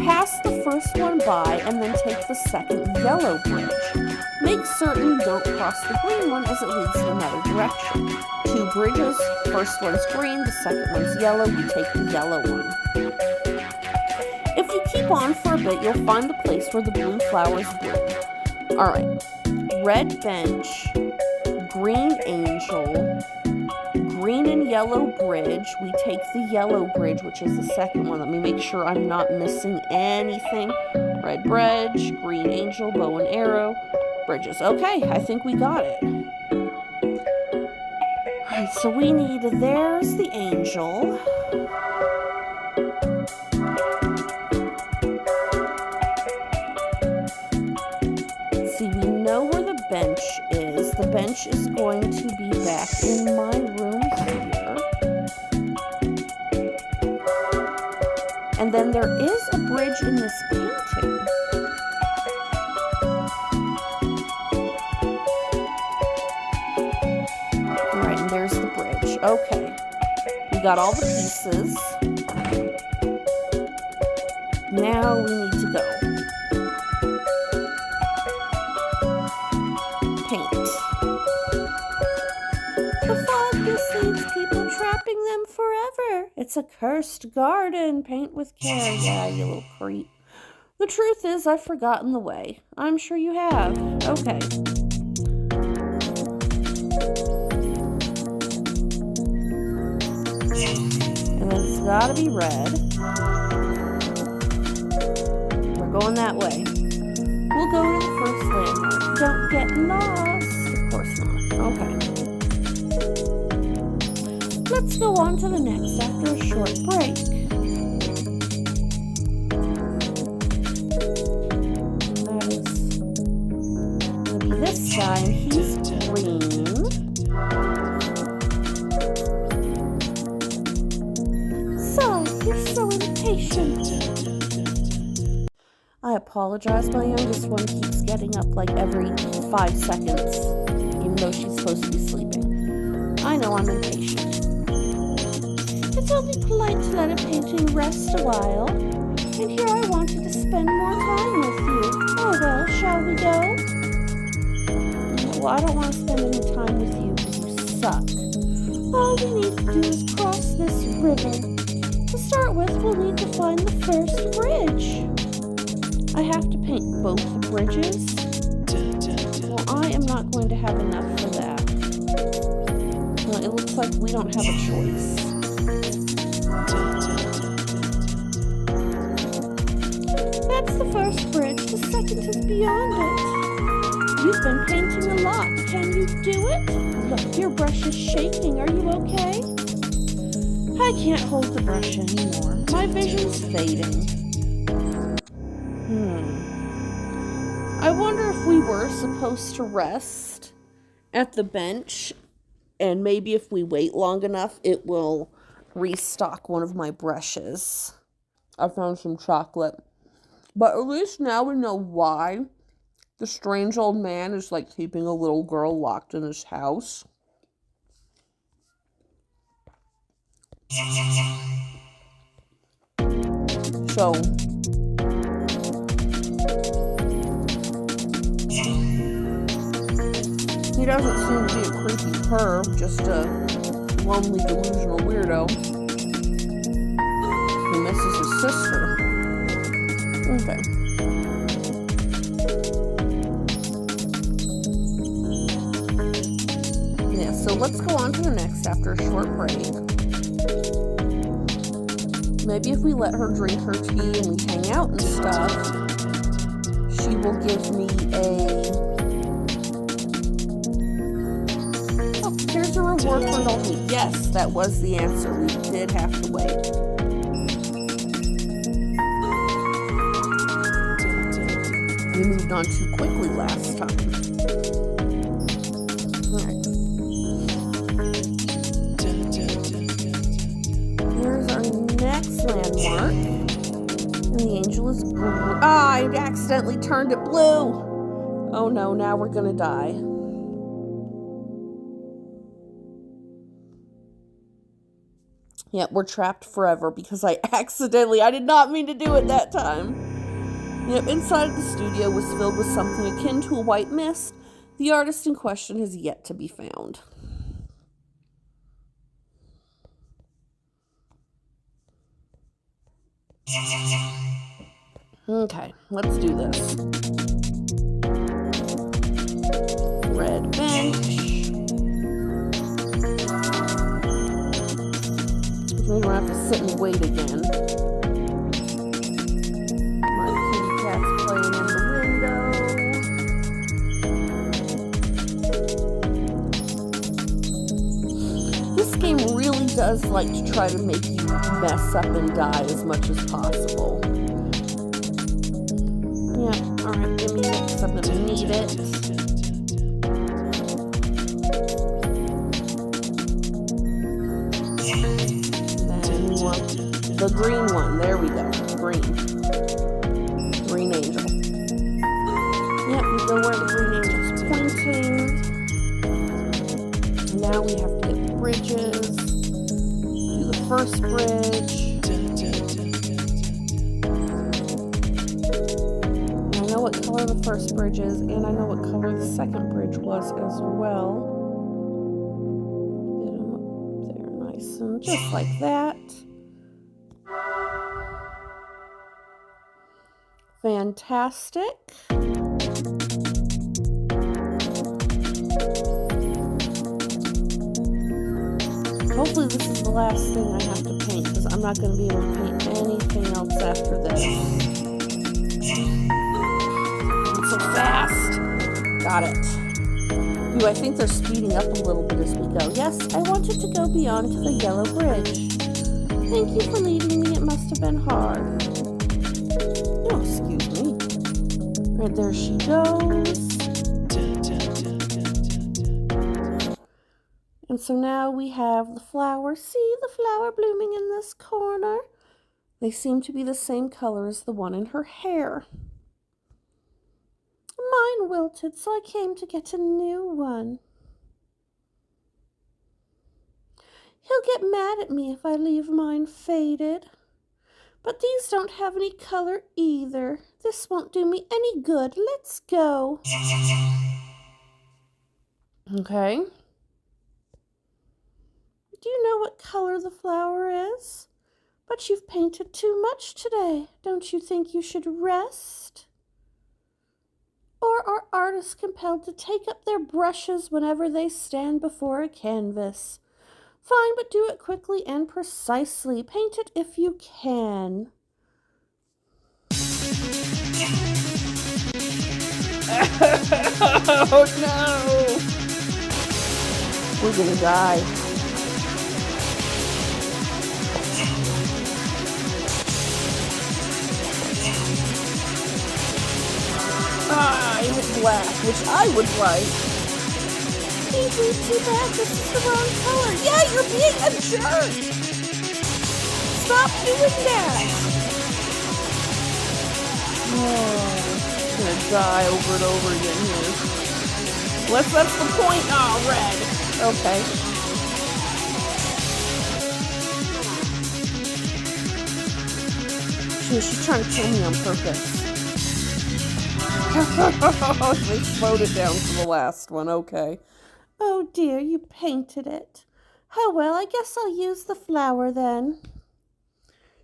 Pass the first one by and then take the second yellow bridge. Make certain you don't cross the green one as it leads in another direction. 2 bridges, first one's green, the second one's yellow, you take the yellow one. If you keep on for a bit, you'll find the place where the blue flowers bloom. Alright, red bench, green angel, green and yellow bridge. We take the yellow bridge, which is the second one. Let me make sure I'm not missing anything. Red bridge, green angel, bow and arrow, bridges. Okay, I think we got it. Alright, so we need, there's the angel. See, we know where the bench is. The bench is going to be back in my room here. And then there is a bridge in this painting. Alright, and there's the bridge. Okay. We got all the pieces. Now we need to go. People trapping them forever. It's a cursed garden. Paint with care. Yeah, you little creep. The truth is, I've forgotten the way. I'm sure you have. Okay. And then it's gotta be red. We're going that way. We'll go to the first landmark. Don't get lost. Of course not. Okay. Let's go on to the next after a short break. patient. I apologize, my youngest one keeps getting up like every 5 seconds, even though she's supposed to be sleeping. I know I'm impatient. It's only polite to let a painting rest a while. And here I wanted to spend more time with you. Oh well, shall we go? Well, I don't want to spend any time with you because you suck. All we need to do is cross this river. To start with, we'll need to find the first bridge. I have to paint both the bridges. Well, I am not going to have enough for that. Well, it looks like we don't have a choice. That's the first bridge. The second is beyond it. You've been painting a lot. Can you do it? Look, your brush is shaking. Are you okay? I can't hold the brush anymore. My vision's fading. I wonder if we were supposed to rest at the bench, and maybe if we wait long enough, it will restock one of my brushes. I found some chocolate. But at least now we know why the strange old man is like keeping a little girl locked in his house. So, he doesn't seem to be a creepy perv, just a lonely, delusional weirdo who misses his sister. Okay. Yeah, so let's go on to the next after a short break. Maybe if we let her drink her tea and we hang out and stuff, she will give me Oh, here's a reward for indulging me. Yes, that was the answer. We did have to wait. We moved on too quickly last time. Alright. Here's our next landmark. And the angel is green. I accidentally turned it blue. Oh no, now we're gonna die. Yeah, we're trapped forever because I did not mean to do it that time. Yep, inside of the studio was filled with something akin to a white mist. The artist in question has yet to be found. Okay, let's do this. Red bench. We're gonna have to sit and wait again. Playing in the window. This game really does like to try to make you mess up and die as much as possible. Yeah, alright, give me this. I'm gonna need it. Then we want the green one. There we go. Green angel. Yep, we go where the green angel's pointing. Now we have to get the bridges. Do the first bridge. And I know what color the first bridge is, and I know what color the second bridge was as well. Get them up there nice and just like that. Fantastic. Hopefully this is the last thing I have to paint because I'm not going to be able to paint anything else after this. It's so fast. Got it. Ooh, I think they're speeding up a little bit as we go. Yes, I wanted to go beyond to the yellow bridge. Thank you for leading me. It must have been hard. Oh, excuse me. Right there she goes. And so now we have the flower. See the flower blooming in this corner? They seem to be the same color as the one in her hair. Mine wilted, so I came to get a new one. He'll get mad at me if I leave mine faded. But these don't have any color either. This won't do me any good. Let's go. Okay. Do you know what color the flower is? But you've painted too much today. Don't you think you should rest? Or are artists compelled to take up their brushes whenever they stand before a canvas? Fine, but do it quickly and precisely. Paint it if you can. Oh no! We're gonna die. I hit black, which I would like. Too bad, this is the wrong color. Yeah, you're being a jerk! Stop doing that! Oh, I'm gonna die over and over again here. Unless that's the point. Oh, red. Okay. She's trying to kill me on purpose. They slowed it down for the last one. Okay. Oh dear, you painted it. Oh well, I guess I'll use the flower then.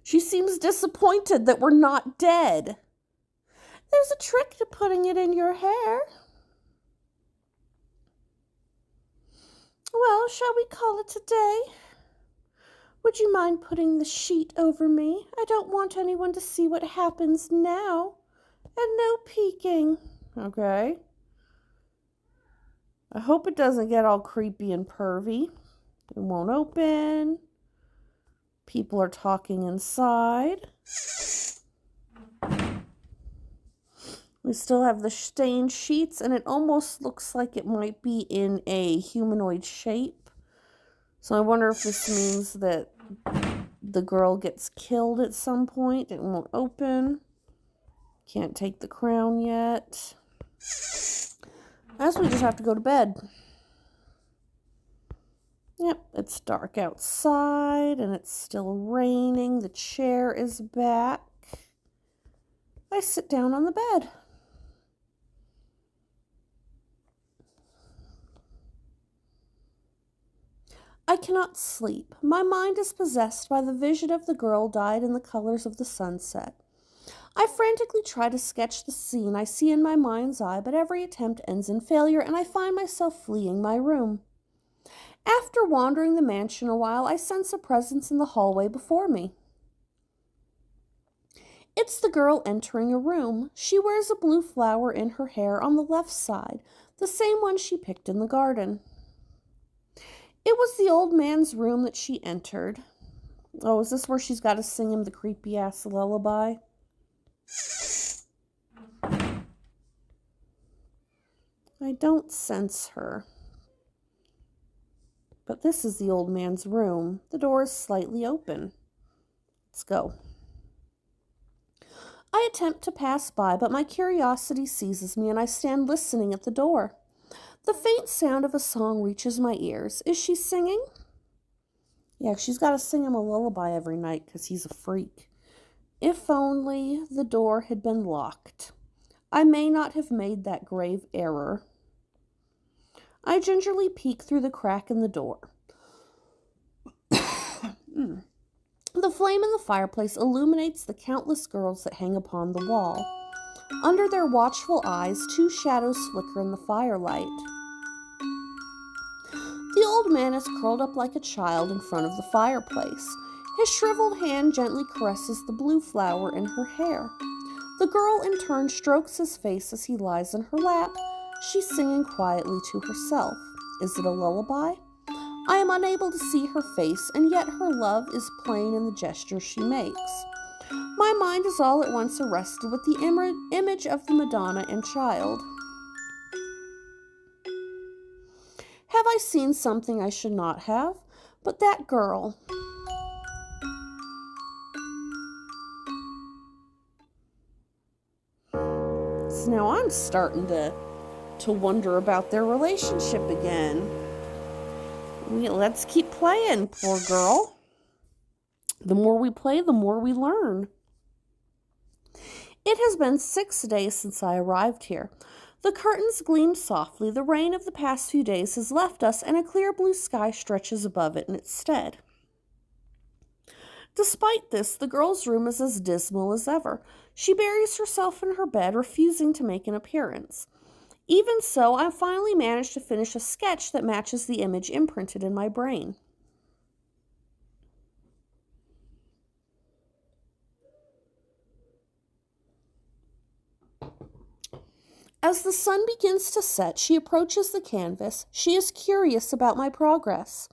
She seems disappointed that we're not dead. There's a trick to putting it in your hair. Well, shall we call it a day? Would you mind putting the sheet over me? I don't want anyone to see what happens now. And no peeking. Okay. I hope it doesn't get all creepy and pervy. It won't open. People are talking inside. We still have the stained sheets, and it almost looks like it might be in a humanoid shape. So I wonder if this means that the girl gets killed at some point. It won't open. Can't take the crown yet. I guess we just have to go to bed. Yep, it's dark outside and it's still raining. The chair is back. I sit down on the bed. I cannot sleep. My mind is possessed by the vision of the girl dyed in the colors of the sunset. I frantically try to sketch the scene I see in my mind's eye, but every attempt ends in failure, and I find myself fleeing my room. After wandering the mansion a while, I sense a presence in the hallway before me. It's the girl entering a room. She wears a blue flower in her hair on the left side, the same one she picked in the garden. It was the old man's room that she entered. Oh, is this where she's got to sing him the creepy-ass lullaby? I don't sense her. But this is the old man's room. The door is slightly open. Let's go. I attempt to pass by, but my curiosity seizes me and I stand listening at the door. The faint sound of a song reaches my ears. Is she singing? Yeah, she's got to sing him a lullaby every night because he's a freak. If only the door had been locked. I may not have made that grave error. I gingerly peek through the crack in the door. The flame in the fireplace illuminates the countless girls that hang upon the wall. Under their watchful eyes, two shadows flicker in the firelight. The old man is curled up like a child in front of the fireplace. His shriveled hand gently caresses the blue flower in her hair. The girl in turn strokes his face as he lies in her lap. She's singing quietly to herself. Is it a lullaby? I am unable to see her face, and yet her love is plain in the gestures she makes. My mind is all at once arrested with the image of the Madonna and child. Have I seen something I should not have? But that girl. earrings. Now I'm starting to wonder about their relationship again. Let's keep playing, poor girl. The more we play, the more we learn. It has been 6 days since I arrived here. The curtains gleam softly. The rain of the past few days has left us, and a clear blue sky stretches above it in its stead. Despite this, the girl's room is as dismal as ever. She buries herself in her bed, refusing to make an appearance. Even so, I finally managed to finish a sketch that matches the image imprinted in my brain. As the sun begins to set, she approaches the canvas. She is curious about my progress.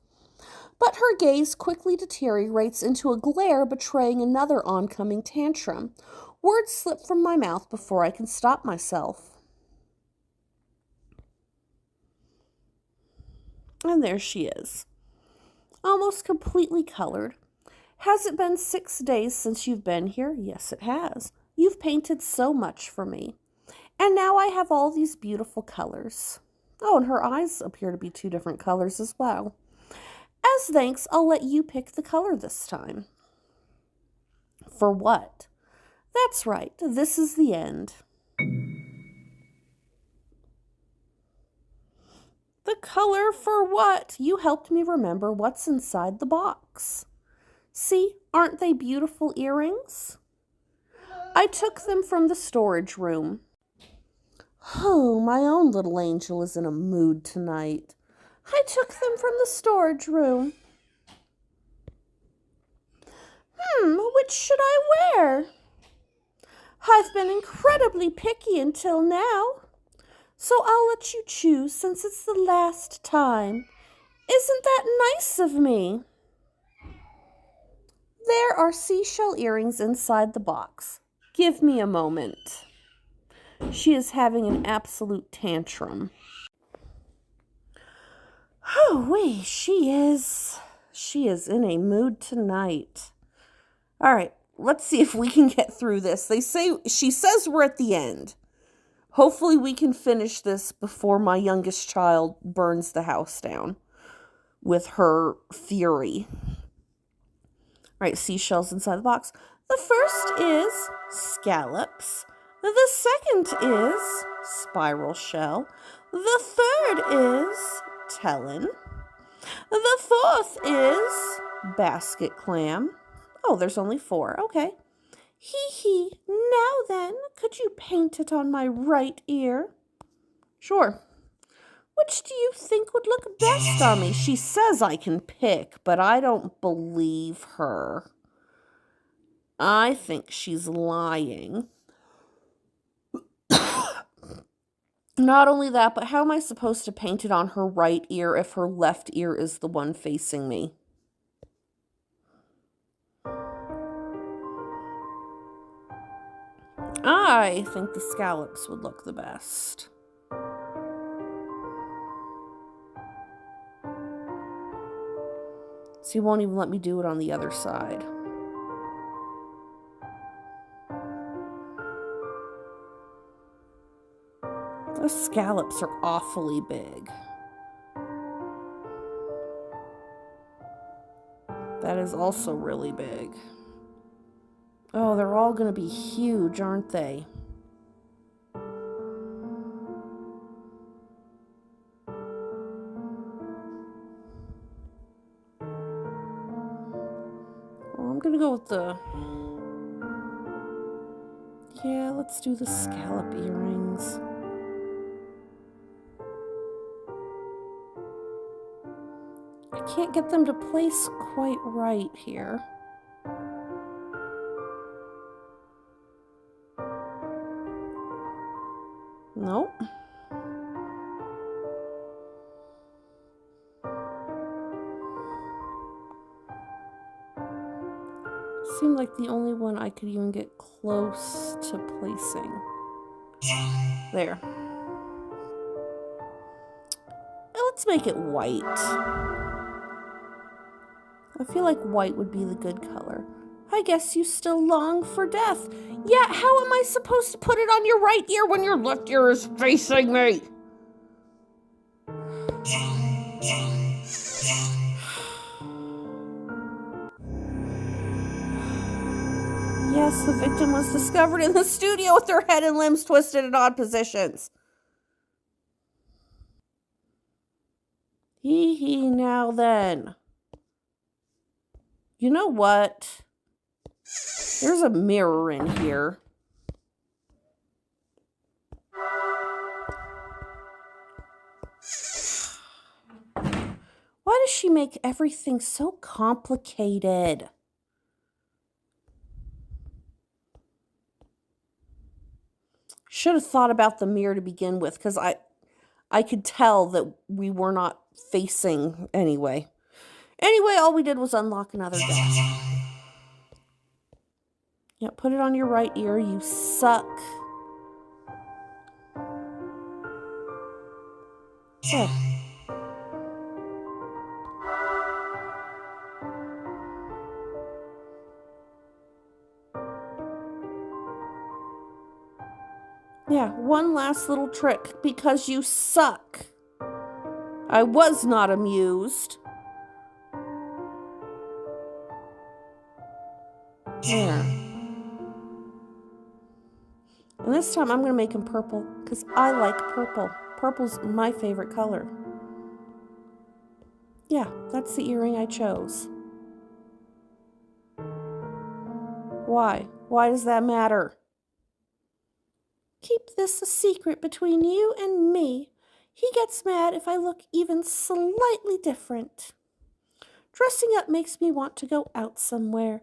But her gaze quickly deteriorates into a glare betraying another oncoming tantrum. Words slip from my mouth before I can stop myself. And there she is, almost completely colored. Has it been 6 days since you've been here? Yes, it has. You've painted so much for me. And now I have all these beautiful colors. Oh, and her eyes appear to be 2 different colors as well. As thanks, I'll let you pick the color this time. For what? That's right, this is the end. The color for what? You helped me remember what's inside the box. See, aren't they beautiful earrings? I took them from the storage room. Oh, my own little angel is in a mood tonight. I took them from the storage room. Which should I wear? I've been incredibly picky until now, so I'll let you choose since it's the last time. Isn't that nice of me? There are seashell earrings inside the box. Give me a moment. She is having an absolute tantrum. Oh, she is in a mood tonight. All right, let's see if we can get through this. She says we're at the end. Hopefully we can finish this before my youngest child burns the house down with her fury. All right, seashells inside the box. The first is scallops. The second is spiral shell. The third is Tellin. The fourth is basket clam. Oh, there's only 4. Okay. Hee. Now then, could you paint it on my right ear? Sure. Which do you think would look best on me? She says I can pick, but I don't believe her. I think she's lying. Not only that, but how am I supposed to paint it on her right ear if her left ear is the one facing me? I think the scallops would look the best. So he won't even let me do it on the other side. Those scallops are awfully big. That is also really big. Oh, they're all going to be huge, aren't they? Well, I'm going to go with yeah, let's do the scallop earrings. I can't get them to place quite right here. Nope. Seemed like the only one I could even get close to placing. There. Let's make it white. I feel like white would be the good color. I guess you still long for death. Yeah, how am I supposed to put it on your right ear when your left ear is facing me? Yes, the victim was discovered in the studio with her head and limbs twisted in odd positions. Hee hee, now then. You know what? There's a mirror in here. Why does she make everything so complicated? Should have thought about the mirror to begin with, because I could tell that we were not facing anyway. Anyway, all we did was unlock another desk. Yeah, put it on your right ear, you suck. Good. Yeah, one last little trick, because you suck. I was not amused. There. And this time I'm going to make him purple, because I like purple. Purple's my favorite color. Yeah, that's the earring I chose. Why? Why does that matter? Keep this a secret between you and me. He gets mad if I look even slightly different. Dressing up makes me want to go out somewhere.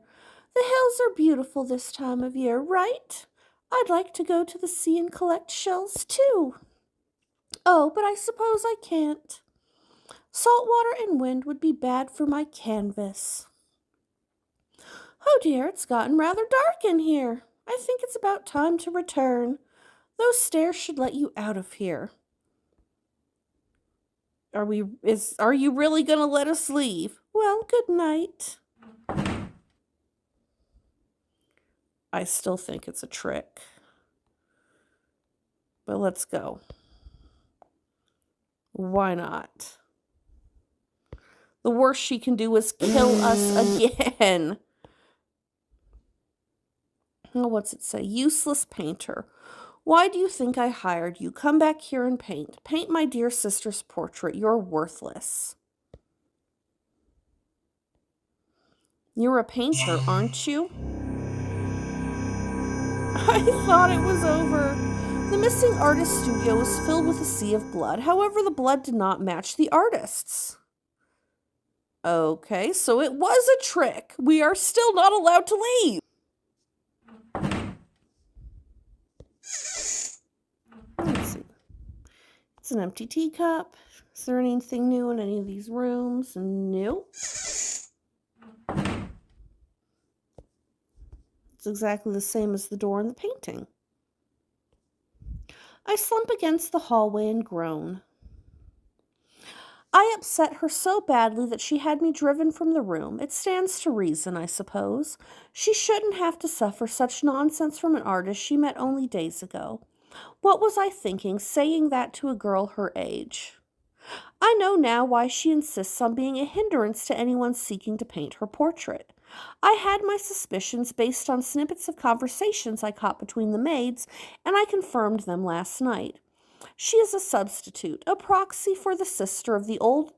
The hills are beautiful this time of year, right? I'd like to go to the sea and collect shells, too. Oh, but I suppose I can't. Salt water and wind would be bad for my canvas. Oh dear, it's gotten rather dark in here. I think it's about time to return. Those stairs should let you out of here. Are you really going to let us leave? Well, good night. I still think it's a trick. But let's go. Why not? The worst she can do is kill us again. Oh, what's it say? Useless painter. Why do you think I hired you? Come back here and paint. Paint my dear sister's portrait. You're worthless. You're a painter, aren't you? I thought it was over. The missing artist studio was filled with a sea of blood. However, the blood did not match the artist's. Okay, so it was a trick. We are still not allowed to leave. Let's see. It's an empty teacup. Is there anything new in any of these rooms? Nope. It's exactly the same as the door in the painting. I slump against the hallway and groan. I upset her so badly that she had me driven from the room. It stands to reason, I suppose. She shouldn't have to suffer such nonsense from an artist she met only days ago. What was I thinking, saying that to a girl her age? I know now why she insists on being a hindrance to anyone seeking to paint her portrait. I had my suspicions based on snippets of conversations I caught between the maids, and I confirmed them last night. She is a substitute, a proxy for the sister the old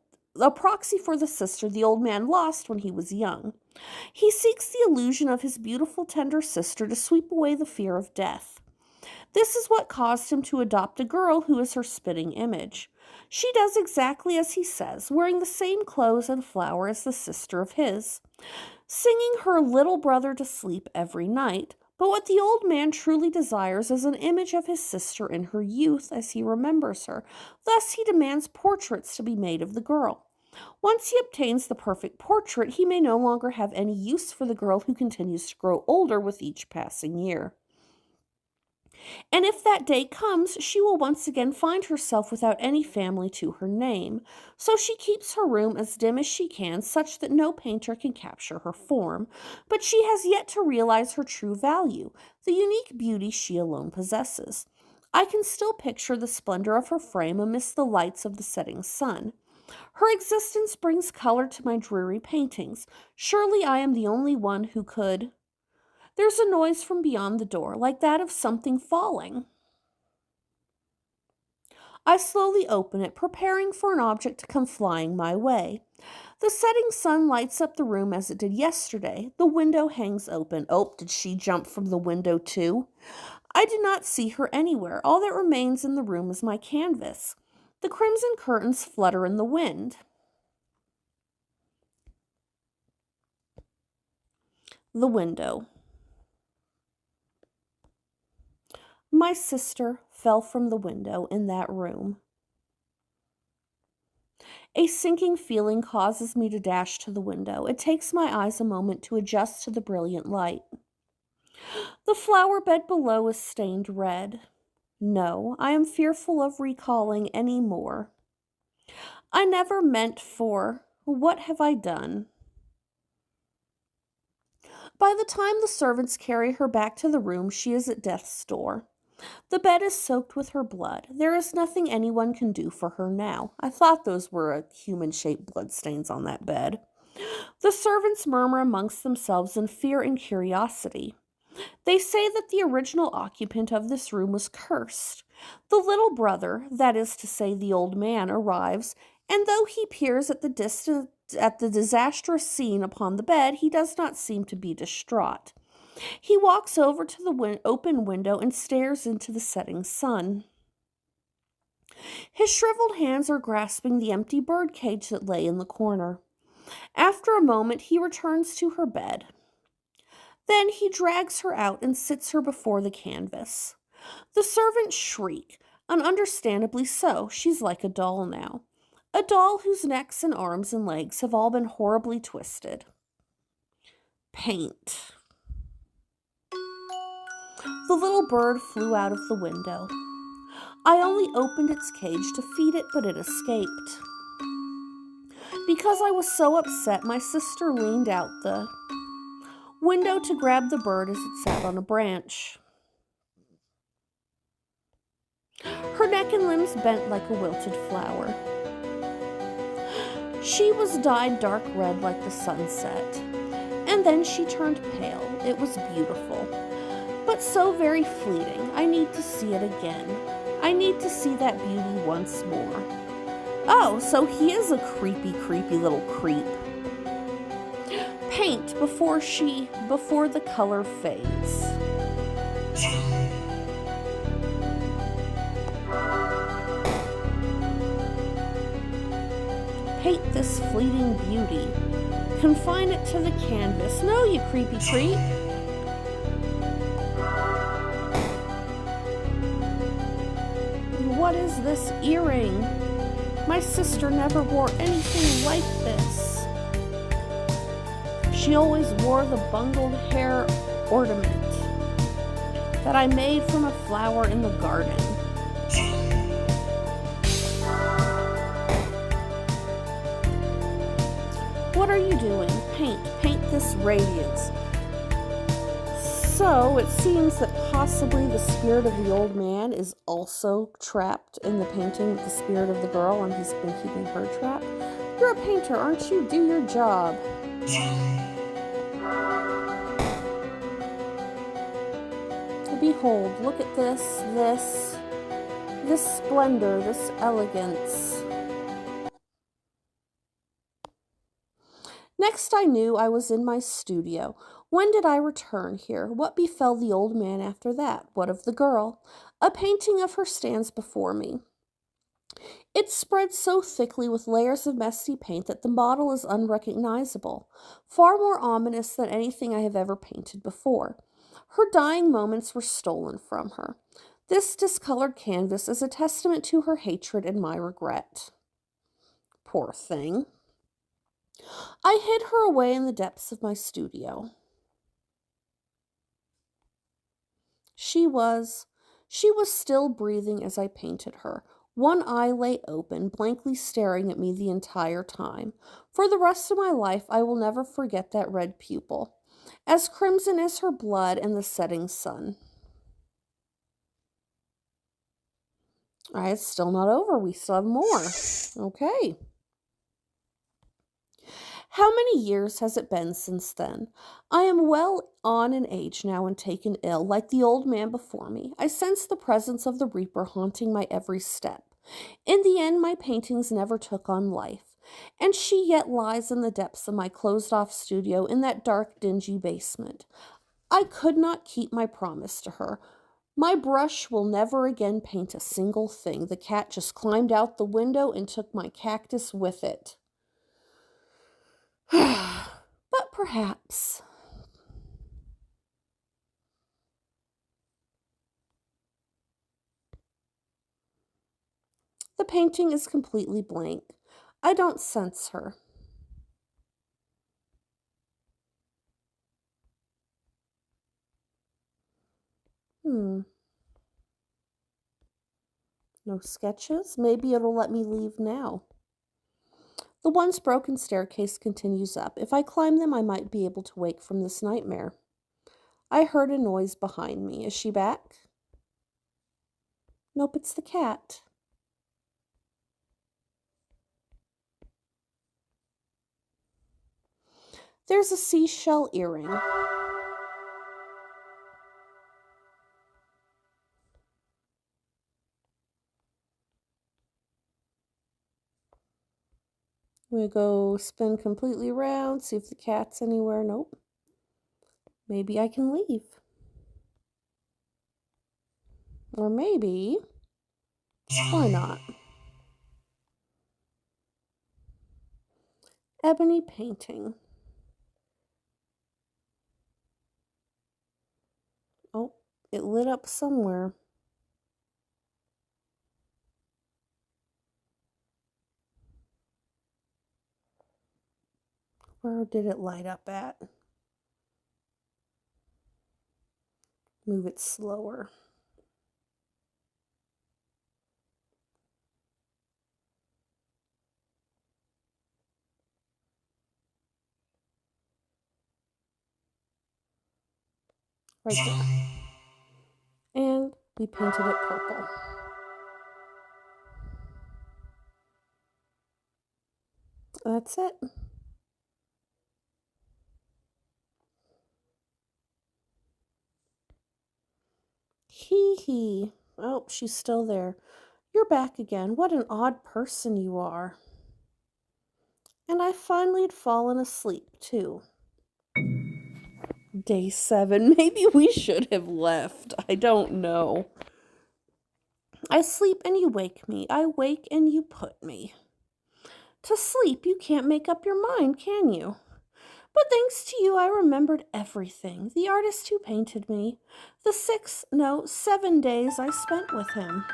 man lost when he was young. He seeks the illusion of his beautiful, tender sister to sweep away the fear of death. This is what caused him to adopt a girl who is her spitting image. She does exactly as he says, wearing the same clothes and flower as the sister of his, singing her little brother to sleep every night. But what the old man truly desires is an image of his sister in her youth as he remembers her. Thus he demands portraits to be made of the girl. Once he obtains the perfect portrait, he may no longer have any use for the girl who continues to grow older with each passing year. And if that day comes, she will once again find herself without any family to her name. So she keeps her room as dim as she can, such that no painter can capture her form. But she has yet to realize her true value, the unique beauty she alone possesses. I can still picture the splendor of her frame amidst the lights of the setting sun. Her existence brings color to my dreary paintings. Surely I am the only one who could. There's a noise from beyond the door, like that of something falling. I slowly open it, preparing for an object to come flying my way. The setting sun lights up the room as it did yesterday. The window hangs open. Oh, did she jump from the window too? I do not see her anywhere. All that remains in the room is my canvas. The crimson curtains flutter in the wind. The window. My sister fell from the window in that room. A sinking feeling causes me to dash to the window. It takes my eyes a moment to adjust to the brilliant light. The flower bed below is stained red. No, I am fearful of recalling any more. I never meant for. What have I done? By the time the servants carry her back to the room, she is at death's door. The bed is soaked with her blood. There is nothing anyone can do for her now. I thought those were human-shaped bloodstains on that bed. The servants murmur amongst themselves in fear and curiosity. They say that the original occupant of this room was cursed. The little brother, that is to say the old man, arrives, and though he peers at the disastrous scene upon the bed, he does not seem to be distraught. He walks over to the open window and stares into the setting sun. His shriveled hands are grasping the empty birdcage that lay in the corner. After a moment, he returns to her bed. Then he drags her out and sits her before the canvas. The servants shriek, and understandably so. She's like a doll now. A doll whose necks and arms and legs have all been horribly twisted. Paint. The little bird flew out of the window. I only opened its cage to feed it, but it escaped. Because I was so upset, my sister leaned out the window to grab the bird as it sat on a branch. Her neck and limbs bent like a wilted flower. She was dyed dark red like the sunset, and then she turned pale. It was beautiful, but so very fleeting. I need to see it again. I need to see that beauty once more. Oh, so he is a creepy, creepy little creep. Paint before the color fades. Paint this fleeting beauty. Confine it to the canvas. No, you creepy creep. What is this earring? My sister never wore anything like this. She always wore the bungled hair ornament that I made from a flower in the garden. What are you doing? Paint this radiance. So it seems that possibly the spirit of the old man is also trapped in the painting with the spirit of the girl, and he's been keeping her trapped. You're a painter, aren't you? Do your job. Behold, look at this splendor, this elegance. Next I knew I was in my studio. When did I return here? What befell the old man after that? What of the girl? A painting of her stands before me. It spreads so thickly with layers of messy paint that the model is unrecognizable, far more ominous than anything I have ever painted before. Her dying moments were stolen from her. This discolored canvas is a testament to her hatred and my regret. Poor thing. I hid her away in the depths of my studio. She was She was still breathing as I painted her. One eye lay open, blankly staring at me the entire time. For the rest of my life, I will never forget that red pupil, as crimson as her blood and the setting sun. All right, it's still not over. We still have more. Okay. How many years has it been since then? I am well on in age now and taken ill, like the old man before me. I sense the presence of the reaper haunting my every step. In the end, my paintings never took on life, and she yet lies in the depths of my closed off studio in that dark, dingy basement. I could not keep my promise to her. My brush will never again paint a single thing. The cat just climbed out the window and took my cactus with it. But perhaps. The painting is completely blank. I don't sense her. Hmm. No sketches? Maybe it'll let me leave now. The once broken staircase continues up. If I climb them, I might be able to wake from this nightmare. I heard a noise behind me. Is she back? Nope, it's the cat. There's a seashell earring. We go spin completely around, see if the cat's anywhere. Nope. Maybe I can leave. Or maybe, why not? Ebony painting. Oh, it lit up somewhere. Where did it light up at? Move it slower. Right there. And we painted it purple. That's it. Hee hee. Oh, she's still there. You're back again. What an odd person you are. And I finally had fallen asleep, too. Day 7. Maybe we should have left. I don't know. I sleep and you wake me. I wake and you put me. To sleep, you can't make up your mind, can you? But thanks to you, I remembered everything. The artist who painted me. The 7 days I spent with him.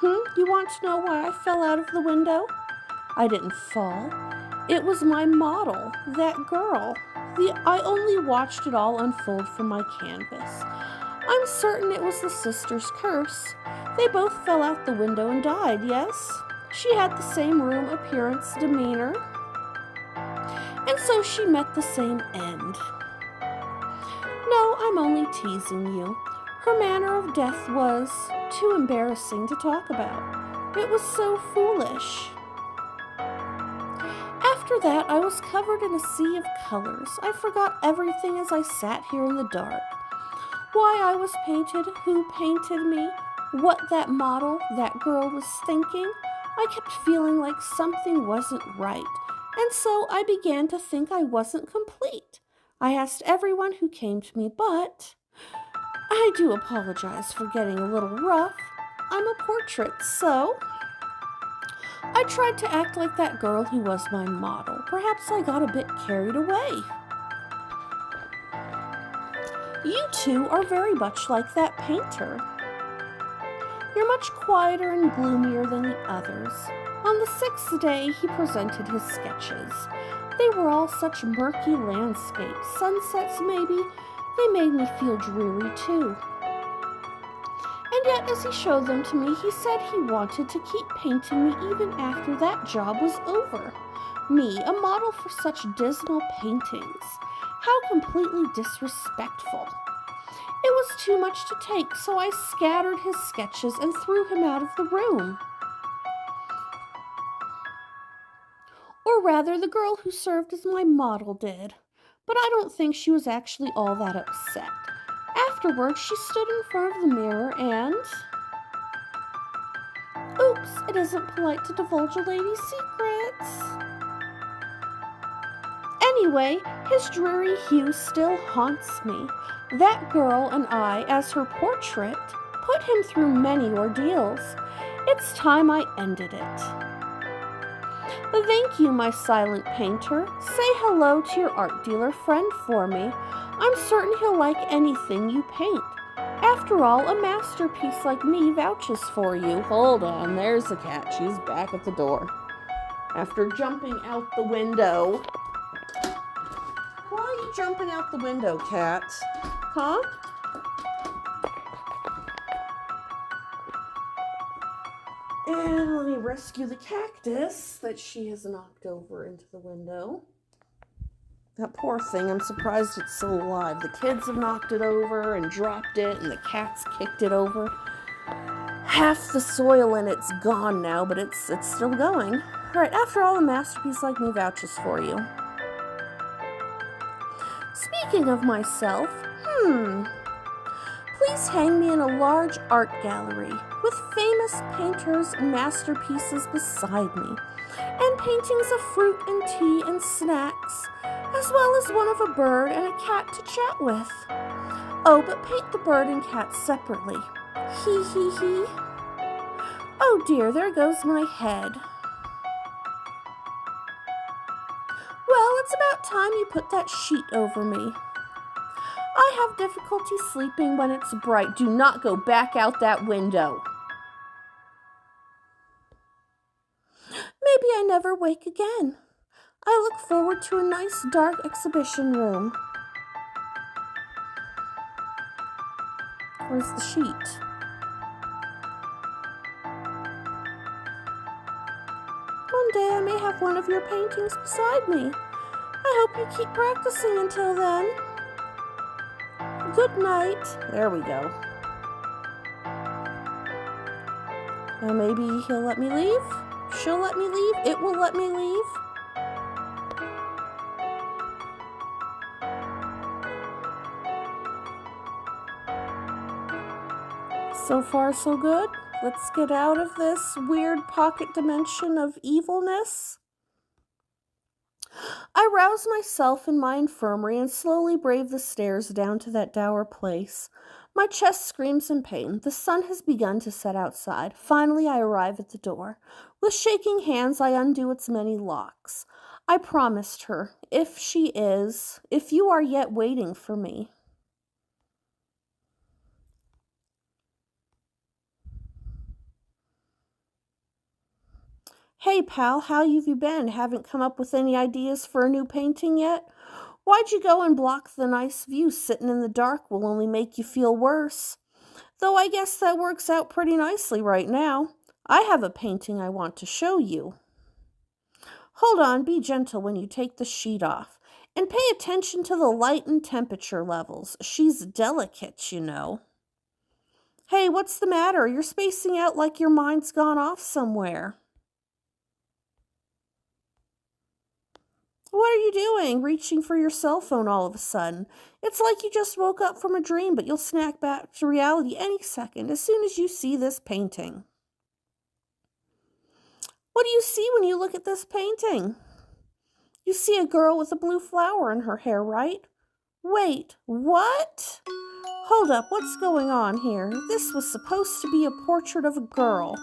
You want to know why I fell out of the window? I didn't fall. It was my model, that girl. I only watched it all unfold from my canvas. I'm certain it was the sister's curse. They both fell out the window and died, yes? She had the same room, appearance, demeanor, and so she met the same end. No, I'm only teasing you. Her manner of death was too embarrassing to talk about. It was so foolish. After that, I was covered in a sea of colors. I forgot everything as I sat here in the dark. Why I was painted, who painted me, what that model, that girl was thinking. I kept feeling like something wasn't right, and so I began to think I wasn't complete. I asked everyone who came to me, but I do apologize for getting a little rough. I'm a portrait, so I tried to act like that girl who was my model. Perhaps I got a bit carried away. You two are very much like that painter. You're much quieter and gloomier than the others. On the 6th day, he presented his sketches. They were all such murky landscapes, sunsets maybe. They made me feel dreary too. And yet, as he showed them to me, he said he wanted to keep painting me even after that job was over. Me, a model for such dismal paintings. How completely disrespectful. It was too much to take, so I scattered his sketches and threw him out of the room. Or rather, the girl who served as my model did. But I don't think she was actually all that upset. Afterwards, she stood in front of the mirror and... Oops, it isn't polite to divulge a lady's secrets. Anyway, his dreary hue still haunts me. That girl and I, as her portrait, put him through many ordeals. It's time I ended it. Thank you, my silent painter. Say hello to your art dealer friend for me. I'm certain he'll like anything you paint. After all, a masterpiece like me vouches for you. Hold on, there's the cat. She's back at the door. After jumping out the window. Why are you jumping out the window, cat? Huh? And let me rescue the cactus that she has knocked over into the window. That poor thing, I'm surprised it's still alive. The kids have knocked it over and dropped it, and the cats kicked it over. Half the soil in it's gone now, but it's still going. All right, after all, a masterpiece like me vouches for you. Speaking of myself, please hang me in a large art gallery with famous painters' masterpieces beside me, and paintings of fruit and tea and snacks, as well as one of a bird and a cat to chat with. Oh, but paint the bird and cat separately. Hee hee hee. Oh dear, there goes my head. Well, it's about time you put that sheet over me. I have difficulty sleeping when it's bright. Do not go back out that window. Maybe I never wake again. I look forward to a nice dark exhibition room. Where's the sheet? One day I may have one of your paintings beside me. I hope you keep practicing until then. Good night. There we go. Now maybe he'll let me leave. She'll let me leave. It will let me leave. So far, so good. Let's get out of this weird pocket dimension of evilness. I rouse myself in my infirmary and slowly brave the stairs down to that dour place. My chest screams in pain. The sun has begun to set outside. Finally, I arrive at the door. With shaking hands, I undo its many locks. I promised her, if you are yet waiting for me. Hey, pal, how have you been? Haven't come up with any ideas for a new painting yet? Why'd you go and block the nice view? Sitting in the dark will only make you feel worse. Though I guess that works out pretty nicely right now. I have a painting I want to show you. Hold on, be gentle when you take the sheet off. And pay attention to the light and temperature levels. She's delicate, you know. Hey, what's the matter? You're spacing out like your mind's gone off somewhere. What are you doing? Reaching for your cell phone all of a sudden. It's like you just woke up from a dream, but you'll snap back to reality any second as soon as you see this painting. What do you see when you look at this painting? You see a girl with a blue flower in her hair, right? Wait, what? Hold up, what's going on here? This was supposed to be a portrait of a girl.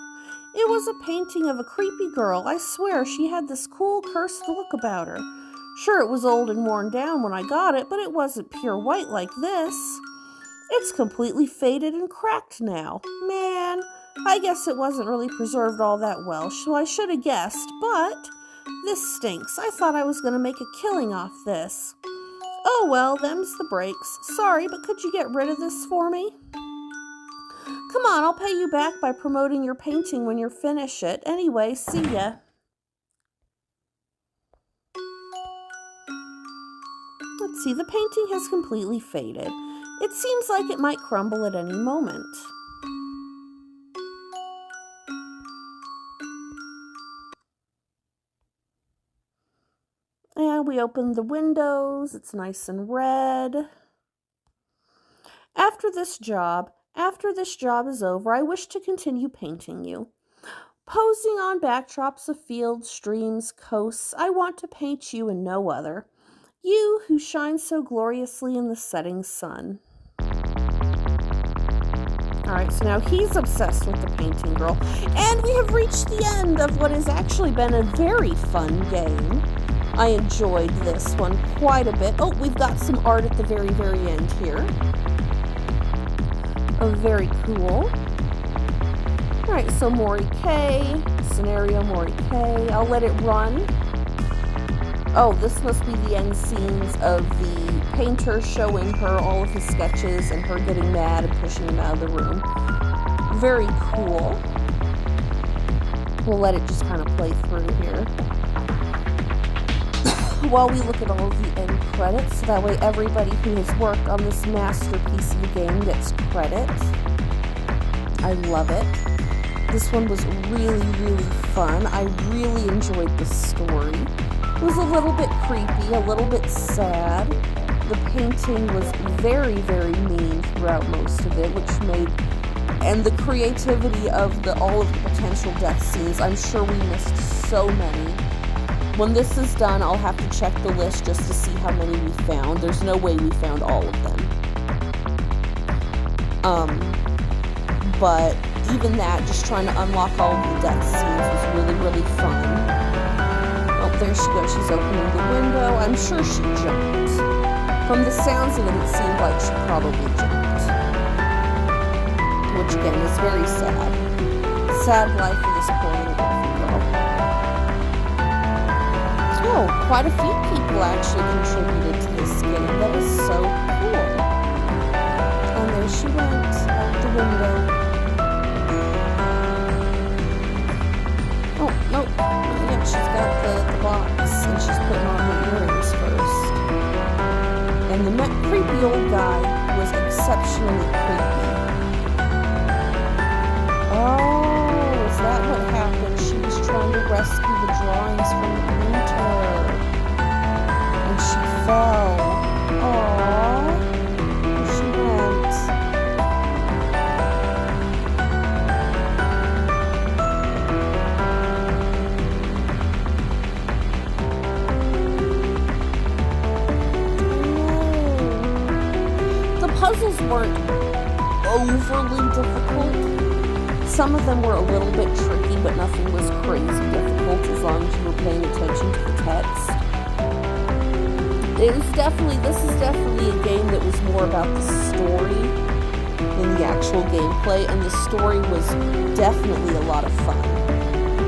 It was a painting of a creepy girl. I swear she had this cool, cursed look about her. Sure, it was old and worn down when I got it, but it wasn't pure white like this. It's completely faded and cracked now. Man, I guess it wasn't really preserved all that well, so I should have guessed, but this stinks. I thought I was going to make a killing off this. Oh well, them's the breaks. Sorry, but could you get rid of this for me? Come on, I'll pay you back by promoting your painting when you finish it. Anyway, see ya. Let's see, the painting has completely faded. It seems like it might crumble at any moment. And we open the windows. It's nice and red. After this job is over, I wish to continue painting you. Posing on backdrops of fields, streams, coasts, I want to paint you and no other. You who shine so gloriously in the setting sun. Alright, so now he's obsessed with the painting girl. And we have reached the end of what has actually been a very fun game. I enjoyed this one quite a bit. Oh, we've got some art at the very, very end here. Oh, very cool. Alright, so Mori K, scenario Mori K. I'll let it run. Oh, this must be the end scenes of the painter showing her all of his sketches and her getting mad and pushing him out of the room. Very cool. We'll let it just kind of play through here. While we look at all of the end credits, so that way everybody who has worked on this masterpiece of the game gets credit. I love it. This one was really, really fun. I really enjoyed the story. It was a little bit creepy, a little bit sad. The painting was very, very mean throughout most of it, which made... And the creativity of all of the potential death scenes, I'm sure we missed so many. When this is done, I'll have to check the list just to see how many we found. There's no way we found all of them. But even that, just trying to unlock all of the death scenes was really, really fun. Oh, there she goes. She's opening the window. I'm sure she jumped. From the sounds of it, it seemed like she probably jumped. Which, again, is very sad. Sad life for this poor little girl. Oh, quite a few people actually contributed to this game. That was so cool. And there she went out the window. Oh, no. Yeah, she's got the box, and she's putting on her earrings first. And the creepy old guy was exceptionally creepy. Oh, is that what happened? She was trying to rescue the drawings from the painter. And she fell. Aww. There she went. The puzzles weren't overly difficult. Some of them were a little bit tricky, but nothing was crazy difficult as long as you were paying attention to the text. This is definitely a game that was more about the story than the actual gameplay, and the story was definitely a lot of fun.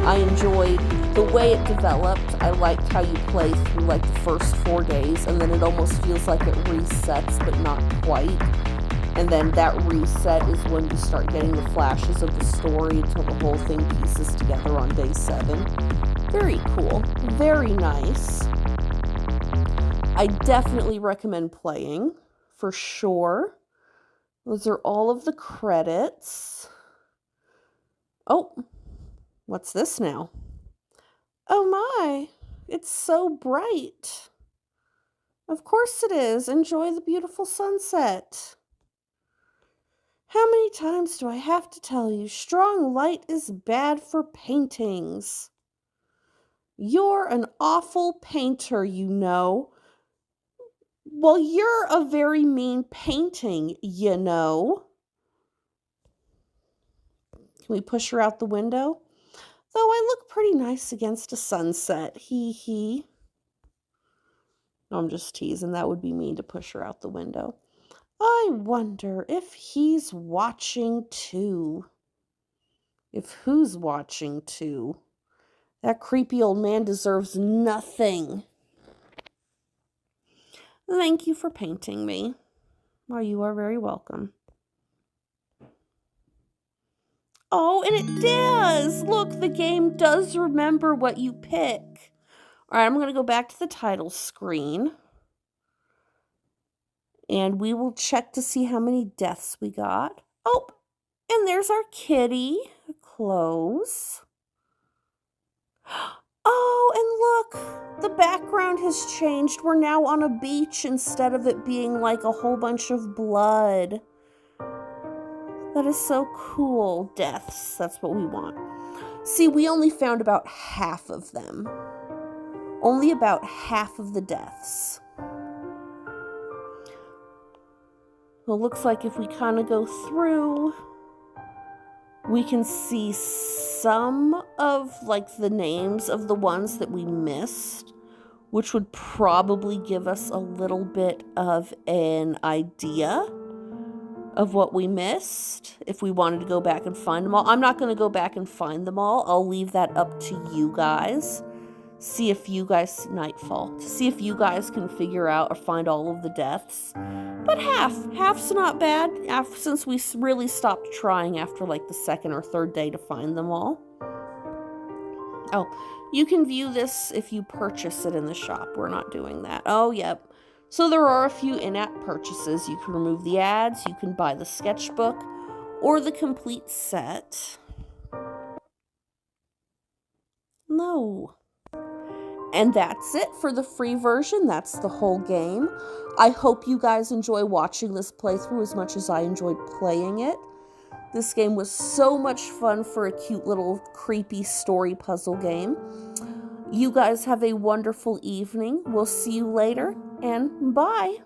I enjoyed the way it developed. I liked how you play through like the first 4 days, and then it almost feels like it resets, but not quite. And then that reset is when you start getting the flashes of the story until the whole thing pieces together on day 7. Very cool. Very nice. I definitely recommend playing, for sure. Those are all of the credits. Oh, what's this now? Oh my, it's so bright. Of course it is. Enjoy the beautiful sunset. How many times do I have to tell you, strong light is bad for paintings? You're an awful painter, you know. Well, you're a very mean painting, you know. Can we push her out the window? Though I look pretty nice against a sunset, hee hee. No, I'm just teasing. That would be mean to push her out the window. I wonder if he's watching too. If who's watching too? That creepy old man deserves nothing. Thank you for painting me. Well, you are very welcome. Oh, and it does! Look, the game does remember what you pick. Alright, I'm gonna go back to the title screen. And we will check to see how many deaths we got. Oh, and there's our kitty. Close. Oh, and look, the background has changed. We're now on a beach instead of it being like a whole bunch of blood. That is so cool. Deaths, that's what we want. See, we only found about half of them. Only about half of the deaths. Well, it looks like if we kind of go through, we can see some of like the names of the ones that we missed, which would probably give us a little bit of an idea of what we missed if we wanted to go back and find them all. I'm not going to go back and find them all. I'll leave that up to you guys. See if you guys, Nightfall, to see if you guys can figure out or find all of the deaths. But half's not bad, since we really stopped trying after like the second or third day to find them all. Oh, you can view this if you purchase it in the shop. We're not doing that. Oh, yep. So there are a few in-app purchases. You can remove the ads, you can buy the sketchbook, or the complete set. No. And that's it for the free version. That's the whole game. I hope you guys enjoy watching this playthrough as much as I enjoyed playing it. This game was so much fun for a cute little creepy story puzzle game. You guys have a wonderful evening. We'll see you later, and bye.